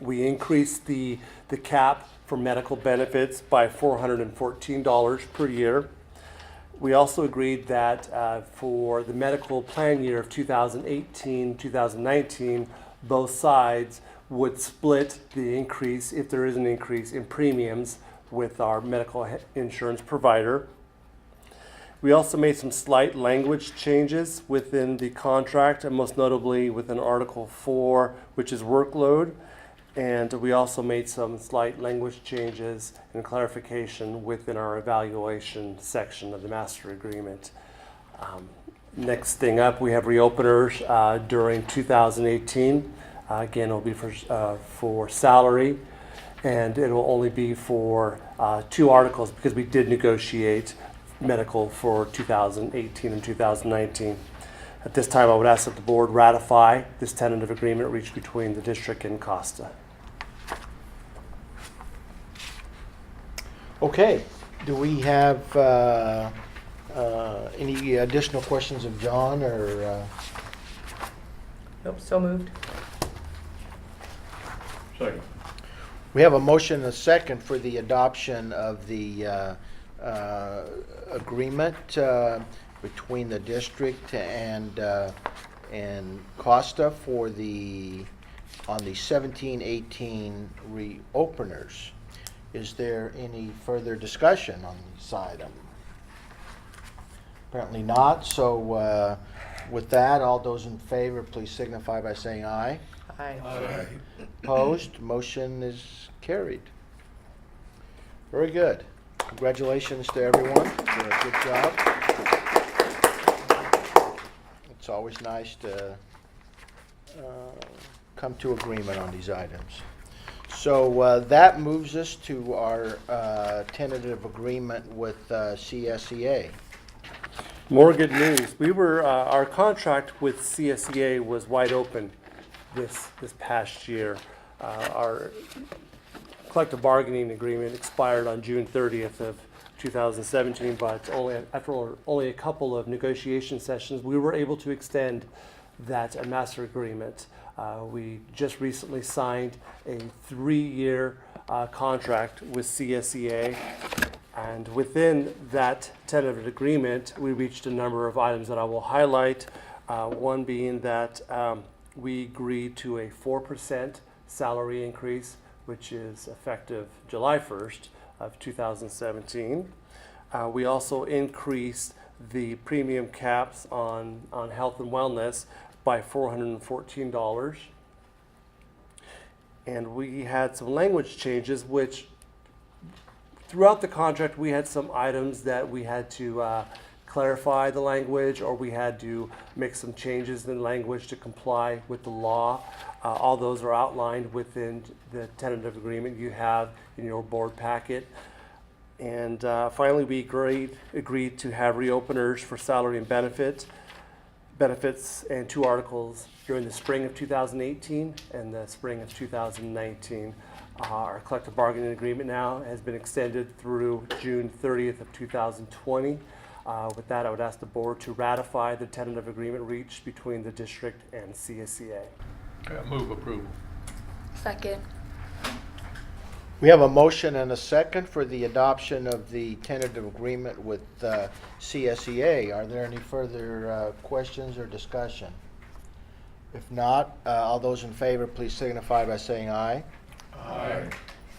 We increased the cap for medical benefits by $414 per year. We also agreed that for the medical plan year of 2018-2019, both sides would split the increase, if there is an increase in premiums, with our medical insurance provider. We also made some slight language changes within the contract, and most notably within Article 4, which is workload. And we also made some slight language changes and clarification within our evaluation section of the master agreement. Next thing up, we have reopeners during 2018. Again, it'll be for salary, and it will only be for 2 articles because we did negotiate medical for 2018 and 2019. At this time, I would ask that the board ratify this tentative agreement reached between the district and Costa. Okay, do we have any additional questions of John or? Nope, so moved. Second. We have a motion and a second for the adoption of the agreement between the district and Costa for on the 17-18 reopeners. Is there any further discussion on this item? Apparently not, so with that, all those in favor, please signify by saying aye. Aye. Aye. Opposed? Motion is carried. Very good. Congratulations to everyone. You did a good job. It's always nice to come to agreement on these items. So that moves us to our tentative agreement with CSEA. More good news. Our contract with CSEA was wide open this past year. Our collective bargaining agreement expired on June 30th of 2017, but after only a couple of negotiation sessions, we were able to extend that master agreement. We just recently signed a 3-year contract with CSEA, and within that tentative agreement, we reached a number of items that I will highlight. One being that we agreed to a 4% salary increase, which is effective July 1st of 2017. We also increased the premium caps on health and wellness by $414. And we had some language changes which throughout the contract, we had some items that we had to clarify the language, or we had to make some changes in language to comply with the law. All those are outlined within the tentative agreement you have in your board packet. And finally, we agreed to have reopeners for salary and benefits and 2 articles during the spring of 2018 and the spring of 2019. Our collective bargaining agreement now has been extended through June 30th of 2020. With that, I would ask the board to ratify the tentative agreement reached between the district and CSEA. Move approval. Second. We have a motion and a second for the adoption of the tentative agreement with CSEA. Are there any further questions or discussion? If not, all those in favor, please signify by saying aye. Aye.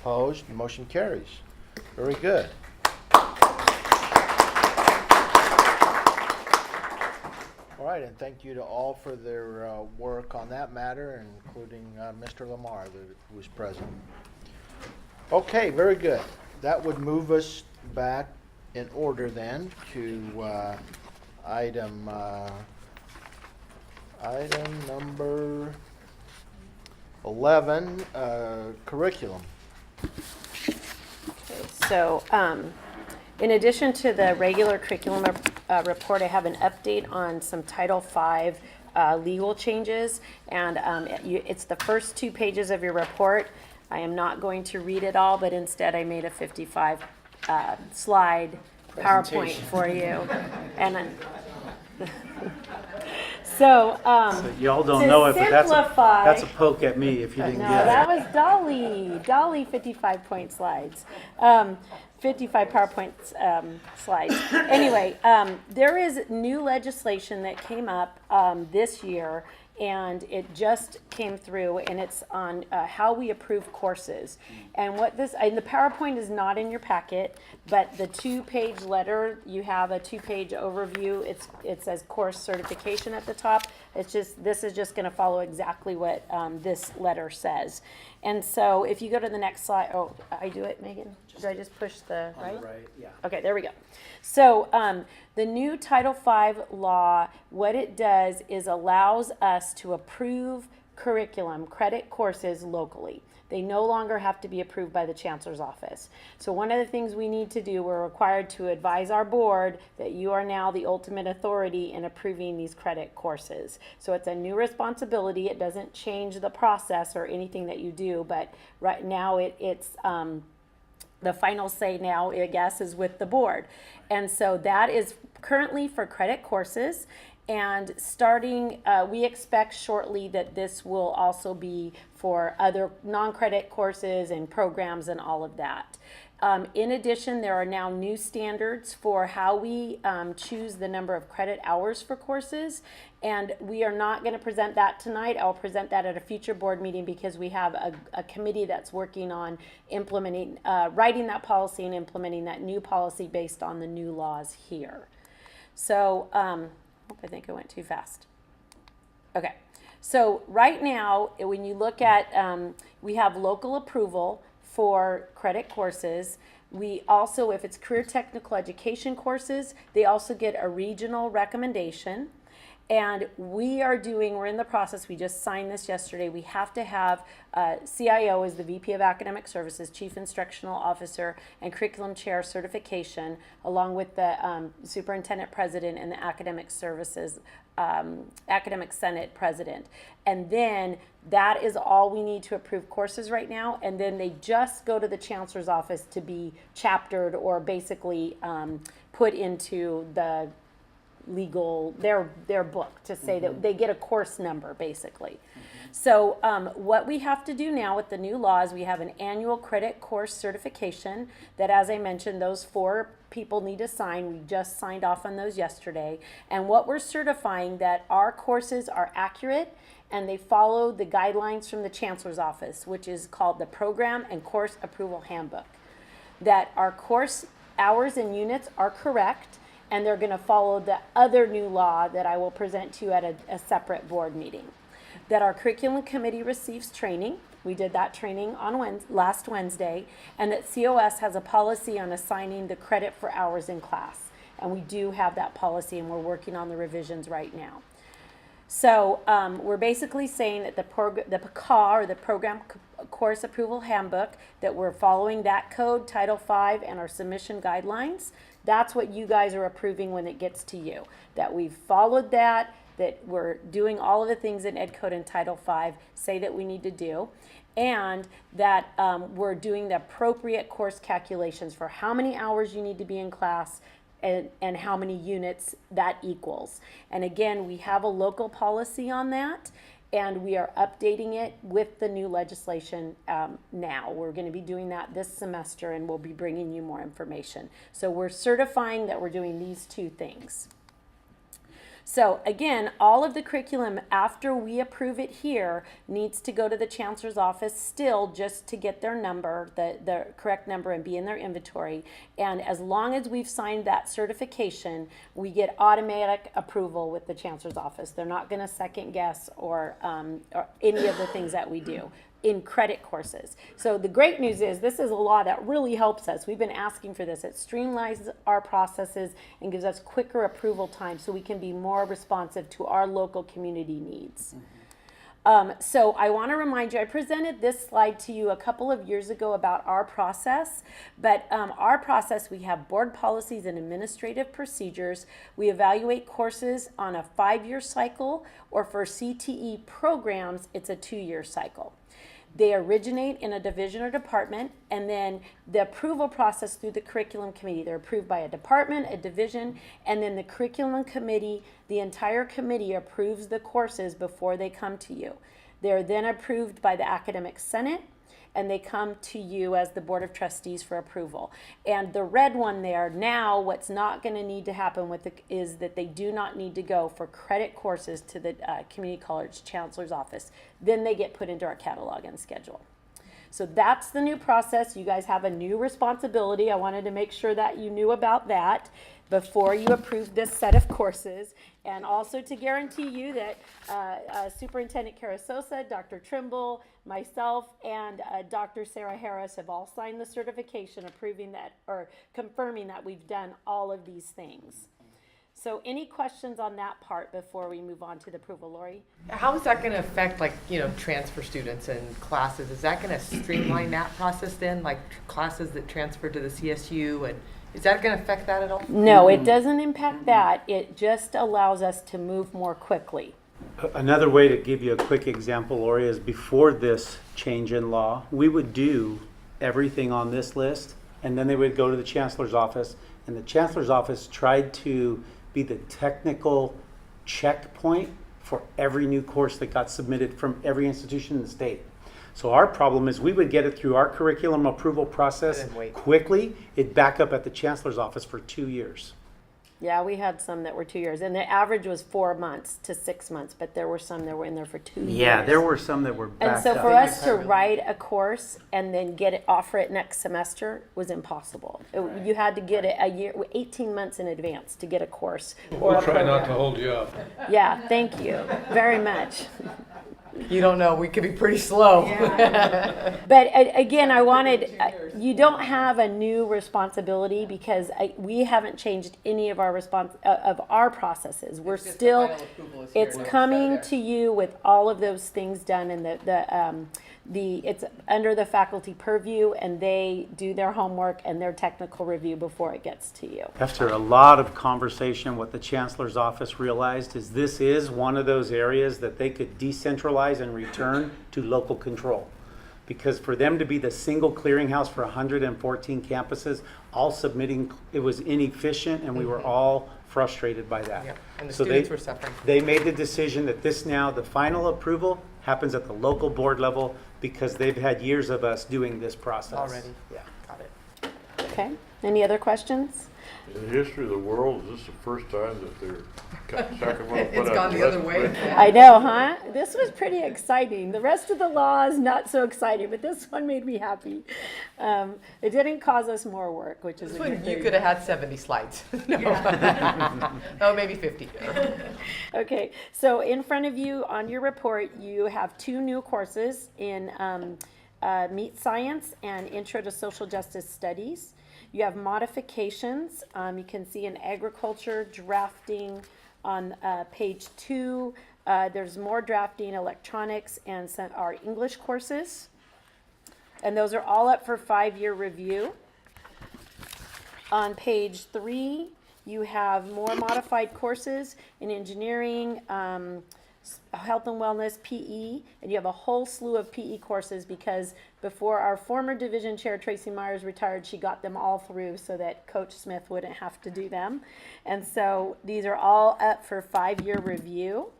Opposed? The motion carries. Very good. All right, and thank you to all for their work on that matter, including Mr. Lamar, who was present. Okay, very good. That would move us back in order then to item number 11, curriculum. So, in addition to the regular curriculum report, I have an update on some Title V legal changes, and it's the first 2 pages of your report. I am not going to read it all, but instead I made a 55 slide PowerPoint for you. And so y'all don't to know it, but simplify- that's a poke at me if you didn't No, get that it. was Dolly 55-point slides. 55 PowerPoint slides. Anyway, there is new legislation that came up this year, and it just came through, and it's on how we approve courses. And and the PowerPoint is not in your packet, but the 2-page letter, you have a 2-page overview. It says course certification at the top. This is just gonna follow exactly what this letter says. And so if you go to the next slide, oh, I do it, Megan? Did I just push the right? Right, yeah. Okay, there we go. So the new Title V law, what it does is allows us to approve curriculum, credit courses locally. They no longer have to be approved by the chancellor's office. So one of the things we need to do, we're required to advise our board that you are now the ultimate authority in approving these credit courses. So it's a new responsibility. It doesn't change the process or anything that you do, but right now it's the final say now, I guess, is with the board. And so that is currently for credit courses. And starting, we expect shortly that this will also be for other non-credit courses and programs and all of that. In addition, there are now new standards for how we choose the number of credit hours for courses. And we are not going to present that tonight. I'll present that at a future board meeting because we have a committee that's working on implementing, writing that policy and implementing that new policy based on the new laws here. So, I think I went too fast. Okay, so right now, when you look at, we have local approval for credit courses. We also, if it's career technical education courses, they also get a regional recommendation. And we're in the process, we just signed this yesterday, we have to have CIO is the VP of Academic Services, Chief Instructional Officer, and Curriculum Chair certification, along with the Superintendent President and the Academic Services, Academic Senate President. And then that is all we need to approve courses right now, and then they just go to the Chancellor's office to be chaptered or basically put into the legal, their book to say that they get a course number basically. So what we have to do now with the new laws, we have an annual credit course certification that, as I mentioned, those 4 people need to sign. We just signed off on those yesterday. And what we're certifying that our courses are accurate and they follow the guidelines from the Chancellor's office, which is called the Program and Course Approval Handbook. That our course hours and units are correct, and they're going to follow the other new law that I will present to you at a separate board meeting. That our curriculum committee receives training, We did that training on last Wednesday, and that COS has a policy on assigning the credit for hours in class. And we do have that policy, and we're working on the revisions right now. So we're basically saying that the PCAR, or the Program Course Approval Handbook, that we're following that code, Title V, and our submission guidelines. That's what you guys are approving when it gets to you. That we've followed that we're doing all of the things in Ed Code and Title V say that we need to do, and that we're doing the appropriate course calculations for how many hours you need to be in class, and how many units that equals. And again, we have a local policy on that, and we are updating it with the new legislation now. We're going to be doing that this semester, and we'll be bringing you more information. So we're certifying that we're doing these two things. So again, all of the curriculum after we approve it here needs to go to the chancellor's office still, just to get their number, the correct number, and be in their inventory. And as long as we've signed that certification, we get automatic approval with the chancellor's office. They're not going to second guess or any of the things that we do in credit courses. So the great news is this is a law that really helps us. We've been asking for this. It streamlines our processes and gives us quicker approval time so we can be more responsive to our local community needs. So I want to remind you, I presented this slide to you a couple of years ago about our process, but our process, we have board policies and administrative procedures. We evaluate courses on a 5-year cycle, or for CTE programs, it's a 2-year cycle. They originate in a division or department, and then the approval process through the curriculum committee. They're approved by a department, a division, and then the curriculum committee, the entire committee approves the courses before they come to you. They're then approved by the academic senate, and they come to you as the board of trustees for approval. And the red one there, now what's not going to need to happen with it is that they do not need to go for credit courses to the community college chancellor's office. Then they get put into our catalog and schedule. So that's the new process. You guys have a new responsibility. I wanted to make sure that you knew about that before you approve this set of courses, and also to guarantee you that Superintendent Carasosa, Dr. Trimble, myself, and Dr. Sarah Harris have all signed the certification approving that, or confirming that we've done all of these things. So any questions on that part before we move on to the approval, Lori? How is that going to affect, like, transfer students and classes? Is that going to streamline that process then, like classes that transfer to the CSU, and is that going to affect that at all? No, it doesn't impact that. It just allows us to move more quickly. Another way to give you a quick example, Lori, is before this change in law, we would do everything on this list, and then they would go to the chancellor's office, and the chancellor's office tried to be the technical checkpoint for every new course that got submitted from every institution in the state. So our problem is we would get it through our curriculum approval process quickly. It'd back up at the chancellor's office for 2 years. Yeah, we had some that were 2 years, and the average was 4 months to 6 months, but there were some that were in there for 2 years. Yeah, there were some that were backed And so for up. us to write a course and then get it, offer it next semester was impossible. You had to get it a year, 18 months in advance to get a course. or We'll a try not program. to hold you up. Yeah, thank you very much. You don't know, we could be pretty slow. But again, I wanted, you don't have a new responsibility because we haven't changed any of our of our processes. We're just the still, final approval is here it's now. coming to you with all of those things done, and it's under the faculty purview, and they do their homework and their technical review before it gets to you. After a lot of conversation, what the chancellor's office realized is this is one of those areas that they could decentralize and return to local control. Because for them to be the single clearinghouse for 114 campuses, all submitting, it was inefficient, and we were all frustrated by that. Yeah, and the So students were suffering. They made the decision that this now, the final approval happens at the local board level because they've had years of us doing this process. Already. Yeah. Got it. Okay, any other questions? In the history of the world, is this the first time that Sacramento put It's out gone the other way. I know, huh? This was pretty exciting. The rest of the law is not so exciting, but this one made me happy. It didn't cause us more work, which is This a good one, thing. you could have had 70 slides. No. Oh, maybe 50. Okay, so in front of you on your report, you have 2 new courses in Meat Science and Intro to Social Justice Studies. You have modifications. You can see in agriculture, drafting on page 2. There's more drafting, electronics, and some our English courses. And those are all up for 5-year review. On page 3, you have more modified courses in engineering, health and wellness, PE, and you have a whole slew of PE courses because before our former division chair, Tracy Myers, retired, she got them all through so that Coach Smith wouldn't have to do them. And so these are all up for 5-year review.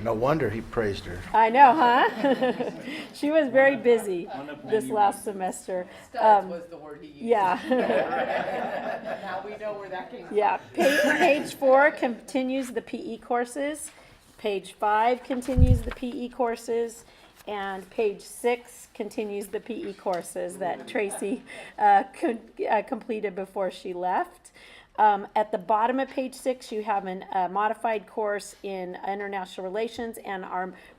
No wonder he praised her. I know, huh? She was very busy this last semester. Studs was the word he used. Yeah. Now we know where that came from. Yeah. Page 4 continues the PE courses. Page 5 continues the PE courses. And page 6 continues the PE courses that Tracy completed before she left. At the bottom of page 6, you have a modified course in international relations, and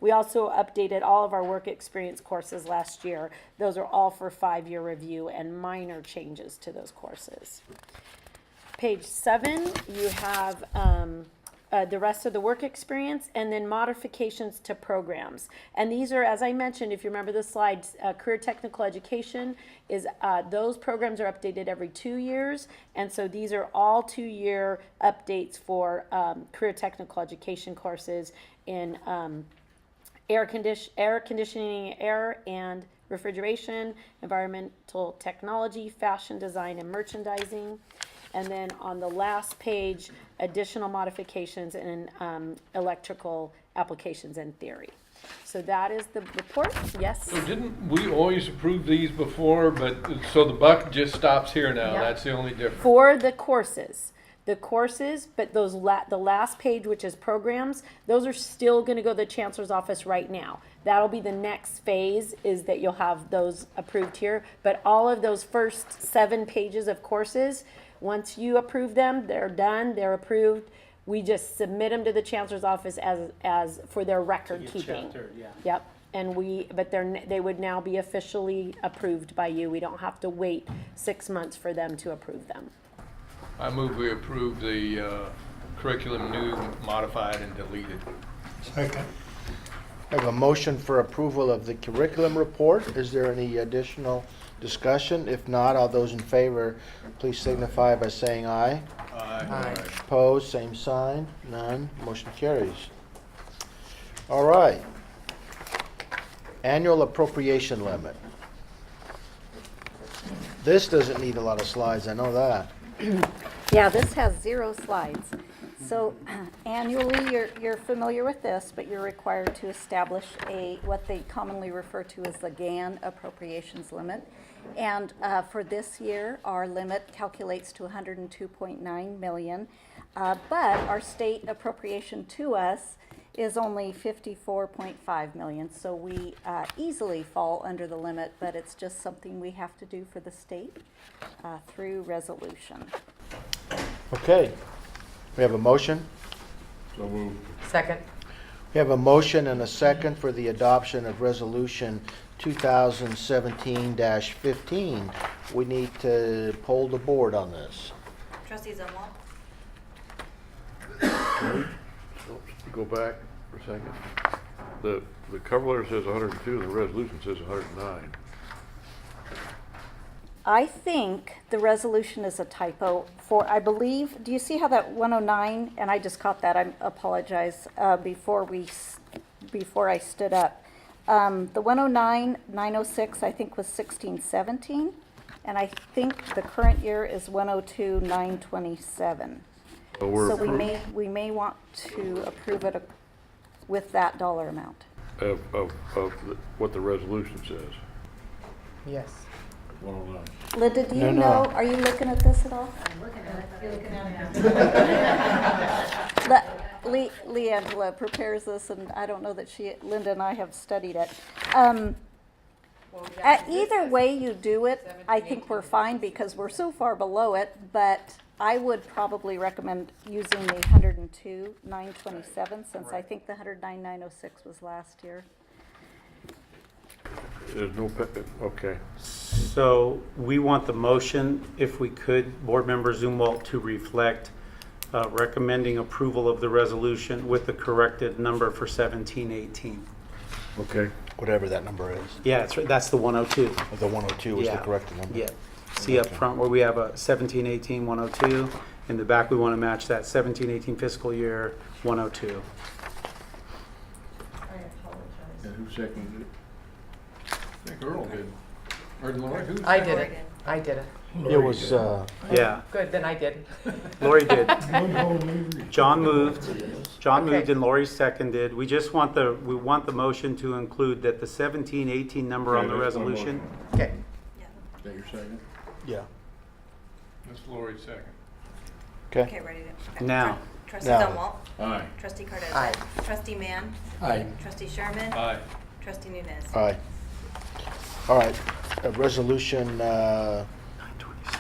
we also updated all of our work experience courses last year. Those are all for 5-year review and minor changes to those courses. Page 7, you have the rest of the work experience, and then modifications to programs. And these are, as I mentioned, if you remember the slides, career technical education is, those programs are updated every 2 years. And so these are all 2-year updates for career technical education courses in air conditioning, air and refrigeration, environmental technology, fashion design, and merchandising. And then on the last page, additional modifications in electrical applications and theory. So that is the report. Yes? So didn't we always approve these before, but, so the buck just stops here now? Yeah. That's the only difference? For the courses, but those the last page, which is programs, those are still going to go to the chancellor's office right now. That'll be the next phase, is that you'll have those approved here. But all of those first 7 pages of courses, once you approve them, they're done, they're approved. We just submit them to the chancellor's office as for their record keeping. Yeah. Yep. And they would now be officially approved by you. We don't have to wait 6 months for them to approve them. I move we approve the curriculum new, modified, and deleted. Second. I have a motion for approval of the curriculum report. Is there any additional discussion? If not, all those in favor, please signify by saying aye. Aye. Opposed, same sign. None. Motion carries. All right. Annual appropriation limit. This doesn't need a lot of slides, I know that. Yeah, this has 0 slides. So annually, you're familiar with this, but you're required to establish what they commonly refer to as the GAN appropriations limit. And for this year, our limit calculates to $102.9 million. But our state appropriation to us is only $54.5 million. So we easily fall under the limit, but it's just something we have to do for the state through resolution. Okay. We have a motion. So moved. Second. We have a motion and a second for the adoption of Resolution 2017-15. We need to poll the board on this. Trustee Zumwalt? Go back for a second. The cover letter says 102, the resolution says 109. I think the resolution is a typo I believe, do you see how that 109, and I just caught that, I apologize, before I stood up. The 109, 906, I think was 1617, and I think the current year is 102, 927. So we're So approved we may want to approve it with that dollar amount. of what the resolution says. Yes. 109. Linda, do you No, know, no. are you looking at this at all? I'm looking at it, but Leangela prepares this, and I don't know that Linda and I have studied it. Either way you do it, I think we're fine because we're so far below it, but I would probably recommend using the 102,927 since I think the 109,906 was last year. There's no, okay. So we want the motion, if we could, Board Member Zumwalt, to reflect recommending approval of the resolution with the corrected number for 1718. Okay. Whatever that number is. Yeah, that's the 102. The 102 is the Yeah. correct number. Yeah. See up front where we have a 1718 102. In the back, we want to match that 1718 fiscal year 102. And who seconded it? I think Earl did. Or Lori, who? I did it. I did it. It was, Yeah. Good, then I did. Lori did. John moved. John Okay. moved and Lori seconded. We just want the motion to include that the 1718 number on the Okay, that's one resolution. motion. Okay. Is that your second? yeah. That's Lori's second. Okay. Okay, ready to. Now. Trustee Now. Zumwalt. Aye. Trustee Cardoza. Aye. Trustee Mann. Aye. Trustee Sherman. Aye. Trustee Nunez. All right. Resolution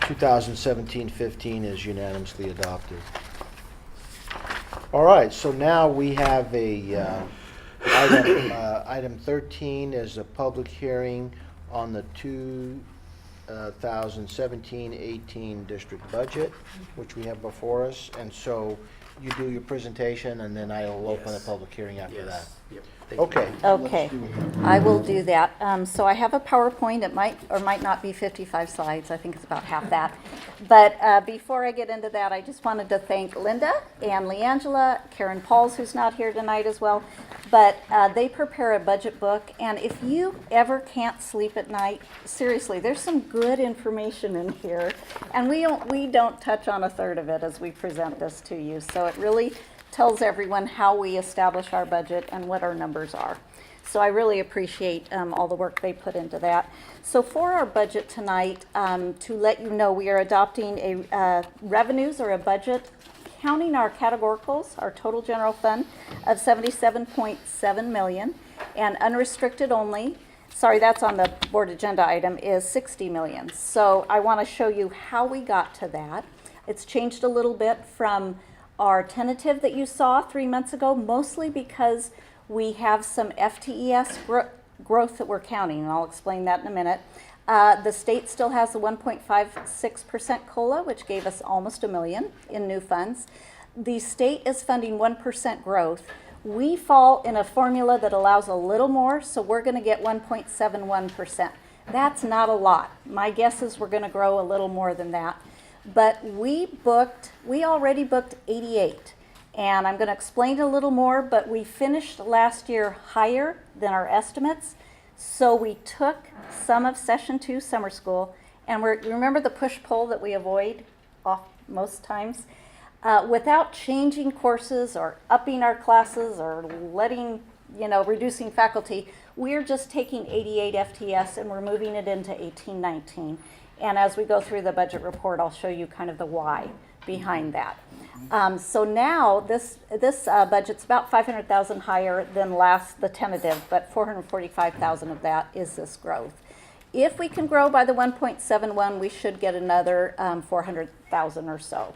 2017-15 is unanimously adopted. All right, so now we have a item 13 is a public hearing on the 2017-18 district budget, which we have before us. And so you do your presentation, and then I'll open the public hearing after that. Yep. Okay. Okay, I will do that. So I have a PowerPoint. It might or might not be 55 slides. I think it's about half that. But before I get into that, I just wanted to thank Linda and Leangela, Karen Pauls, who's not here tonight as well. But they prepare a budget book, and if you ever can't sleep at night, seriously, there's some good information in here, and we don't touch on a third of it as we present this to you. So it really tells everyone how we establish our budget and what our numbers are. So I really appreciate all the work they put into that. So for our budget tonight, to let you know, we are adopting a revenues or a budget counting our categoricals, our total general fund of $77.7 million, and unrestricted only, sorry, that's on the board agenda item, is $60 million. So I want to show you how we got to that. It's changed a little bit from our tentative that you saw 3 months ago, mostly because we have some FTES growth that we're counting, and I'll explain that in a minute. The state still has the 1.56% COLA, which gave us almost $1 million in new funds. The state is funding 1% growth. We fall in a formula that allows a little more, so we're going to get 1.71%. That's not a lot. My guess is we're going to grow a little more than that. But we already booked 88. And I'm going to explain a little more, but we finished last year higher than our estimates. So we took some of Session 2 summer school, and remember the push-pull that we avoid most times? Without changing courses or upping our classes or reducing faculty, we're just taking 88 FTS and we're moving it into 1819. And as we go through the budget report, I'll show you kind of the why behind that. So now this budget's about $500,000 higher than the tentative, but $445,000 of that is this growth. If we can grow by the 1.71, we should get another $400,000 or so.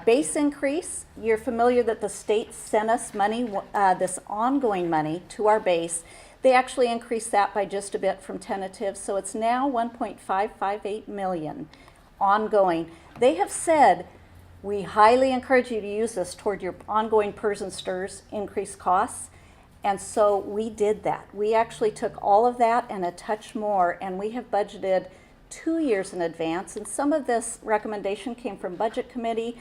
Base increase, you're familiar that the state sent us money, this ongoing money to our base. They actually increased that by just a bit from tentative, so it's now $1.558 million ongoing. They have said, we highly encourage you to use this toward your ongoing PERS and STIRS increased costs. And so we did that. We actually took all of that and a touch more, and we have budgeted 2 years in advance. And some of this recommendation came from Budget Committee.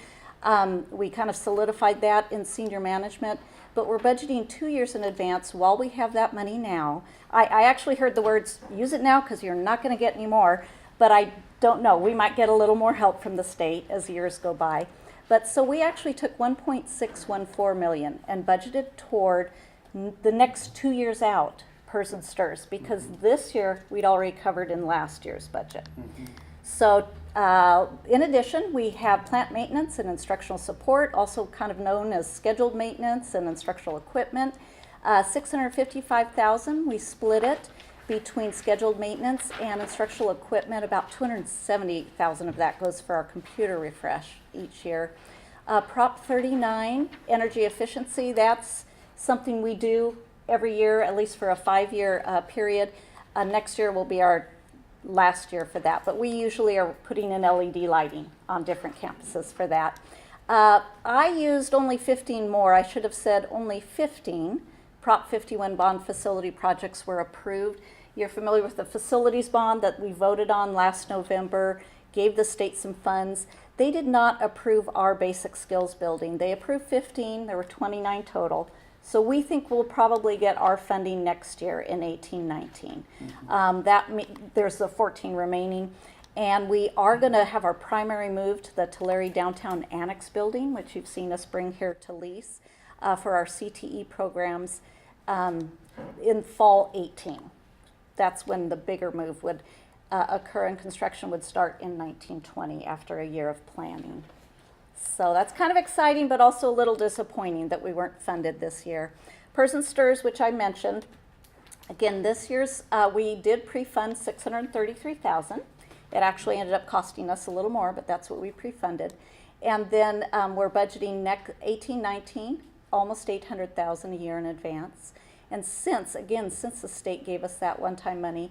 We kind of solidified that in senior management, but we're budgeting 2 years in advance while we have that money now. I actually heard the words, use it now because you're not going to get any more, but I don't know. We might get a little more help from the state as years go by. But so we actually took $1.614 million and budgeted toward the next 2 years out, PERS and STIRS, because this year we'd already covered in last year's budget. So In addition, we have plant maintenance and instructional support, also kind of known as scheduled maintenance and instructional equipment. $655,000, we split it between scheduled maintenance and instructional equipment. About $270,000 of that goes for our computer refresh each year. Prop 39, energy efficiency, that's something we do every year, at least for a 5-year period. Next year will be our last year for that, but we usually are putting in LED lighting on different campuses for that. I used only 15 more. I should have said only 15. Prop 51 bond facility projects were approved. You're familiar with the facilities bond that we voted on last November, gave the state some funds. They did not approve our basic skills building. They approved 15, there were 29 total. So we think we'll probably get our funding next year in 18-19. There's the 14 remaining. And we are going to have our primary move to the Tulare Downtown Annex building, which you've seen us bring here to lease for our CTE programs in fall 18. That's when the bigger move would occur, and construction would start in 1920 after a year of planning. So that's kind of exciting, but also a little disappointing that we weren't funded this year. PERS and STIRS, which I mentioned, again, this year's we did pre-fund $633,000. It actually ended up costing us a little more, but that's what we pre-funded. And then we're budgeting 18-19, almost $800,000 a year in advance. And since the state gave us that one-time money,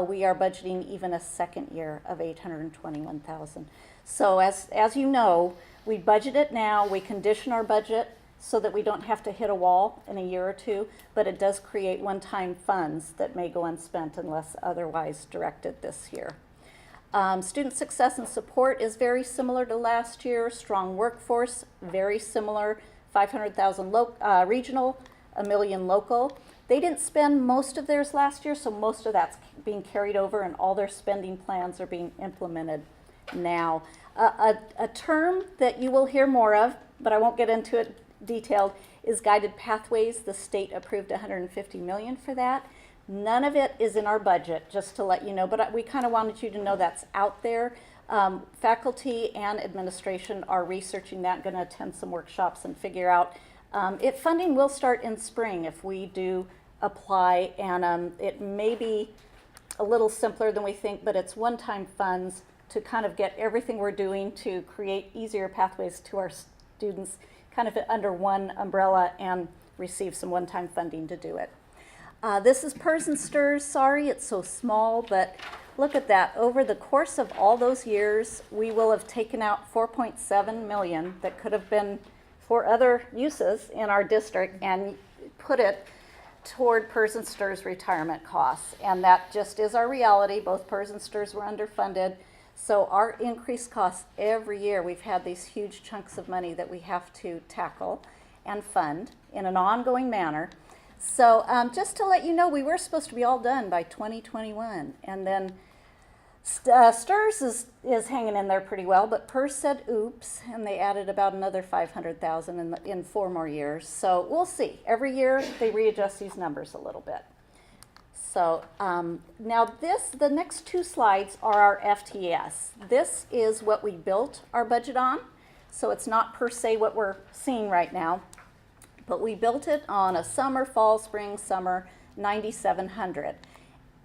we are budgeting even a second year of $821,000. So as you know, we budget it now, we condition our budget so that we don't have to hit a wall in a year or two, but it does create one-time funds that may go unspent unless otherwise directed this year. Student success and support is very similar to last year. Strong workforce, very similar. 500,000 regional, $1 million local. They didn't spend most of theirs last year, so most of that's being carried over, and all their spending plans are being implemented now. A term that you will hear more of, but I won't get into it detailed, is guided pathways. The state approved $150 million for that. None of it is in our budget, just to let you know, but we kind of wanted you to know that's out there. Faculty and administration are researching that, going to attend some workshops and figure out. Funding will start in spring if we do apply, and it may be a little simpler than we think, but it's one-time funds to kind of get everything we're doing to create easier pathways to our students kind of under one umbrella and receive some one-time funding to do it. This is PERS and STIRS. Sorry, it's so small, but look at that. Over the course of all those years, we will have taken out $4.7 million that could have been for other uses in our district and put it toward PERS and STIRS retirement costs. And that just is our reality. Both PERS and STIRS were underfunded. So our increased costs every year, we've had these huge chunks of money that we have to tackle and fund in an ongoing manner. So just to let you know, we were supposed to be all done by 2021. And then STIRS is hanging in there pretty well, but PERS said oops, and they added about another $500,000 in 4 more years. So we'll see. Every year they readjust these numbers a little bit. So now the next 2 slides are our FTES. This is what we built our budget on. So it's not per se what we're seeing right now, but we built it on a summer, fall, spring, summer, 9,700.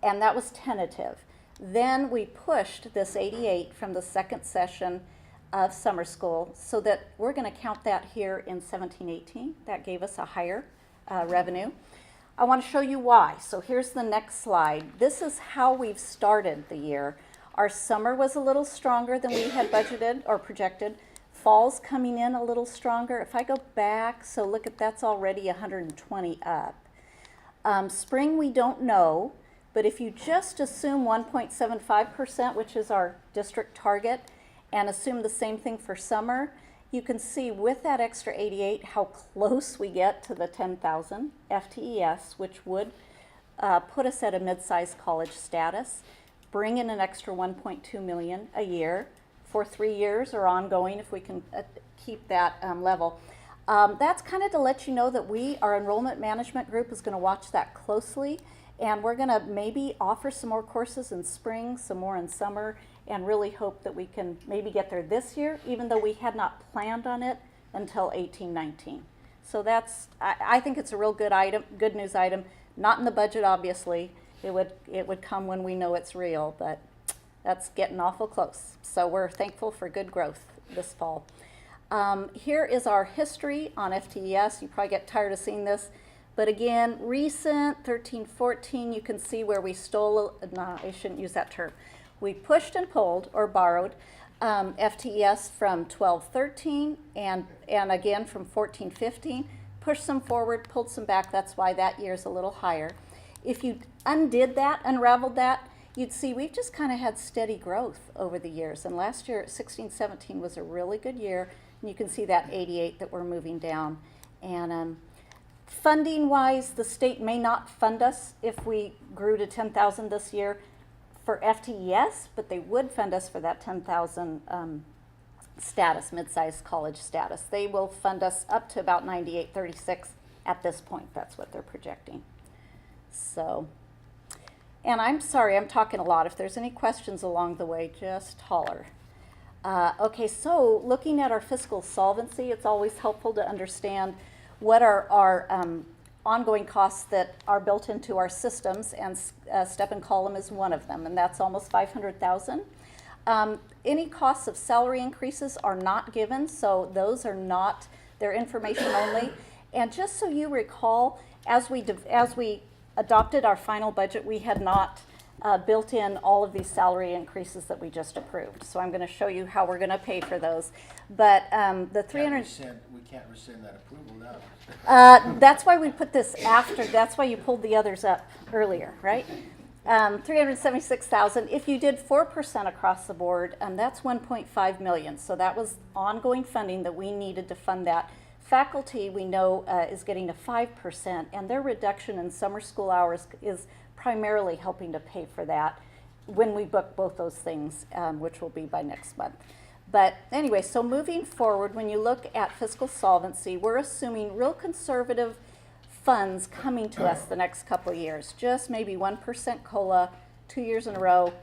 And that was tentative. Then we pushed this 88 from the second session of summer school so that we're going to count that here in 17-18. That gave us a higher revenue. I want to show you why. So here's the next slide. This is how we've started the year. Our summer was a little stronger than we had budgeted or projected. Fall's coming in a little stronger. If I go back, so look at that's already 120 up. Spring we don't know, but if you just assume 1.75%, which is our district target, and assume the same thing for summer, you can see with that extra 88 how close we get to the 10,000 FTES, which would put us at a mid-sized college status, bring in an extra 1.2 million a year for 3 years or ongoing if we can keep that level. That's kind of to let you know that our enrollment management group is going to watch that closely, and we're going to maybe offer some more courses in spring, some more in summer, and really hope that we can maybe get there this year, even though we had not planned on it until 18-19. So that's, I think it's a real good item, good news item. Not in the budget, obviously. It would come when we know it's real, but that's getting awful close. So we're thankful for good growth this fall. Here is our history on FTES. You probably get tired of seeing this. But again, recent 13-14, you can see where we stole, no, I shouldn't use that term. We pushed and pulled or borrowed FTES from 12-13 and again from 14-15. Pushed some forward, pulled some back. That's why that year's a little higher. If you undid that, unraveled that, you'd see we've just kind of had steady growth over the years. And last year, 16-17 was a really good year. And you can see that 88 that we're moving down. And funding-wise, the state may not fund us if we grew to 10,000 this year for FTES, but they would fund us for that 10,000 status, mid-sized college status. They will fund us up to about 9836 at this point. That's what they're projecting. So, and I'm sorry, I'm talking a lot. If there's any questions along the way, just holler. Okay, so looking at our fiscal solvency, it's always helpful to understand what are our ongoing costs that are built into our systems, and step and column is one of them, and that's almost 500,000. Any costs of salary increases are not given, so those are not, they're information only. And just so you recall, as we adopted our final budget, we had not built in all of these salary increases that we just approved. So I'm going to show you how we're going to pay for those. But the 300. We can't rescind that approval now. That's why we put this after. That's why you pulled the others up earlier, right? 376,000. If you did 4% across the board, that's 1.5 million. So that was ongoing funding that we needed to fund that. Faculty, we know, is getting a 5%, and their reduction in summer school hours is primarily helping to pay for that when we book both those things, which will be by next month. But anyway, so moving forward, when you look at fiscal solvency, we're assuming real conservative funds coming to us the next couple of years. Just maybe 1% COLA, 2 years in a row,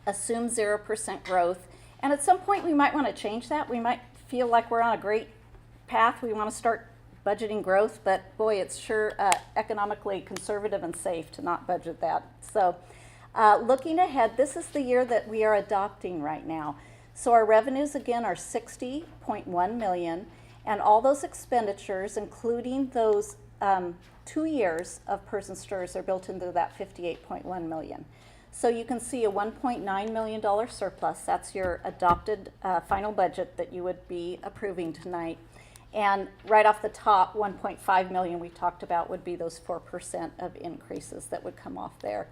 assume 0% growth. And at some point, we might want to change that. We might feel like we're on a great path. We want to start budgeting growth, but boy, it's sure economically conservative and safe to not budget that. So looking ahead, this is the year that we are adopting right now. So our revenues, again, are 60.1 million, and all those expenditures, including those 2 years of PERS and STRS, are built into that 58.1 million. So you can see a $1.9 million surplus. That's your adopted final budget that you would be approving tonight. And right off the top, 1.5 million we talked about would be those 4% of increases that would come off there.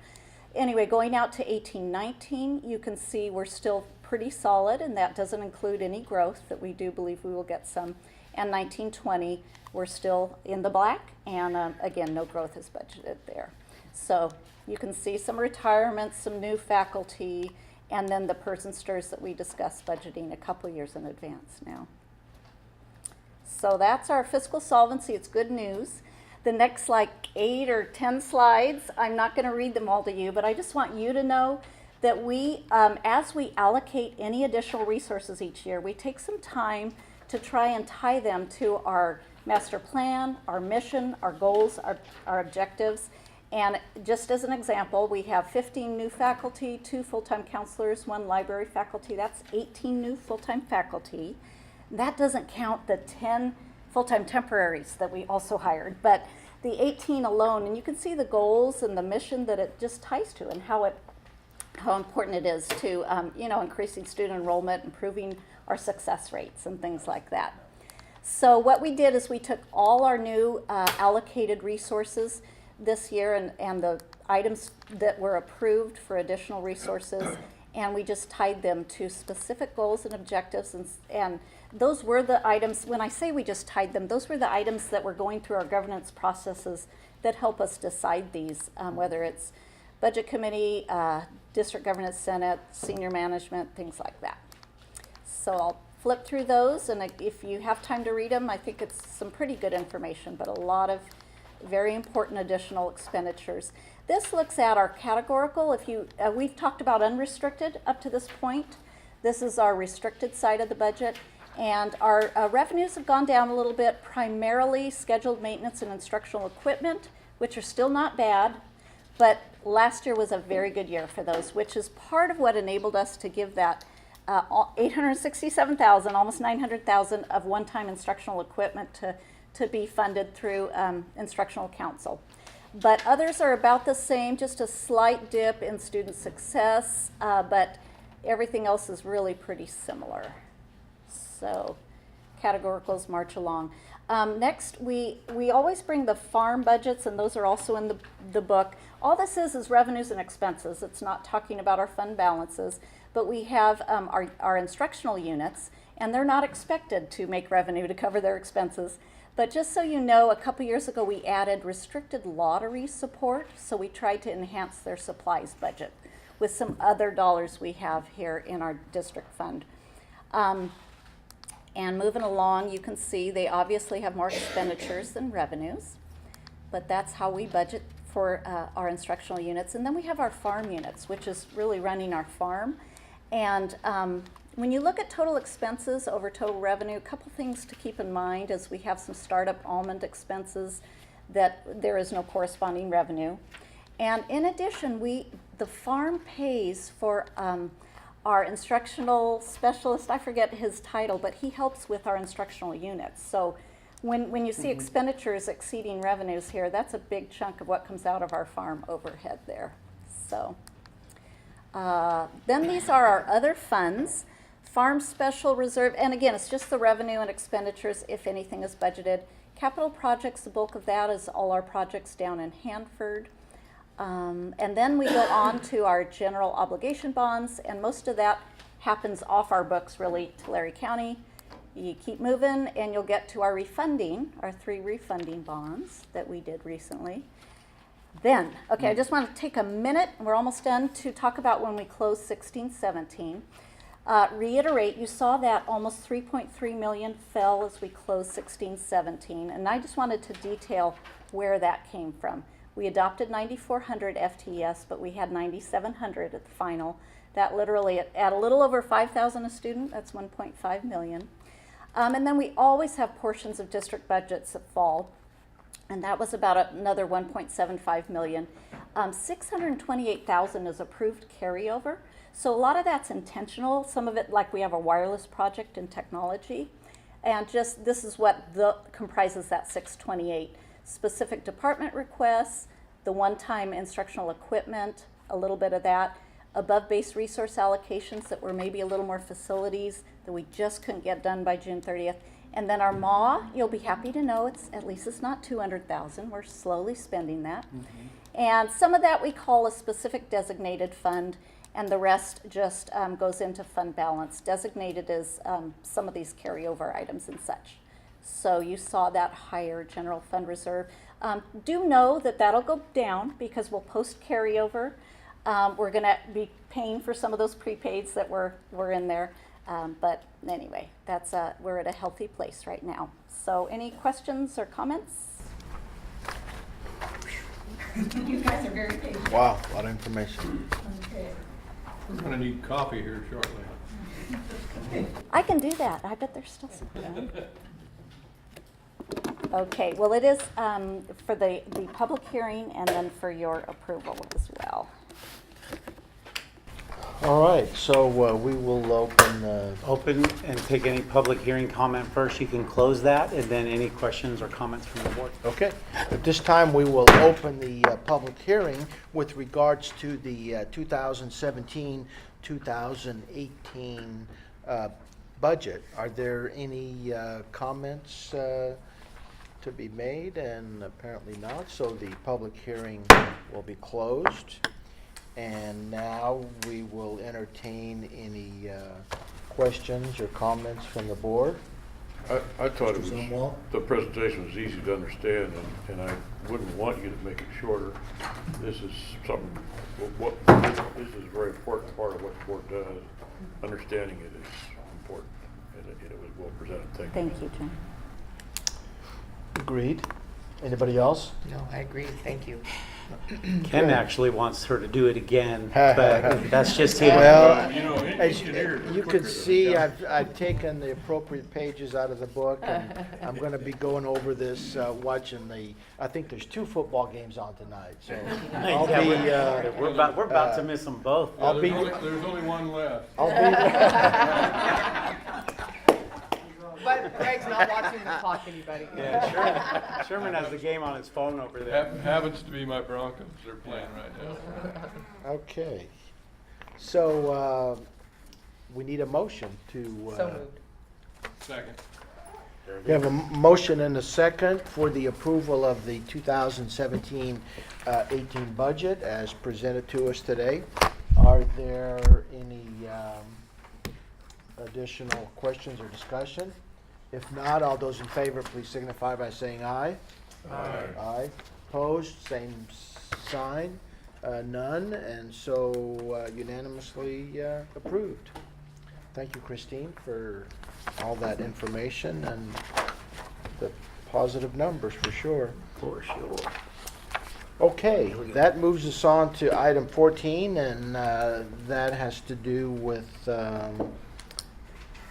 Anyway, going out to 18-19, you can see we're still pretty solid, and that doesn't include any growth that we do believe we will get some. And 19-20, we're still in the black, and again, no growth is budgeted there. So you can see some retirements, some new faculty, and then the PERS and STRS that we discussed budgeting a couple years in advance now. So that's our fiscal solvency. It's good news. The next 8 or 10 slides, I'm not going to read them all to you, but I just want you to know that we, as we allocate any additional resources each year, we take some time to try and tie them to our master plan, our mission, our goals, our objectives. And just as an example, we have 15 new faculty, 2 full-time counselors, 1 library faculty. That's 18 new full-time faculty. That doesn't count the 10 full-time temporaries that we also hired, but the 18 alone, and you can see the goals and the mission that it just ties to, and how important it is to increasing student enrollment, improving our success rates, and things like that. So what we did is we took all our new allocated resources this year and the items that were approved for additional resources, and we just tied them to specific goals and objectives, and those were the items. When I say we just tied them, those were the items that were going through our governance processes that help us decide these, whether it's budget committee, district governance senate, senior management, things like that. So I'll flip through those, and if you have time to read them, I think it's some pretty good information, but a lot of very important additional expenditures. This looks at our categorical. If you, we've talked about unrestricted up to this point. This is our restricted side of the budget. And our revenues have gone down a little bit, primarily scheduled maintenance and instructional equipment, which are still not bad. But last year was a very good year for those, which is part of what enabled us to give that $867,000, almost $900,000 of one-time instructional equipment to be funded through instructional council. But others are about the same, just a slight dip in student success, but everything else is really pretty similar. So categoricals march along. Next, we always bring the farm budgets, and those are also in the book. All this is revenues and expenses. It's not talking about our fund balances, but we have our instructional units, and they're not expected to make revenue to cover their expenses. But just so you know, a couple years ago we added restricted lottery support, so we tried to enhance their supplies budget with some other dollars we have here in our district fund. And moving along, you can see they obviously have more expenditures than revenues, but that's how we budget for our instructional units. And then we have our farm units, which is really running our farm. And when you look at total expenses over total revenue, a couple things to keep in mind is we have some startup almond expenses that there is no corresponding revenue. And in addition, the farm pays for our instructional specialist, I forget his title, but he helps with our instructional units. So when you see expenditures exceeding revenues here, that's a big chunk of what comes out of our farm overhead there. So then these are our other funds. Farm Special Reserve, and again, it's just the revenue and expenditures if anything is budgeted. Capital projects, the bulk of that is all our projects down in Hanford. And then we go on to our general obligation bonds, and most of that happens off our books, really, Tulare County. You keep moving, and you'll get to our refunding, our 3 refunding bonds that we did recently. Then, okay, I just want to take a minute, and we're almost done, to talk about when we closed 16-17. Reiterate, you saw that almost $3.3 million fell as we closed 16-17, and I just wanted to detail where that came from. We adopted 9,400 FTES, but we had 9,700 at the final. That literally, at a little over 5,000 a student, that's 1.5 million. And then we always have portions of district budgets that fall, and that was about another 1.75 million. 628,000 is approved carryover. So a lot of that's intentional. Some of it, like we have a wireless project in technology, and just this is what comprises that 628. Specific department requests, the one-time instructional equipment, a little bit of that, above base resource allocations that were maybe a little more facilities that we just couldn't get done by June 30th. And then our MAW, you'll be happy to know at least it's not 200,000. We're slowly spending that. And some of that we call a specific designated fund, and the rest just goes into fund balance. Designated as some of these carryover items and such. So you saw that higher general fund reserve. Do know that that'll go down because we'll post carryover. We're going to be paying for some of those prepaids that were in there. But anyway, we're at a healthy place right now. So any questions or comments? You guys are very patient. Wow, a lot of information. Okay. We're going to need coffee here shortly. I can do that. I bet there's still some. Okay, well, it is for the public hearing and then for your approval as well. All right, so we will open. Open and take any public hearing comment first. You can close that, and then any questions or comments from the board. Okay. At this time, we will open the public hearing with regards to the 2017-2018 budget. Are there any comments to be made? And apparently not, so the public hearing will be closed. And now we will entertain any questions or comments from the board. I thought the presentation was easy to understand, and I wouldn't want you to make it shorter. This is something, this is a very important part of what the board does. Understanding it is important, and it was well presented. Thank you. Thank you, Jim. Agreed. Anybody else? No, I agree, thank you. Ken actually wants her to do it again, but that's just him. Well, You know, he as can hear it you quicker can than see, John. I've taken the appropriate pages out of the book, and I'm gonna be going over this, watching I think there's 2 football games on tonight, so I'll Yeah, be, we're about to miss them both. Yeah, I'll be- there's only one left. I'll But Greg's not watching the clock, anybody. Yeah, Sherman has the game on his phone over there. Happens to be my Broncos, they're playing right now. Okay, so, we need a motion to, So moved. Second. we have a motion and a second for the approval of the 2017-18 budget as presented to us today. Are there any additional questions or discussion? If not, all those in favor, please signify by saying aye. Aye. Aye. Opposed, same sign. None, and so unanimously approved. Thank you, Christine, for all that information and the positive numbers for sure. For sure. Okay, that moves us on to item 14, and that has to do with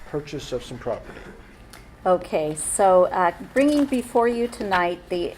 purchase of some property. Okay, so bringing before you tonight the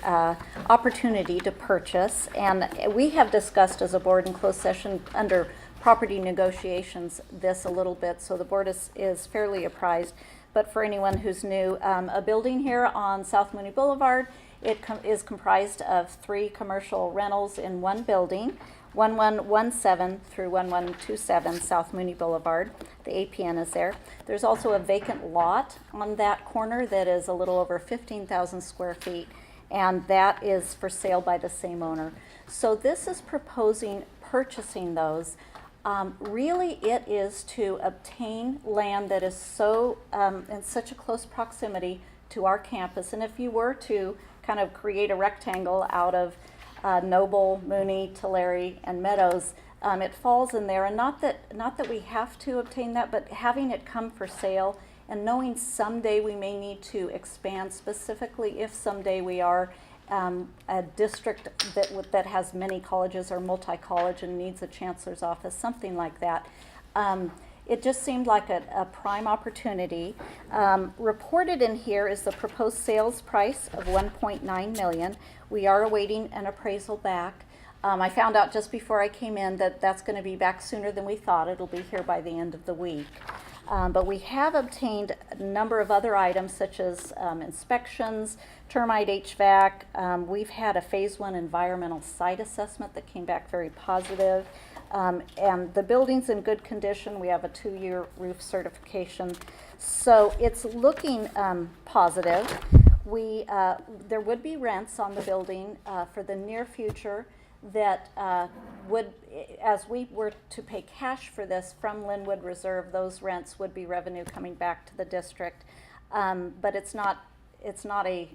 opportunity to purchase, and we have discussed as a board in closed session under property negotiations this a little bit, so the board is fairly apprised. But for anyone who's new, a building here on South Mooney Boulevard, it is comprised of 3 commercial rentals in one building, 1117 through 1127 South Mooney Boulevard. The APN is there. There's also a vacant lot on that corner that is a little over 15,000 square feet, and that is for sale by the same owner. So this is proposing purchasing those. Really, it is to obtain land that is so in such a close proximity to our campus. And if you were to kind of create a rectangle out of Noble, Mooney, Tulare, and Meadows, it falls in there. And not that we have to obtain that, but having it come for sale and knowing someday we may need to expand, specifically if someday we are a district that has many colleges or multi-college and needs a chancellor's office, something like that. It just seemed like a prime opportunity. Reported in here is the proposed sales price of $1.9 million. We are awaiting an appraisal back. I found out just before I came in that that's going to be back sooner than we thought. It'll be here by the end of the week. But we have obtained a number of other items such as inspections, termite HVAC. We've had a phase 1 environmental site assessment that came back very positive. And the building's in good condition. We have a 2-year roof certification. So it's looking positive. There would be rents on the building for the near future that would, as we were to pay cash for this from Linwood Reserve, those rents would be revenue coming back to the district. But it's not a,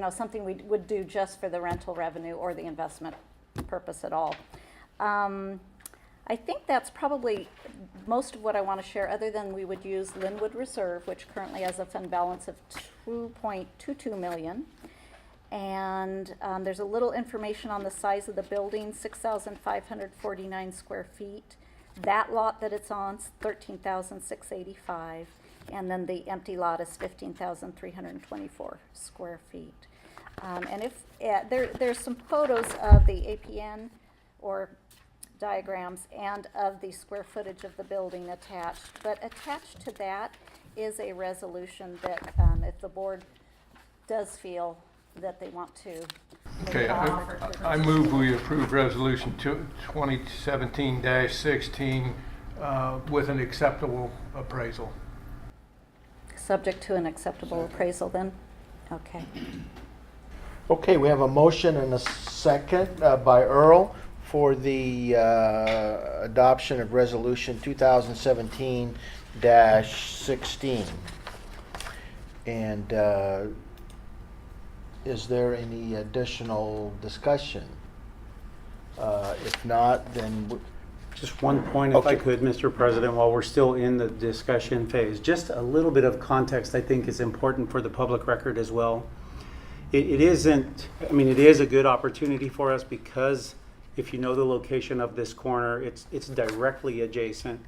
something we would do just for the rental revenue or the investment purpose at all. I think that's probably most of what I want to share, other than we would use Linwood Reserve, which currently has a fund balance of $2.22 million. And there's a little information on the size of the building, 6,549 square feet. That lot that it's on is 13,685. And then the empty lot is 15,324 square feet. And if there's some photos of the APN or diagrams and of the square footage of the building attached. But attached to that is a resolution that if the board does feel that they want to make Okay, an offer to I move we approve resolution 2017-16 with an acceptable appraisal. subject to an acceptable appraisal then? Okay. Okay, we have a motion and a second by Earl for the adoption of Resolution 2017-16. And is there any additional discussion? If not, then Just one point, if I Okay. could, Mr. President, while we're still in the discussion phase. Just a little bit of context I think is important for the public record as well. it isn't, I mean, it is a good opportunity for us because if you know the location of this corner, it's directly adjacent.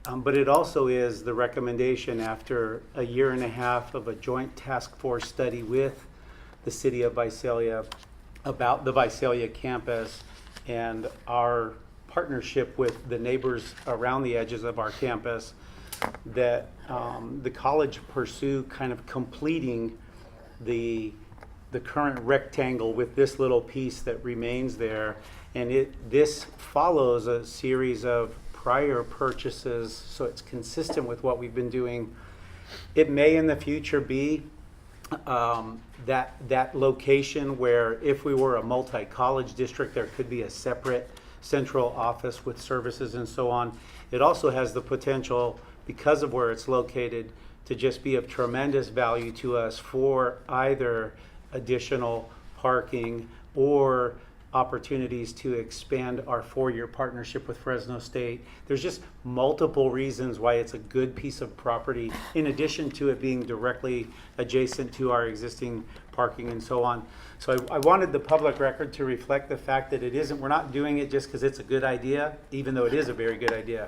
But it also is the recommendation after a year and a half of a joint task force study with the city of Visalia about the Visalia campus and our partnership with the neighbors around the edges of our campus, that the college pursue kind of completing the current rectangle with this little piece that remains there. And this follows a series of prior purchases, so it's consistent with what we've been doing. It may in the future be that location where if we were a multi-college district, there could be a separate central office with services and so on. It also has the potential, because of where it's located, to just be of tremendous value to us for either additional parking or opportunities to expand our 4-year partnership with Fresno State. There's just multiple reasons why it's a good piece of property, in addition to it being directly adjacent to our existing parking and so on. So I wanted the public record to reflect the fact that we're not doing it just because it's a good idea, even though it is a very good idea.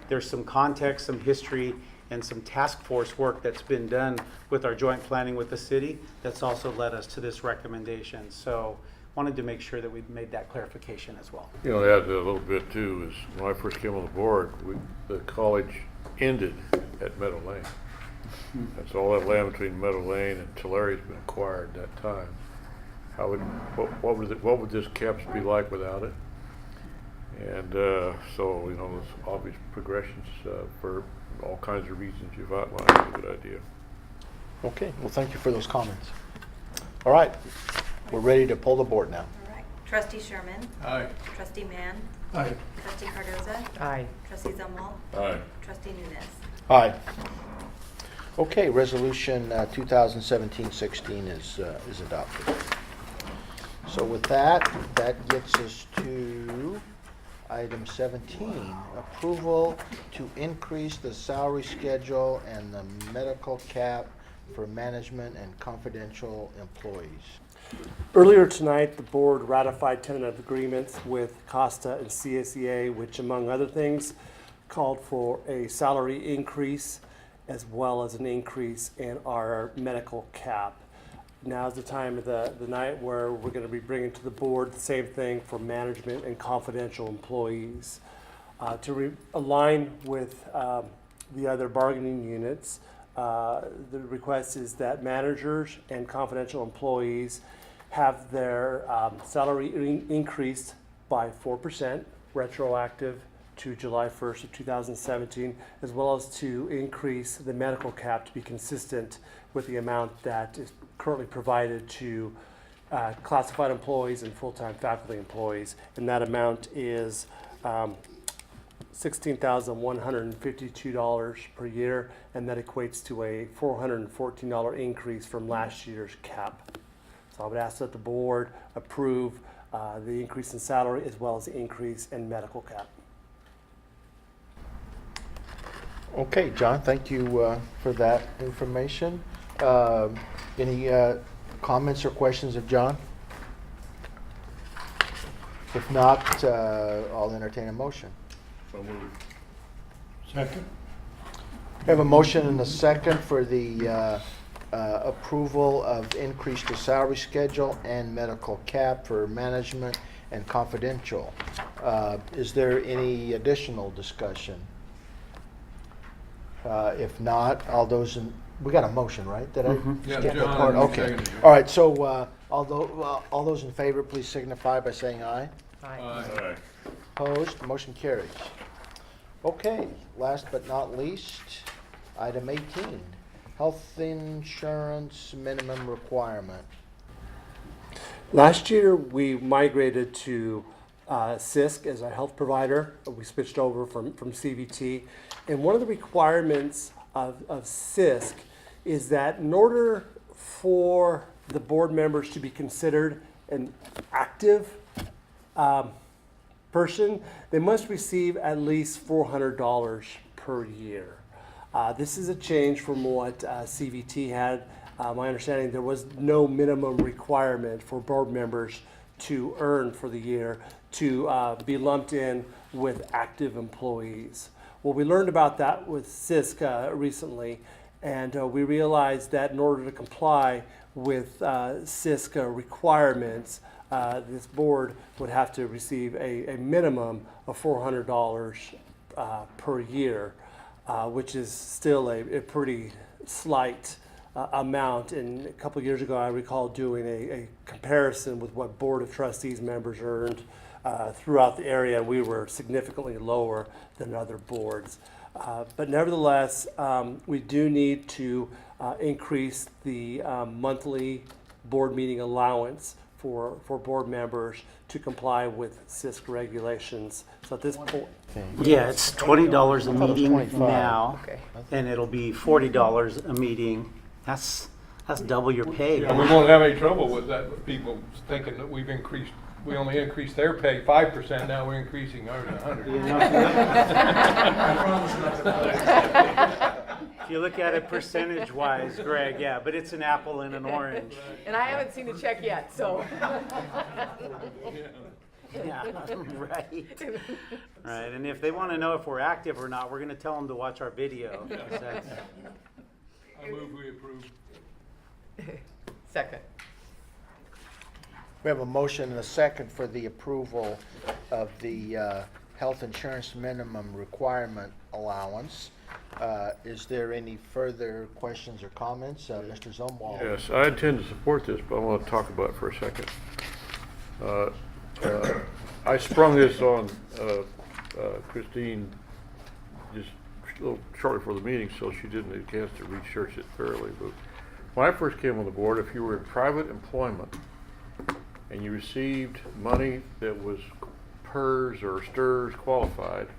There's some context, some history, and some task force work that's been done with our joint planning with the city that's also led us to this recommendation. So wanted to make sure that we made that clarification as well. You know, add a little bit too, is when I first came on the board, the college ended at Meadow Lane. That's all that land between Meadow Lane and Tulare has been acquired at that time. What would this campus be like without it? And so, you know, there's obvious progressions for all kinds of reasons you've outlined. It's a good idea. Okay, well, thank you for those comments. All right, we're ready to pull the board now. All right. Trustee Sherman? Aye. Trustee Mann? Aye. Trustee Cardoza? Aye. Trustee Zumwalt? Aye. Trustee Nunes? Aye. Okay, resolution 2017-16 is adopted. So with that gets us to item 17, approval to increase the salary schedule and the medical cap for management and confidential employees. Earlier tonight, the board ratified tentative agreements with Costa and CSEA, which among other things called for a salary increase as well as an increase in our medical cap. Now's the time of the night where we're going to be bringing to the board the same thing for management and confidential employees. To align with the other bargaining units, the request is that managers and confidential employees have their salary increased by 4%, retroactive to July 1st of 2017, as well as to increase the medical cap to be consistent with the amount that is currently provided to classified employees and full-time faculty employees. And that amount is $16,152 per year, and that equates to a $414 increase from last year's cap. So I would ask that the board approve the increase in salary as well as the increase in medical cap. Okay, John, thank you for that information. Any comments or questions of John? If not, I'll entertain a motion. So moved. Second? We have a motion and a second for the approval of increase to salary schedule and medical cap for management and confidential. Is there any additional discussion? If not, all those in, we got a motion, right? Did I Yeah, skip that John, part? you Okay. seconded it. All right, so all those in favor, please signify by saying aye. Aye. Opposed, motion carries. Okay, last but not least, item 18, health insurance minimum requirement. Last year, we migrated to CISC as a health provider. We switched over from CVT. And one of the requirements of CISC is that in order for the board members to be considered an active person, they must receive at least $400 per year. This is a change from what CVT had My understanding, there was no minimum requirement for board members to earn for the year to be lumped in with active employees. Well, we learned about that with CISC recently, and we realized that in order to comply with CISC requirements, this board would have to receive a minimum of $400 per year, which is still a pretty slight amount. And a couple of years ago, I recall doing a comparison with what Board of Trustees members earned throughout the area, and we were significantly lower than other boards. But nevertheless, we do need to increase the monthly board meeting allowance for board members to comply with CISC regulations. So at this point, Yeah, it's $20 a meeting 25. now, Okay. and it'll be $40 a meeting. That's double your pay. Yeah, we won't have any trouble with that, with people thinking that we only increased their pay 5%, now we're increasing ours 100. If you look at it percentage-wise, Greg, yeah, but it's an apple and an orange. And I haven't seen a check yet, so. Yeah, right. Right, and if they want to know if we're active or not, we're going to tell them to watch our video. 'Cause that's- I move we approve. Second. We have a motion and a second for the approval of the health insurance minimum requirement allowance. Is there any further questions or comments? Mr. Zumwalt? Yes, I intend to support this, but I want to talk about it for a second. I sprung this on Christine just a little shortly before the meeting, so she didn't get a chance to research it thoroughly. But when I first came on the board, if you were in private employment and you received money that was PERS or STRS qualified,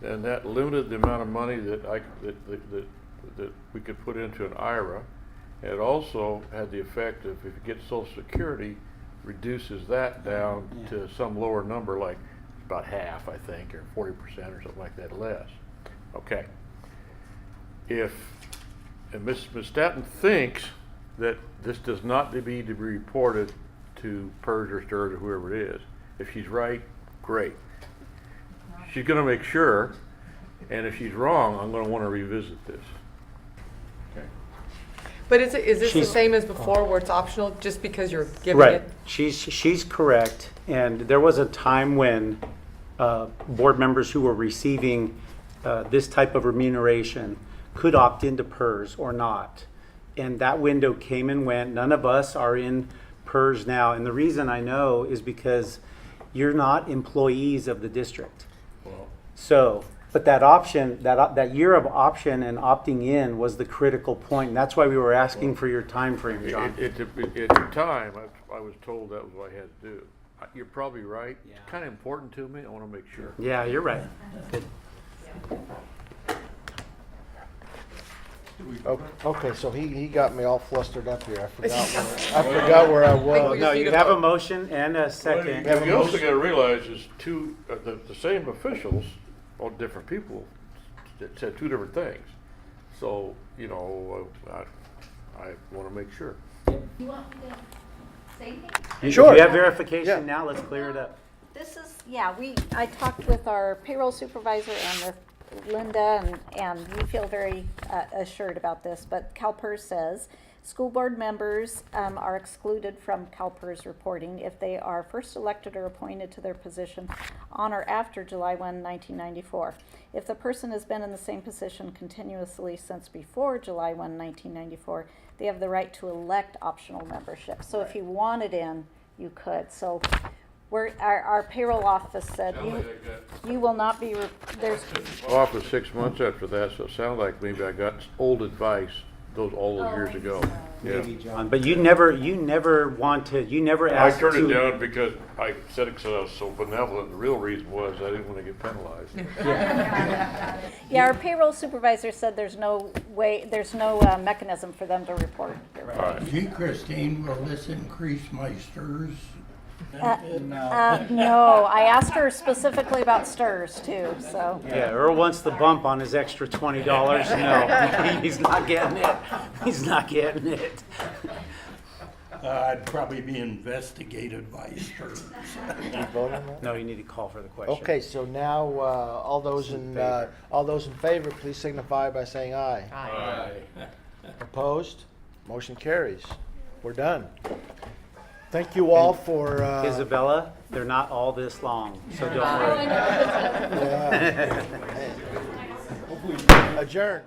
then that limited the amount of money that that we could put into an IRA. And it also had the effect of, if you get Social Security, reduces that down to some lower number, like about half, I think, or 40% or something like that less. Okay. And Ms. Staton thinks that this does not need to be reported to PERS or STRS or whoever it is. If she's right, great. She's going to make sure, and if she's wrong, I'm going to want to revisit this. Okay. But is this the She's- same as before, where it's optional, just because you're giving Right, it? she's correct, and there was a time when board members who were receiving this type of remuneration could opt into PERS or not. And that window came and went. None of us are in PERS now, and the reason I know is because you're not employees of the district. So, but that option, that year of option and opting in was the critical point. And that's why we were asking for your time frame, John. At the time, I was told that was what I had to do. You're probably right. It's kind of important to me. I want to make sure. Yeah, you're right. Good. Okay, so he got me all flustered up here. I forgot where I was. No, you have a motion and a second. What you also got to realize is the same officials, all different people, said two different things. So, I want to make sure. You want me to say anything? If Sure. you have verification now, let's clear it up. This is, I talked with our payroll supervisor and with Linda, and we feel very assured about this, but CalPERS says school board members are excluded from CalPERS reporting if they are first elected or appointed to their position on or after July 1, 1994. If the person has been in the same position continuously since before July 1, 1994, they have the right to elect optional membership. So if you wanted in, you could. So our payroll office said you will not be, there's. Off for 6 months after that, so it sounded like maybe I got old advice all those years ago. Maybe, John. But you never asked I turned to. it down because I said it because I was so benevolent. The real reason was I didn't want to get penalized. Yeah, our payroll supervisor said there's no mechanism for them to report. Gee, Christine, will this increase my STRS No, I asked her specifically about stirs too, so. Yeah, Earl wants the bump on his extra $20. No, he's not getting it. He's not getting it. I'd probably be investigated by Stearns. Did you vote on that? No, you need to call for the question. Okay, so now, all those in favor, please signify by saying aye. Aye. Opposed? Motion carries. We're done. Thank you all for, Isabella, they're not all this long, so don't worry. adjourn.